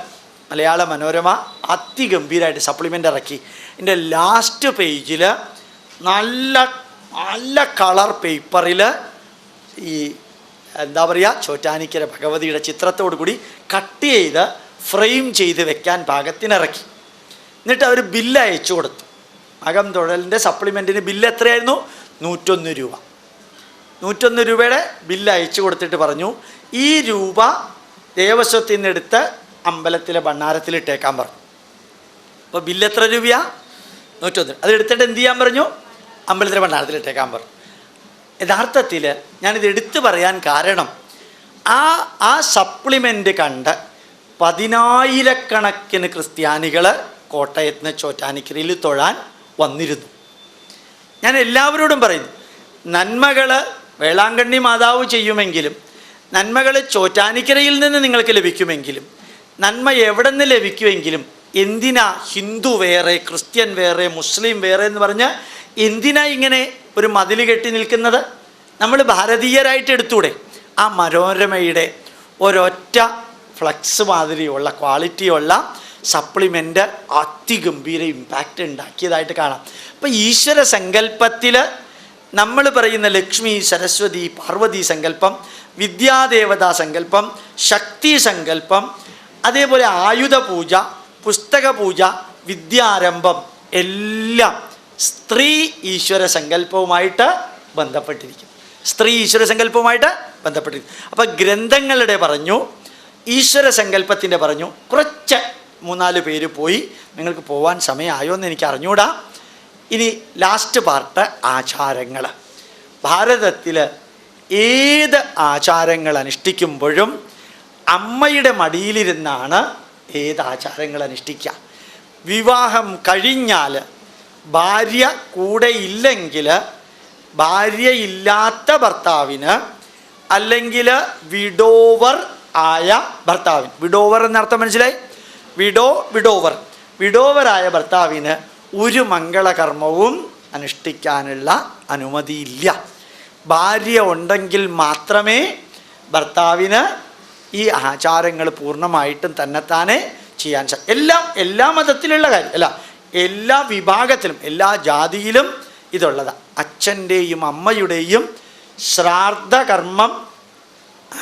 Speaker 1: മലയാള മനോരമ അതിഗംഭീരമായിട്ട് സപ്ലിമെൻ്റ് ഇറക്കി. എൻ്റെ ലാസ്റ്റ് പേജിൽ നല്ല നല്ല കളർ പേപ്പറിൽ ഈ എന്താ പറയുക, ചോറ്റാനിക്കര ഭഗവതിയുടെ ചിത്രത്തോടു കൂടി കട്ട് ചെയ്ത് ഫ്രെയിം ചെയ്ത് വെക്കാൻ പാകത്തിനിറക്കി. എന്നിട്ട് അവർ ബില്ല് അയച്ചു കൊടുത്തു. മകം തൊഴലിൻ്റെ സപ്ലിമെൻറ്റിന് ബില്ല് എത്രയായിരുന്നു? 101 രൂപ. 101 രൂപയുടെ ബില്ല് അയച്ചു കൊടുത്തിട്ട് പറഞ്ഞു, ഈ രൂപ ദേവസ്വത്തിൽ നിന്നെടുത്ത് അമ്പലത്തിലെ ഭണ്ണാരത്തിലിട്ടേക്കാൻ പറഞ്ഞു. അപ്പോൾ ബില്ല് എത്ര രൂപയാണ്? 101. അത് എടുത്തിട്ട് എന്ത് ചെയ്യാൻ പറഞ്ഞു? അമ്പലത്തിലെ ഭണ്ണാരത്തിലിട്ടേക്കാൻ പറഞ്ഞു. യഥാർത്ഥത്തിൽ ഞാനിത് എടുത്തു പറയാൻ കാരണം, ആ സപ്ലിമെൻ്റ് കണ്ട് 10,000-കണക്കിന് ക്രിസ്ത്യാനികൾ കോട്ടയത്ത് നിന്ന് ചോറ്റാനിക്കരയിൽ തൊഴാൻ വന്നിരുന്നു. ഞാൻ എല്ലാവരോടും പറയുന്നു, നന്മകൾ വേളാങ്കണ്ണി മാതാവ് ചെയ്യുമെങ്കിലും, നന്മകൾ ചോറ്റാനിക്കരയിൽ നിന്ന് നിങ്ങൾക്ക് ലഭിക്കുമെങ്കിലും, നന്മ എവിടെ നിന്ന് ലഭിക്കുമെങ്കിലും, എന്തിനാ ഹിന്ദു വേറെ, ക്രിസ്ത്യൻ വേറെ, മുസ്ലിം വേറെ എന്ന് പറഞ്ഞ് എന്തിനാ ഇങ്ങനെ ഒരു മതിൽ കെട്ടി നിൽക്കുന്നത്? നമ്മൾ ഭാരതീയരായിട്ട് എടുത്തൂടെ? ആ മനോരമയുടെ ഒരൊറ്റ ഫ്ലക്സ് മാതിരിയുള്ള ക്വാളിറ്റിയുള്ള സപ്ലിമെൻ്റ് അതിഗംഭീര ഇമ്പാക്റ്റ് ഉണ്ടാക്കിയതായിട്ട് കാണാം. അപ്പോൾ ഈശ്വര സങ്കല്പത്തിൽ നമ്മൾ പറയുന്ന ലക്ഷ്മി, സരസ്വതി, പാർവതി സങ്കല്പം, വിദ്യാദേവതാ സങ്കല്പം, ശക്തി സങ്കല്പം, അതേപോലെ ആയുധ പൂജ, പുസ്തക പൂജ, വിദ്യാരംഭം എല്ലാം സ്ത്രീ ഈശ്വര സങ്കല്പവുമായിട്ട് ബന്ധപ്പെട്ടിരിക്കും. സ്ത്രീ ഈശ്വര സങ്കല്പവുമായിട്ട് ബന്ധപ്പെട്ടിരിക്കും. അപ്പം ഗ്രന്ഥങ്ങളുടെ പറഞ്ഞു, ഈശ്വര സങ്കല്പത്തിൻ്റെ പറഞ്ഞു. കുറച്ച് 3-4 പേര് പോയി. നിങ്ങൾക്ക് പോകാൻ സമയമായോ എന്ന് എനിക്ക് അറിഞ്ഞൂടാ. ഇനി ലാസ്റ്റ് പാർട്ട്, ആചാരങ്ങൾ. ഭാരതത്തിൽ ഏത് ആചാരങ്ങൾ അനുഷ്ഠിക്കുമ്പോഴും അമ്മയുടെ മടിയിലിരുന്നാണ് ഏത് ആചാരങ്ങൾ അനുഷ്ഠിക്കുക. വിവാഹം കഴിഞ്ഞാൽ ഭാര്യ കൂടെ ഇല്ലെങ്കിൽ, ഭാര്യയില്ലാത്ത ഭർത്താവിന് അല്ലെങ്കിൽ വിഡോവർ ആയ ഭർത്താവിന്, വിഡോവർ എന്നർത്ഥം മനസ്സിലായി? വിഡോവറായ ഭർത്താവിന് ഒരു മംഗളകർമ്മവും അനുഷ്ഠിക്കാനുള്ള അനുമതിയില്ല. ഭാര്യ ഉണ്ടെങ്കിൽ മാത്രമേ ഭർത്താവിന് ഈ ആചാരങ്ങൾ പൂർണ്ണമായിട്ടും തന്നെത്താനെ ചെയ്യാൻ സാധിക്കും. എല്ലാ മതത്തിലുള്ള കാര്യം അല്ല, എല്ലാ വിഭാഗത്തിലും, എല്ലാ ജാതിയിലും ഇതുള്ളതാണ്. അച്ഛൻ്റെയും അമ്മയുടെയും ശ്രാദ്ധകർമ്മം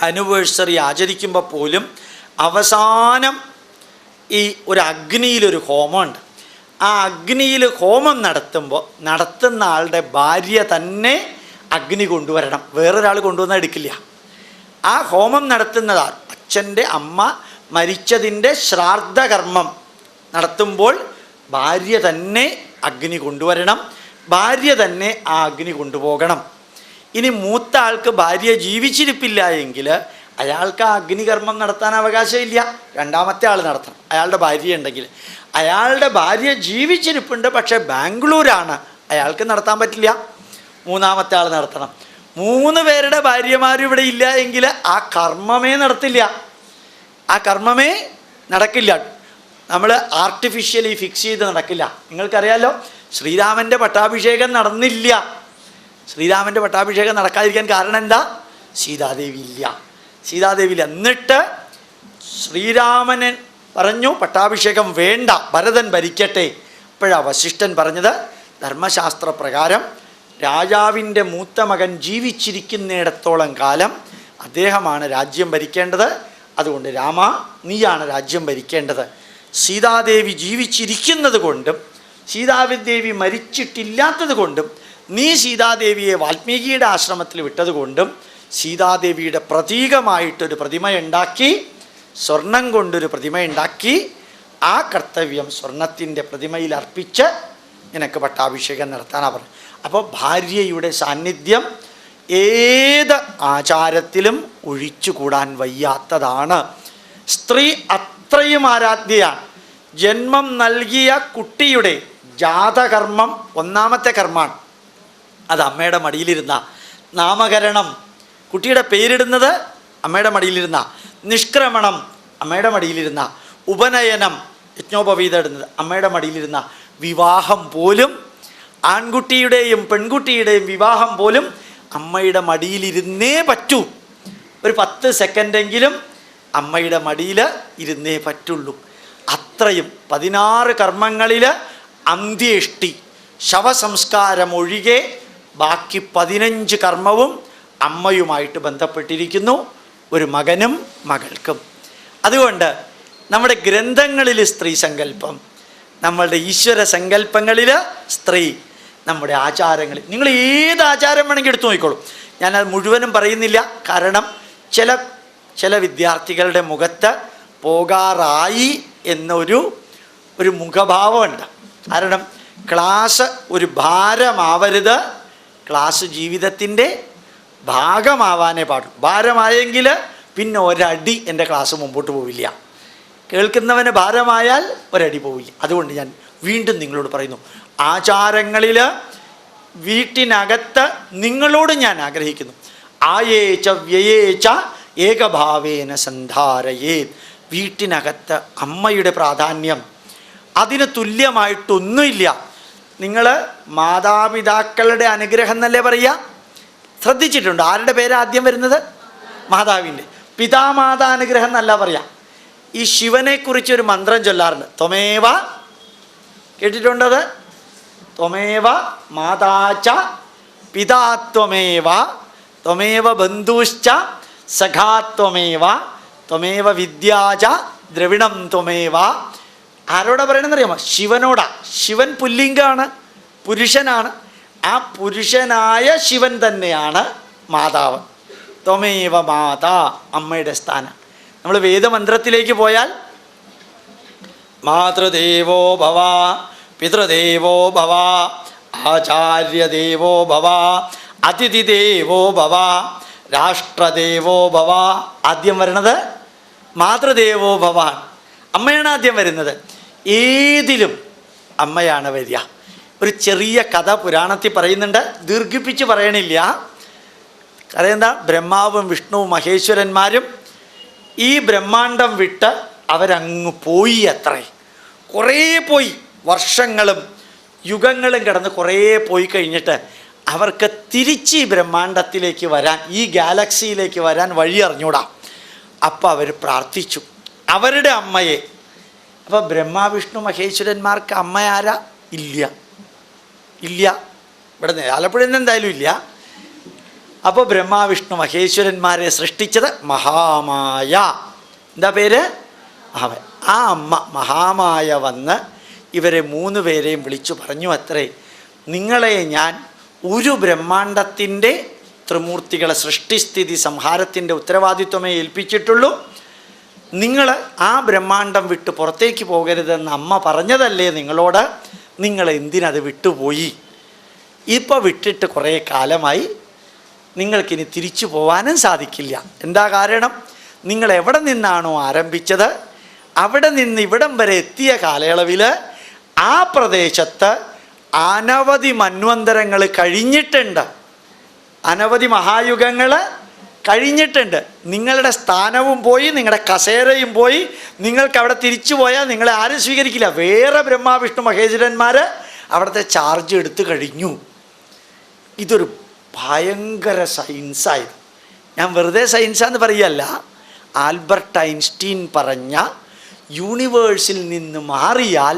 Speaker 1: ആനിവേഴ്സറി ആചരിക്കുമ്പോൾ പോലും അവസാനം ഈ ഒരു അഗ്നിയിലൊരു ഹോമമുണ്ട്. ആ അഗ്നിയിൽ ഹോമം നടത്തുന്ന ആളുടെ ഭാര്യ തന്നെ അഗ്നി കൊണ്ടുവരണം, വേറൊരാൾ കൊണ്ടുവന്നാൽ എടുക്കില്ല. ആ ഹോമം നടത്തുന്നതാൾ, അച്ഛൻ്റെ അമ്മ മരിച്ചതിൻ്റെ ശ്രാദ്ധകർമ്മം നടത്തുമ്പോൾ ഭാര്യ തന്നെ അഗ്നി കൊണ്ടുവരണം, ഭാര്യ തന്നെ ആ അഗ്നി കൊണ്ടുപോകണം. ഇനി മൂത്ത ആൾക്ക് ഭാര്യ ജീവിച്ചിരിപ്പില്ല എങ്കിൽ അയാൾക്ക് ആ അഗ്നികർമ്മം നടത്താൻ അവകാശമില്ല, രണ്ടാമത്തെ ആൾ നടത്തണം. അയാളുടെ ഭാര്യ ഉണ്ടെങ്കിൽ. അയാളുടെ ഭാര്യ ജീവിച്ചിരിപ്പുണ്ട്, പക്ഷേ ബാംഗ്ലൂരാണ്, അയാൾക്ക് നടത്താൻ പറ്റില്ല, മൂന്നാമത്തെ ആൾ നടത്തണം. 3 പേരുടെ ഭാര്യമാരും ഇവിടെ ഇല്ല എങ്കിൽ ആ കർമ്മമേ നടത്തില്ല, ആ കർമ്മമേ നടക്കില്ല. നമ്മൾ ആർട്ടിഫിഷ്യലി ഫിക്സ് ചെയ്ത് നടക്കില്ല. നിങ്ങൾക്കറിയാലോ, ശ്രീരാമൻ്റെ പട്ടാഭിഷേകം നടന്നില്ല. ശ്രീരാമൻ്റെ പട്ടാഭിഷേകം നടക്കാതിരിക്കാൻ കാരണം എന്താ? സീതാദേവി ഇല്ല. എന്നിട്ട് ശ്രീരാമനൻ പറഞ്ഞു പട്ടാഭിഷേകം വേണ്ട, ഭരതൻ ഭരിക്കട്ടെ. അപ്പോഴാണ് വസിഷ്ഠൻ പറഞ്ഞത്, ധർമ്മശാസ്ത്ര പ്രകാരം രാജാവിൻ്റെ മൂത്ത മകൻ ജീവിച്ചിരിക്കുന്നിടത്തോളം കാലം അദ്ദേഹമാണ് രാജ്യം ഭരിക്കേണ്ടത്. അതുകൊണ്ട് രാമ, നീയാണ് രാജ്യം ഭരിക്കേണ്ടത്. സീതാദേവി ജീവിച്ചിരിക്കുന്നത് കൊണ്ടും സീതാദേവി മരിച്ചിട്ടില്ലാത്തത് കൊണ്ടും നീ സീതാദേവിയെ വാൽമീകിയുടെ ആശ്രമത്തിൽ വിട്ടതുകൊണ്ടും സീതാദേവിയുടെ പ്രതീകമായിട്ടൊരു പ്രതിമയുണ്ടാക്കി, സ്വർണം കൊണ്ടൊരു പ്രതിമയുണ്ടാക്കി, ആ കർത്തവ്യം സ്വർണത്തിൻ്റെ പ്രതിമയിൽ അർപ്പിച്ച് നിനക്ക് പട്ടാഭിഷേകം നടത്താനാണ് പറഞ്ഞു. അപ്പോൾ ഭാര്യയുടെ സാന്നിധ്യം ഏത് ആചാരത്തിലും ഒഴിച്ചുകൂടാൻ വയ്യാത്തതാണ്. സ്ത്രീ അത്രയും ആരാധ്യയാണ്. ജന്മം നൽകിയ കുട്ടിയുടെ ജാതകർമ്മം ഒന്നാമത്തെ കർമ്മമാണ്. അത് അമ്മയുടെ മടിയിലിരുന്ന. നാമകരണം, കുട്ടിയുടെ പേരിടുന്നത് അമ്മയുടെ മടിയിലിരുന്ന. നിഷ്ക്രമണം അമ്മയുടെ മടിയിലിരുന്ന. ഉപനയനം, യജ്ഞോപവീതം ഇടുന്നത് അമ്മയുടെ മടിയിലിരുന്ന. വിവാഹം പോലും, ആൺകുട്ടിയുടെയും പെൺകുട്ടിയുടെയും വിവാഹം പോലും അമ്മയുടെ മടിയിലിരുന്നേ പറ്റൂ. ഒരു 10 സെക്കൻഡെങ്കിലും അമ്മയുടെ മടിയിൽ ഇരുന്നേ പറ്റുള്ളൂ. അത്രയും 16 കർമ്മങ്ങളിൽ അന്ത്യേഷ്ടി, ശവസംസ്കാരം ഒഴികെ ബാക്കി 15 കർമ്മവും അമ്മയുമായിട്ട് ബന്ധപ്പെട്ടിരിക്കുന്നു, ഒരു മകനും മകൾക്കും. അതുകൊണ്ട് നമ്മുടെ ഗ്രന്ഥങ്ങളിൽ സ്ത്രീ സങ്കല്പം, നമ്മളുടെ ഈശ്വര സങ്കല്പങ്ങളിൽ സ്ത്രീ, നമ്മുടെ ആചാരങ്ങളിൽ നിങ്ങൾ ഏത് ആചാരം വേണമെങ്കിൽ എടുത്തു നോക്കിക്കോളൂ. ഞാനത് മുഴുവനും പറയുന്നില്ല. കാരണം ചില വിദ്യാർത്ഥികളുടെ മുഖത്ത് പോകാറായി എന്നൊരു മുഖഭാവമുണ്ട്. കാരണം ക്ലാസ് ഒരു ഭാരമാവരുത്, ക്ലാസ് ജീവിതത്തിൻ്റെ ഭാഗമാവാനേ പാടുള്ളൂ. ഭാരമായെങ്കിൽ പിന്നെ ഒരടി എൻ്റെ ക്ലാസ് മുമ്പോട്ട് പോവില്ല. കേൾക്കുന്നവന് ഭാരമായാൽ ഒരടി പോവില്ല. അതുകൊണ്ട് ഞാൻ വീണ്ടും നിങ്ങളോട് പറയുന്നു, ആചാരങ്ങളിൽ വീട്ടിനകത്ത് നിങ്ങളോട് ഞാൻ ആഗ്രഹിക്കുന്നു, ആയേച്ച വ്യയേച്ച ഏകഭാവേന സന്ധാരയേ. വീട്ടിനകത്ത് അമ്മയുടെ പ്രാധാന്യം അതിന് തുല്യമായിട്ടൊന്നുമില്ല. നിങ്ങൾ മാതാപിതാക്കളുടെ അനുഗ്രഹം എന്നല്ലേ പറയുക? ശ്രദ്ധിച്ചിട്ടുണ്ട്? ആരുടെ പേര് ആദ്യം വരുന്നത്? മാതാവിൻ്റെ. പിതാമാതാ അനുഗ്രഹം എന്നല്ല പറയാം. ഈ ശിവനെക്കുറിച്ചൊരു മന്ത്രം ചൊല്ലാറുണ്ട്, ത്വമേവ. കേട്ടിട്ടുണ്ടത്? ത്വമേവ മാതാച്ച പിതാത്വമേവ ത്വമേവ ബന്ധുശ്ച സഖാത്വമേവ ത്വമേവ വിദ്യാച ദ്രവിണം ത്വമേവ. ആരോടാ പറയണമെന്നറിയാമോ? ശിവനോടാ. ശിവൻ പുല്ലിംഗാണ്, പുരുഷനാണ്. ആ പുരുഷനായ ശിവൻ തന്നെയാണ് മാതാവ്. ത്വമേവ മാതാ, അമ്മയുടെ സ്ഥാനം. നമ്മൾ വേദമന്ത്രത്തിലേക്ക് പോയാൽ മാതൃദേവോ ഭവ, പിതൃദേവോ ഭവ, ആചാര്യദേവോ ഭവ, അതിഥിദേവോ ഭവ, രാഷ്ട്രദേവോ ഭവ. ആദ്യം വരുന്നത് മാതൃദേവോ ഭവ, അമ്മയാണ് ആദ്യം വരുന്നത്. ഏതിലും അമ്മയാണ് വരിക. ഒരു ചെറിയ കഥ പുരാണത്തിൽ പറയുന്നുണ്ട്, ദീർഘിപ്പിച്ച് പറയണില്ല. അറിയെന്താ? ബ്രഹ്മാവും വിഷ്ണുവും മഹേശ്വരന്മാരും ഈ ബ്രഹ്മാണ്ടം വിട്ട് അവരങ്ങ് പോയി. അത്രേ കുറേ പോയി, വർഷങ്ങളും യുഗങ്ങളും കിടന്ന് കുറേ പോയി കഴിഞ്ഞിട്ട് അവർക്ക് തിരിച്ച് ഈ ബ്രഹ്മാണ്ടത്തിലേക്ക് വരാൻ, ഈ ഗാലക്സിയിലേക്ക് വരാൻ വഴി അറിഞ്ഞൂടാ. അപ്പോൾ അവർ പ്രാർത്ഥിച്ചു അവരുടെ അമ്മയെ. അപ്പോൾ ബ്രഹ്മാ വിഷ്ണു മഹേശ്വരന്മാർക്ക് അമ്മ ആരാ? ഇല്ല. ഇവിടെ ആലപ്പുഴ എന്തായാലും ഇല്ല. അപ്പോൾ ബ്രഹ്മാ വിഷ്ണു മഹേശ്വരന്മാരെ സൃഷ്ടിച്ചത് മഹാമായ. എന്താ പേര്? മഹാമായ. ആ അമ്മ മഹാമായ വന്ന് ഇവരെ 3 പേരെയും വിളിച്ചു പറഞ്ഞു അത്രേ, നിങ്ങളെ ഞാൻ ഒരു ബ്രഹ്മാണ്ടത്തിൻ്റെ ത്രിമൂർത്തികളെ സൃഷ്ടിസ്ഥിതി സംഹാരത്തിൻ്റെ ഉത്തരവാദിത്വമേ ഏൽപ്പിച്ചിട്ടുള്ളൂ. നിങ്ങൾ ആ ബ്രഹ്മാണ്ടം വിട്ട് പുറത്തേക്ക് പോകരുതെന്ന് അമ്മ പറഞ്ഞതല്ലേ നിങ്ങളോട്? നിങ്ങൾ എന്തിനത് വിട്ടുപോയി? ഇപ്പോൾ വിട്ടിട്ട് കുറേ കാലമായി, നിങ്ങൾക്കിനി തിരിച്ചു പോകാനും സാധിക്കില്ല. എന്താ കാരണം? നിങ്ങൾ എവിടെ നിന്നാണോ ആരംഭിച്ചത് അവിടെ നിന്ന് ഇവിടം വരെ എത്തിയ കാലയളവിൽ ആ പ്രദേശത്ത് അനവധി മന്വന്തരങ്ങൾ കഴിഞ്ഞിട്ടുണ്ട്, അനവധി മഹായുഗങ്ങൾ കഴിഞ്ഞിട്ടുണ്ട്. നിങ്ങളുടെ സ്ഥാനവും പോയി, നിങ്ങളുടെ കസേരയും പോയി. നിങ്ങൾക്ക് അവിടെ തിരിച്ചു പോയാൽ നിങ്ങളെ ആരും സ്വീകരിക്കില്ല. വേറെ ബ്രഹ്മാ വിഷ്ണു മഹേശ്വരന്മാർ അവിടുത്തെ ചാർജ് എടുത്തു കഴിഞ്ഞു. ഇതൊരു ഭയങ്കര സയൻസായിരുന്നു. ഞാൻ വെറുതെ സയൻസാന്ന് പറയല്ല. ആൽബർട്ട് ഐൻസ്റ്റീൻ പറഞ്ഞ യൂണിവേഴ്സിൽ നിന്ന് മാറിയാൽ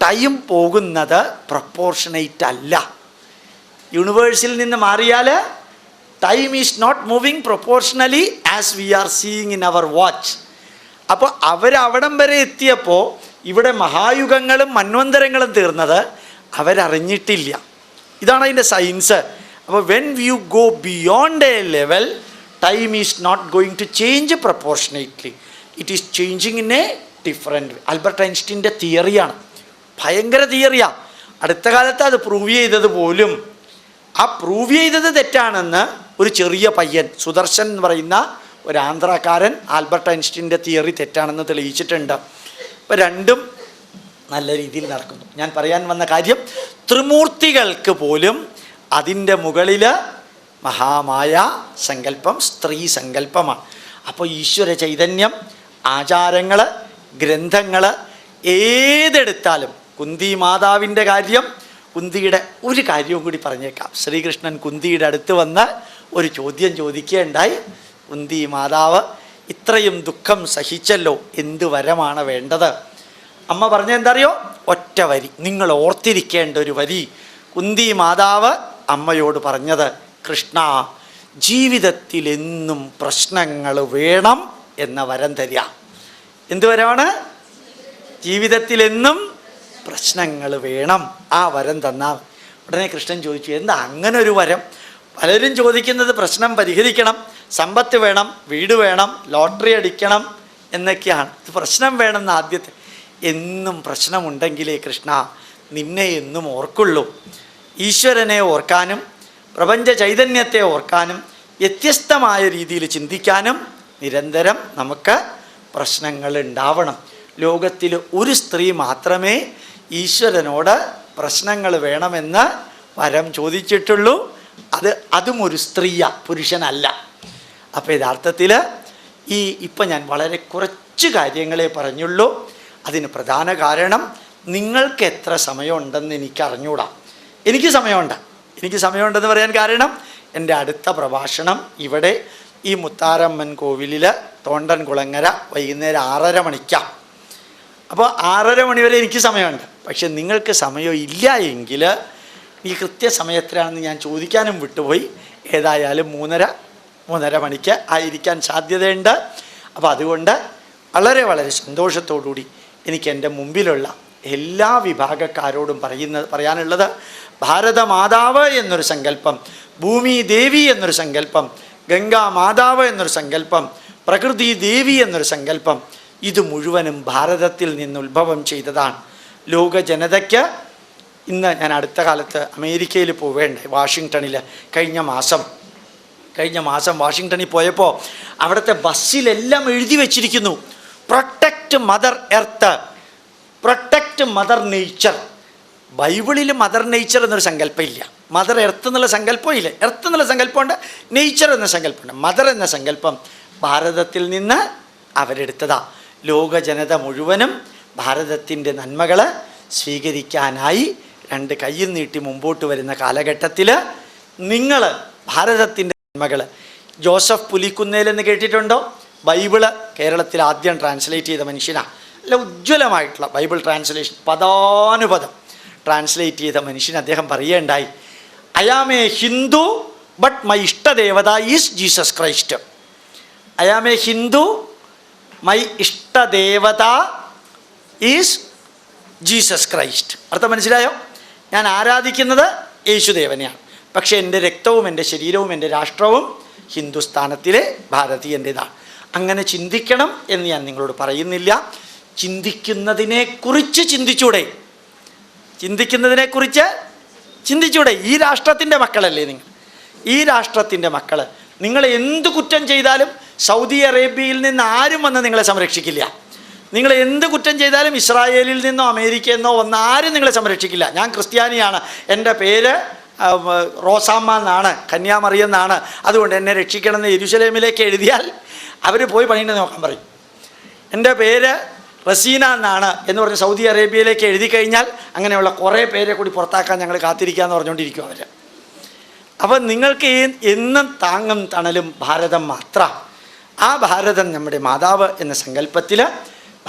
Speaker 1: ടൈം പോകുന്നത് പ്രൊപ്പോർഷനേറ്റ് അല്ല. യൂണിവേഴ്സിൽ നിന്ന് മാറിയാൽ time is not moving proportionally as we are seeing in our watch. അപ്പോൾ അവരവിടം വരെ എത്തിയപ്പോൾ ഇവിടെ മഹായുഗങ്ങളും മന്വന്തരങ്ങളും തീർന്നത് അവരറിഞ്ഞിട്ടില്ല. ഇതാണ് അതിൻ്റെ സയൻസ്. അപ്പോൾ when you go beyond a level, time is not going to change proportionately, it is changing in a different way. Albert ഐൻസ്റ്റീൻ്റെ തിയറിയാണ്, ഭയങ്കര തിയറിയാണ്. അടുത്ത കാലത്ത് അത് പ്രൂവ് ചെയ്തത് പോലും, ആ പ്രൂവ് ചെയ്തത് തെറ്റാണെന്ന് ഒരു ചെറിയ പയ്യൻ, സുദർശൻ എന്ന് പറയുന്ന ഒരു ആന്ധ്രാക്കാരൻ ആൽബർട്ട് ഐൻസ്റ്റീൻ്റെ തിയറി തെറ്റാണെന്ന് തെളിയിച്ചിട്ടുണ്ട്. ഇപ്പം രണ്ടും നല്ല രീതിയിൽ നടക്കുന്നു. ഞാൻ പറയാൻ വന്ന കാര്യം, ത്രിമൂർത്തികൾക്ക് പോലും അതിൻ്റെ മുകളിൽ മഹാമായ സങ്കല്പം, സ്ത്രീ സങ്കല്പമാണ്. അപ്പോൾ ഈശ്വര ചൈതന്യം, ആചാരങ്ങൾ, ഗ്രന്ഥങ്ങൾ ഏതെടുത്താലും, കുന്തി മാതാവിൻ്റെ കാര്യം, കുന്തിയുടെ ഒരു കാര്യവും കൂടി പറഞ്ഞേക്കാം. ശ്രീകൃഷ്ണൻ കുന്തിയുടെ അടുത്ത് വന്ന് ഒരു ചോദ്യം ചോദിക്കുകയുണ്ടായി. കുന്തി മാതാവ് ഇത്രയും ദുഃഖം സഹിച്ചല്ലോ, എന്ത് വരമാണ് വേണ്ടത്? അമ്മ പറഞ്ഞെന്തറിയോ? ഒറ്റ വരി, നിങ്ങൾ ഓർത്തിരിക്കേണ്ട ഒരു വരി. കുന്തി മാതാവ് അമ്മയോട് പറഞ്ഞത്, കൃഷ്ണ, ജീവിതത്തിൽ എന്നും പ്രശ്നങ്ങൾ വേണം എന്ന വരം തരിക. എന്ത് വരമാണ്? ജീവിതത്തിലെന്നും പ്രശ്നങ്ങൾ വേണം, ആ വരം തന്നാൽ. ഉടനെ കൃഷ്ണൻ ചോദിച്ചു, എന്താ അങ്ങനെ ഒരു വരം? പലരും ചോദിക്കുന്നത് പ്രശ്നം പരിഹരിക്കണം, സമ്പത്ത് വേണം, വീട് വേണം, ലോട്ടറി അടിക്കണം എന്നൊക്കെയാണ്. ഇത് പ്രശ്നം വേണമെന്ന് ആദ്യത്തെ. എന്നും പ്രശ്നമുണ്ടെങ്കിലേ കൃഷ്ണ നിന്നെ എന്നും ഓർക്കുള്ളൂ. ഈശ്വരനെ ഓർക്കാനും പ്രപഞ്ച ചൈതന്യത്തെ ഓർക്കാനും വ്യത്യസ്തമായ രീതിയിൽ ചിന്തിക്കാനും നിരന്തരം നമുക്ക് പ്രശ്നങ്ങൾ ഉണ്ടാവണം. ലോകത്തിൽ ഒരു സ്ത്രീ മാത്രമേ ഈശ്വരനോട് പ്രശ്നങ്ങൾ വേണമെന്ന് വരം ചോദിച്ചിട്ടുള്ളൂ. അതും ഒരു സ്ത്രീയാ, പുരുഷനല്ല. അപ്പോൾ യഥാർത്ഥത്തിൽ ഇപ്പം ഞാൻ വളരെ കുറച്ച് കാര്യങ്ങളെ പറഞ്ഞുള്ളൂ. അതിന് പ്രധാന കാരണം, നിങ്ങൾക്ക് എത്ര സമയമുണ്ടെന്ന് എനിക്ക് അറിഞ്ഞൂടാ. എനിക്ക് സമയമുണ്ടെന്ന് പറയാൻ കാരണം, എൻ്റെ അടുത്ത പ്രഭാഷണം ഇവിടെ ഈ മുത്താരമ്മൻ കോവിലിൽ തോണ്ടൻകുളങ്ങര വൈകുന്നേരം 6:30 മണിക്കാണ്. അപ്പോൾ 6:30 മണി വരെ എനിക്ക് സമയമുണ്ട്. പക്ഷെ നിങ്ങൾക്ക് സമയം ഇല്ല എങ്കിൽ ഈ കൃത്യസമയത്തിലാണെന്ന് ഞാൻ ചോദിക്കാനും വിട്ടുപോയി. ഏതായാലും 3:30 മണിക്ക് ആയിരിക്കാൻ സാധ്യതയുണ്ട്. അപ്പോൾ അതുകൊണ്ട് വളരെ വളരെ സന്തോഷത്തോടുകൂടി എനിക്ക് എൻ്റെ മുമ്പിലുള്ള എല്ലാ വിഭാഗക്കാരോടും പറയാനുള്ളത്, ഭാരതമാതാവ് എന്നൊരു സങ്കല്പം, ഭൂമി ദേവി എന്നൊരു സങ്കല്പം, ഗംഗാ മാതാവ് എന്നൊരു സങ്കല്പം, പ്രകൃതി ദേവി എന്നൊരു സങ്കല്പം, ഇത് മുഴുവനും ഭാരതത്തിൽ നിന്ന് ഉത്ഭവം ചെയ്തതാണ്. ലോക ജനതയ്ക്ക് ഇന്ന് ഞാൻ അടുത്ത കാലത്ത് അമേരിക്കയിൽ പോവേണ്ടേ, വാഷിങ്ടണിൽ കഴിഞ്ഞ മാസം വാഷിങ്ടണിൽ പോയപ്പോൾ അവിടുത്തെ ബസ്സിലെല്ലാം എഴുതി വച്ചിരിക്കുന്നു, protect mother earth, protect mother nature. ബൈബിളിൽ മദർ നേച്ചർ എന്നൊരു സങ്കല്പം ഇല്ല, മദർ എർത്ത് എന്നുള്ള സങ്കല്പം ഇല്ല. എർത്ത് എന്നുള്ള സങ്കല്പമുണ്ട്, നേച്ചർ എന്ന സങ്കല്പമുണ്ട്. മദർ എന്ന സങ്കല്പം ഭാരതത്തിൽ നിന്ന് അവരെടുത്തതാ. ലോക ജനത മുഴുവനും ഭാരതത്തിൻ്റെ നന്മകൾ സ്വീകരിക്കാനായി 2 കൈയും നീട്ടി മുമ്പോട്ട് വരുന്ന കാലഘട്ടത്തിൽ നിങ്ങൾ ഭാരതത്തിൻ്റെ നന്മകൾ, ജോസഫ് പുലിക്കുന്നേലെന്ന് കേട്ടിട്ടുണ്ടോ? ബൈബിള് കേരളത്തിൽ ആദ്യം ട്രാൻസ്ലേറ്റ് ചെയ്ത മനുഷ്യനാണ്. അല്ല, ഉജ്ജ്വലമായിട്ടുള്ള ബൈബിൾ ട്രാൻസ്ലേഷൻ, പദാനുപദം ട്രാൻസ്ലേറ്റ് ചെയ്ത മനുഷ്യൻ. അദ്ദേഹം പറയുകയുണ്ടായി, I am a Hindu but my ഇഷ്ടദേവത is Jesus Christ. I am a Hindu, my ഇഷ്ടദേവത ഈസ് ജീസസ് ക്രൈസ്റ്റ്. അർത്ഥം മനസ്സിലായോ? ഞാൻ ആരാധിക്കുന്നത് യേശുദേവനെയാണ്, പക്ഷേ എൻ്റെ രക്തവും എൻ്റെ ശരീരവും എൻ്റെ രാഷ്ട്രവും ഹിന്ദുസ്ഥാനത്തിലെ ഭാരതീയൻ്റെതാണ്. അങ്ങനെ ചിന്തിക്കണം എന്ന് ഞാൻ നിങ്ങളോട് പറയുന്നില്ല. ചിന്തിക്കുന്നതിനെക്കുറിച്ച് ചിന്തിച്ചൂടെ? ഈ രാഷ്ട്രത്തിൻ്റെ മക്കളല്ലേ നിങ്ങൾ? ഈ രാഷ്ട്രത്തിൻ്റെ മക്കൾ. നിങ്ങൾ എന്ത് കുറ്റം ചെയ്താലും സൗദി അറേബ്യയിൽ നിന്ന് ആരും വന്ന് നിങ്ങളെ സംരക്ഷിക്കില്ല. നിങ്ങൾ എന്ത് കുറ്റം ചെയ്താലും ഇസ്രായേലിൽ നിന്നോ അമേരിക്കയിൽ നിന്നോ വന്ന് ആരും നിങ്ങളെ സംരക്ഷിക്കില്ല. ഞാൻ ക്രിസ്ത്യാനിയാണ്, എൻ്റെ പേര് റോസാമ്മ എന്നാണ്, കന്യാമറിയം എന്നാണ്, അതുകൊണ്ട് എന്നെ രക്ഷിക്കണമെന്ന് യെരുശലേമിലേക്ക് എഴുതിയാൽ അവർ പോയി പണിയിട്ട് നോക്കാൻ പറയും. എൻ്റെ പേര് റസീന എന്നാണ് എന്ന് പറഞ്ഞ് സൗദി അറേബ്യയിലേക്ക് എഴുതി കഴിഞ്ഞാൽ അങ്ങനെയുള്ള കുറേ പേരെ കൂടി പുറത്താക്കാൻ ഞങ്ങൾ കാത്തിരിക്കാമെന്ന് പറഞ്ഞുകൊണ്ടിരിക്കും അവർ. അപ്പം നിങ്ങൾക്ക് എന്നും താങ്ങും തണലും ഭാരതം മാത്രം. ആ ഭാരതം നമ്മുടെ മാതാവ് എന്ന സങ്കല്പത്തിൽ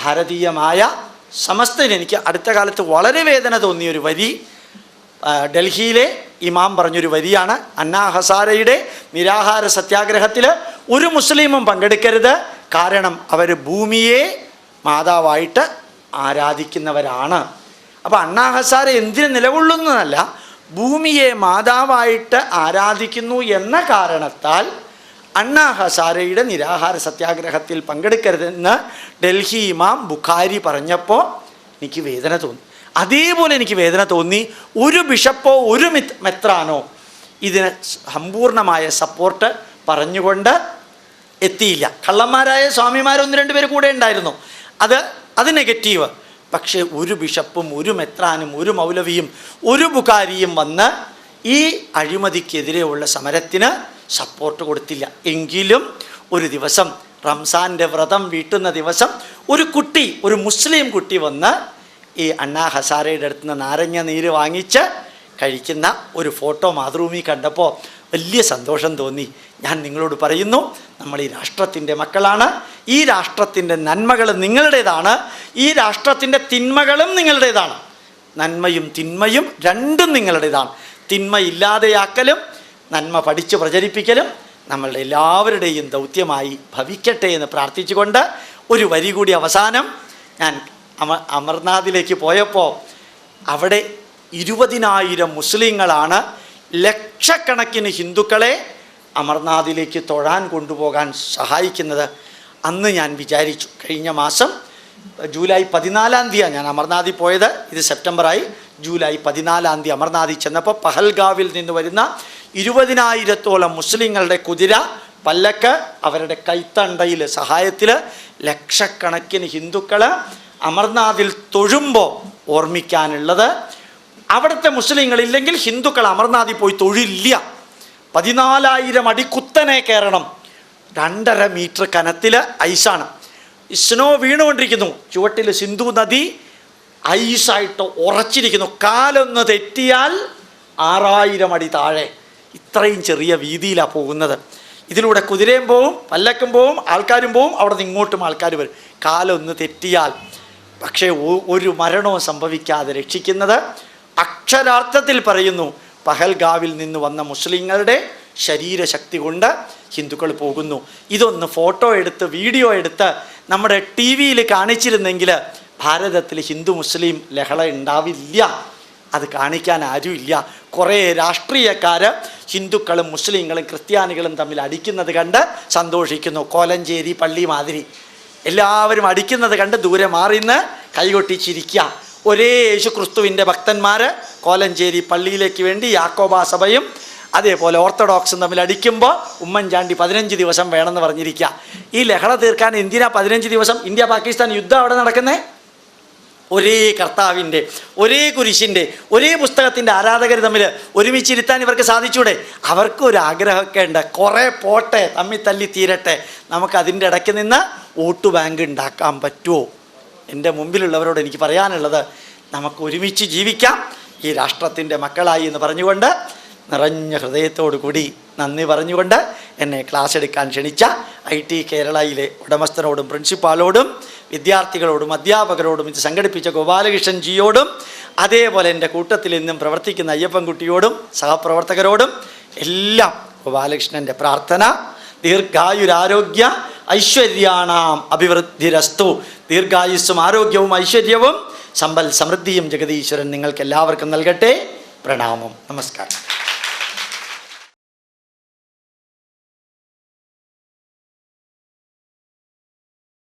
Speaker 1: ഭാരതീയമായ സമസ്തന് എനിക്ക് അടുത്ത കാലത്ത് വളരെ വേദന തോന്നിയൊരു വരി ഡൽഹിയിലെ ഇമാം പറഞ്ഞൊരു വരിയാണ്. അന്നാ ഹസാരയുടെ നിരാഹാര സത്യാഗ്രഹത്തിൽ ഒരു മുസ്ലിമും പങ്കെടുക്കരുത്, കാരണം അവർ ഭൂമിയെ മാതാവായിട്ട് ആരാധിക്കുന്നവരാണ്. അപ്പോൾ അണ്ണാ ഹസാര എന്തിന് നിലകൊള്ളുന്നതല്ല, ഭൂമിയെ മാതാവായിട്ട് ആരാധിക്കുന്നു എന്ന കാരണത്താൽ അണ്ണാ ഹസാരയുടെ നിരാഹാര സത്യാഗ്രഹത്തിൽ പങ്കെടുക്കരുതെന്ന് ഡൽഹി ഇമാം ബുഖാരി പറഞ്ഞപ്പോൾ എനിക്ക് വേദന തോന്നി. അതേപോലെ എനിക്ക് വേദന തോന്നി ഒരു ബിഷപ്പോ ഒരു മെത്രാനോ ഇതിന് സമ്പൂർണമായ സപ്പോർട്ട് പറഞ്ഞുകൊണ്ട് എത്തിയില്ല. കള്ളന്മാരായ സ്വാമിമാരൊന്ന് രണ്ട് പേര് കൂടെ ഉണ്ടായിരുന്നു. അത് നെഗറ്റീവ്. പക്ഷേ ഒരു ബിഷപ്പും ഒരു മെത്രാനും ഒരു മൗലവിയും ഒരു ബുഖാരിയും വന്ന് ഈ അഴിമതിക്കെതിരെയുള്ള സമരത്തിന് സപ്പോർട്ട് കൊടുത്തില്ല. എങ്കിലും ഒരു ദിവസം റംസാൻ്റെ വ്രതം വീട്ടുന്ന ദിവസം ഒരു മുസ്ലിം കുട്ടി വന്ന് ഈ അണ്ണാ ഹസാരയുടെ അടുത്ത് നിന്ന് നാരങ്ങ നീര് വാങ്ങിച്ച് കഴിക്കുന്ന ഒരു ഫോട്ടോ മാതൃഭൂമി കണ്ടപ്പോൾ വലിയ സന്തോഷം തോന്നി. ഞാൻ നിങ്ങളോട് പറയുന്നു, നമ്മൾ ഈ രാഷ്ട്രത്തിൻ്റെ മക്കളാണ്. ഈ രാഷ്ട്രത്തിൻ്റെ നന്മകൾ നിങ്ങളുടേതാണ്, ഈ രാഷ്ട്രത്തിൻ്റെ തിന്മകളും നിങ്ങളുടേതാണ്. നന്മയും തിന്മയും രണ്ടും നിങ്ങളുടേതാണ്. തിന്മ ഇല്ലാതെയാക്കലും നന്മ പഠിച്ച് പ്രചരിപ്പിക്കലും നമ്മളുടെ എല്ലാവരുടെയും ദൗത്യമായി ഭവിക്കട്ടെ എന്ന് പ്രാർത്ഥിച്ചുകൊണ്ട് ഒരു വരി കൂടി അവസാനം. ഞാൻ അമർനാഥിലേക്ക് പോയപ്പോൾ അവിടെ 20,000 മുസ്ലിങ്ങളാണ് ലക്ഷക്കണക്കിന് ഹിന്ദുക്കളെ അമർനാഥിലേക്ക് തൊഴാൻ കൊണ്ടുപോകാൻ സഹായിക്കുന്നത്. അന്ന് ഞാൻ വിചാരിച്ചു, കഴിഞ്ഞ മാസം ജൂലൈ 14 ഞാൻ അമർനാഥിൽ പോയത്. ഇത് സെപ്റ്റംബറായി. ജൂലൈ 14 അമർനാഥിൽ ചെന്നപ്പോൾ പഹൽഗാവിൽ നിന്ന് വരുന്ന 20,000-ഓളം മുസ്ലിങ്ങളുടെ കുതിര പല്ലക്ക്, അവരുടെ കൈത്തണ്ടയിൽ സഹായത്തിൽ ലക്ഷക്കണക്കിന് ഹിന്ദുക്കൾ അമർനാഥിൽ തൊഴുമ്പോൾ ഓർമ്മിക്കാനുള്ളത്, അവിടുത്തെ മുസ്ലിങ്ങളില്ലെങ്കിൽ ഹിന്ദുക്കൾ അമർനാഥിൽ പോയി തൊഴില്ല. 14,000 അടി കുത്തനെ കയറണം. 2.5 മീറ്റർ കനത്തിൽ ഐസാണ്. സ്നോ വീണുകൊണ്ടിരിക്കുന്നു. ചുവട്ടിൽ സിന്ധു നദി ഐസായിട്ട് ഉറച്ചിരിക്കുന്നു. കാലൊന്ന് തെറ്റിയാൽ 6,000 അടി താഴെ. ഇത്രയും ചെറിയ വീതിയിലാണ് പോകുന്നത്. ഇതിലൂടെ കുതിരയും പോവും, പല്ലക്കും പോവും, ആൾക്കാരും പോവും. അവിടെ നിന്ന് ഇങ്ങോട്ടും ആൾക്കാർ വരും. കാലൊന്ന് തെറ്റിയാൽ പക്ഷേ ഒരു മരണവും സംഭവിക്കാതെ രക്ഷിക്കുന്നത്, അക്ഷരാർത്ഥത്തിൽ പറയുന്നു, പഹൽഗാവിൽ നിന്ന് വന്ന മുസ്ലിങ്ങളുടെ ശരീരശക്തി കൊണ്ട് ഹിന്ദുക്കൾ പോകുന്നു. ഇതൊന്ന് ഫോട്ടോ എടുത്ത് വീഡിയോ എടുത്ത് നമ്മുടെ TV-യിൽ കാണിച്ചിരുന്നെങ്കിൽ ഭാരതത്തിൽ ഹിന്ദു മുസ്ലിം ലഹള ഉണ്ടാവില്ല. അത് കാണിക്കാൻ ആരുമില്ല. കുറേ രാഷ്ട്രീയക്കാർ ഹിന്ദുക്കളും മുസ്ലിങ്ങളും ക്രിസ്ത്യാനികളും തമ്മിൽ അടിക്കുന്നത് കണ്ട് സന്തോഷിക്കുന്നു. കോലഞ്ചേരി പള്ളി മാതിരി എല്ലാവരും അടിക്കുന്നത് കണ്ട് ദൂരെ മാറിന്ന് കൈകൊട്ടിച്ചിരിക്കുക. ഒരേ യേശു ക്രിസ്തുവിൻ്റെ ഭക്തന്മാർ കോലഞ്ചേരി പള്ളിയിലേക്ക് വേണ്ടി യാക്കോബാ സഭയും അതേപോലെ ഓർത്തഡോക്സും തമ്മിൽ അടിക്കുമ്പോൾ ഉമ്മൻചാണ്ടി 15 ദിവസം വേണമെന്ന് പറഞ്ഞിരിക്കുക. ഈ ലഹള തീർക്കാൻ എന്തിനാ 15 ദിവസം? ഇന്ത്യ പാകിസ്ഥാൻ യുദ്ധം അവിടെ നടക്കുന്നത്. ഒരേ കർത്താവിൻ്റെ, ഒരേ കുരിശിൻ്റെ, ഒരേ പുസ്തകത്തിൻ്റെ ആരാധകർ തമ്മിൽ ഒരുമിച്ചിരുത്താൻ ഇവർക്ക് സാധിച്ചൂടെ? അവർക്കൊരു ആഗ്രഹമൊക്കെ ഉണ്ട്. കുറേ പോട്ടെ, തമ്മിൽ തല്ലി തീരട്ടെ, നമുക്കതിൻ്റെ ഇടയ്ക്ക് നിന്ന് വോട്ട് ബാങ്ക് ഉണ്ടാക്കാൻ പറ്റുമോ? എൻ്റെ മുമ്പിലുള്ളവരോട് എനിക്ക് പറയാനുള്ളത്, നമുക്ക് ഒരുമിച്ച് ജീവിക്കാം ഈ രാഷ്ട്രത്തിൻ്റെ മക്കളായി എന്ന് പറഞ്ഞുകൊണ്ട് നിറഞ്ഞ ഹൃദയത്തോടു കൂടി നന്ദി പറഞ്ഞുകൊണ്ട് എന്നെ ക്ലാസ് എടുക്കാൻ ക്ഷണിച്ച IT കേരളയിലെ ഉടമസ്ഥനോടും പ്രിൻസിപ്പാളോടും വിദ്യാർത്ഥികളോടും അധ്യാപകരോടും ഇത് സംഘടിപ്പിച്ച ഗോപാലകൃഷ്ണൻ ജിയോടും അതേപോലെ എൻ്റെ കൂട്ടത്തിൽ നിന്നും പ്രവർത്തിക്കുന്ന അയ്യപ്പൻകുട്ടിയോടും സഹപ്രവർത്തകരോടും എല്ലാം ഗോപാലകൃഷ്ണൻ്റെ പ്രാർത്ഥന, ദീർഘായുരാരോഗ്യ ഐശ്വര്യാണാം അഭിവൃദ്ധിരസ്തു. ദീർഘായുസ്സും ആരോഗ്യവും ഐശ്വര്യവും സമ്പൽ സമൃദ്ധിയും ജഗതീശ്വരൻ നിങ്ങൾക്ക് എല്ലാവർക്കും നൽകട്ടെ. പ്രണാമം. നമസ്കാരം.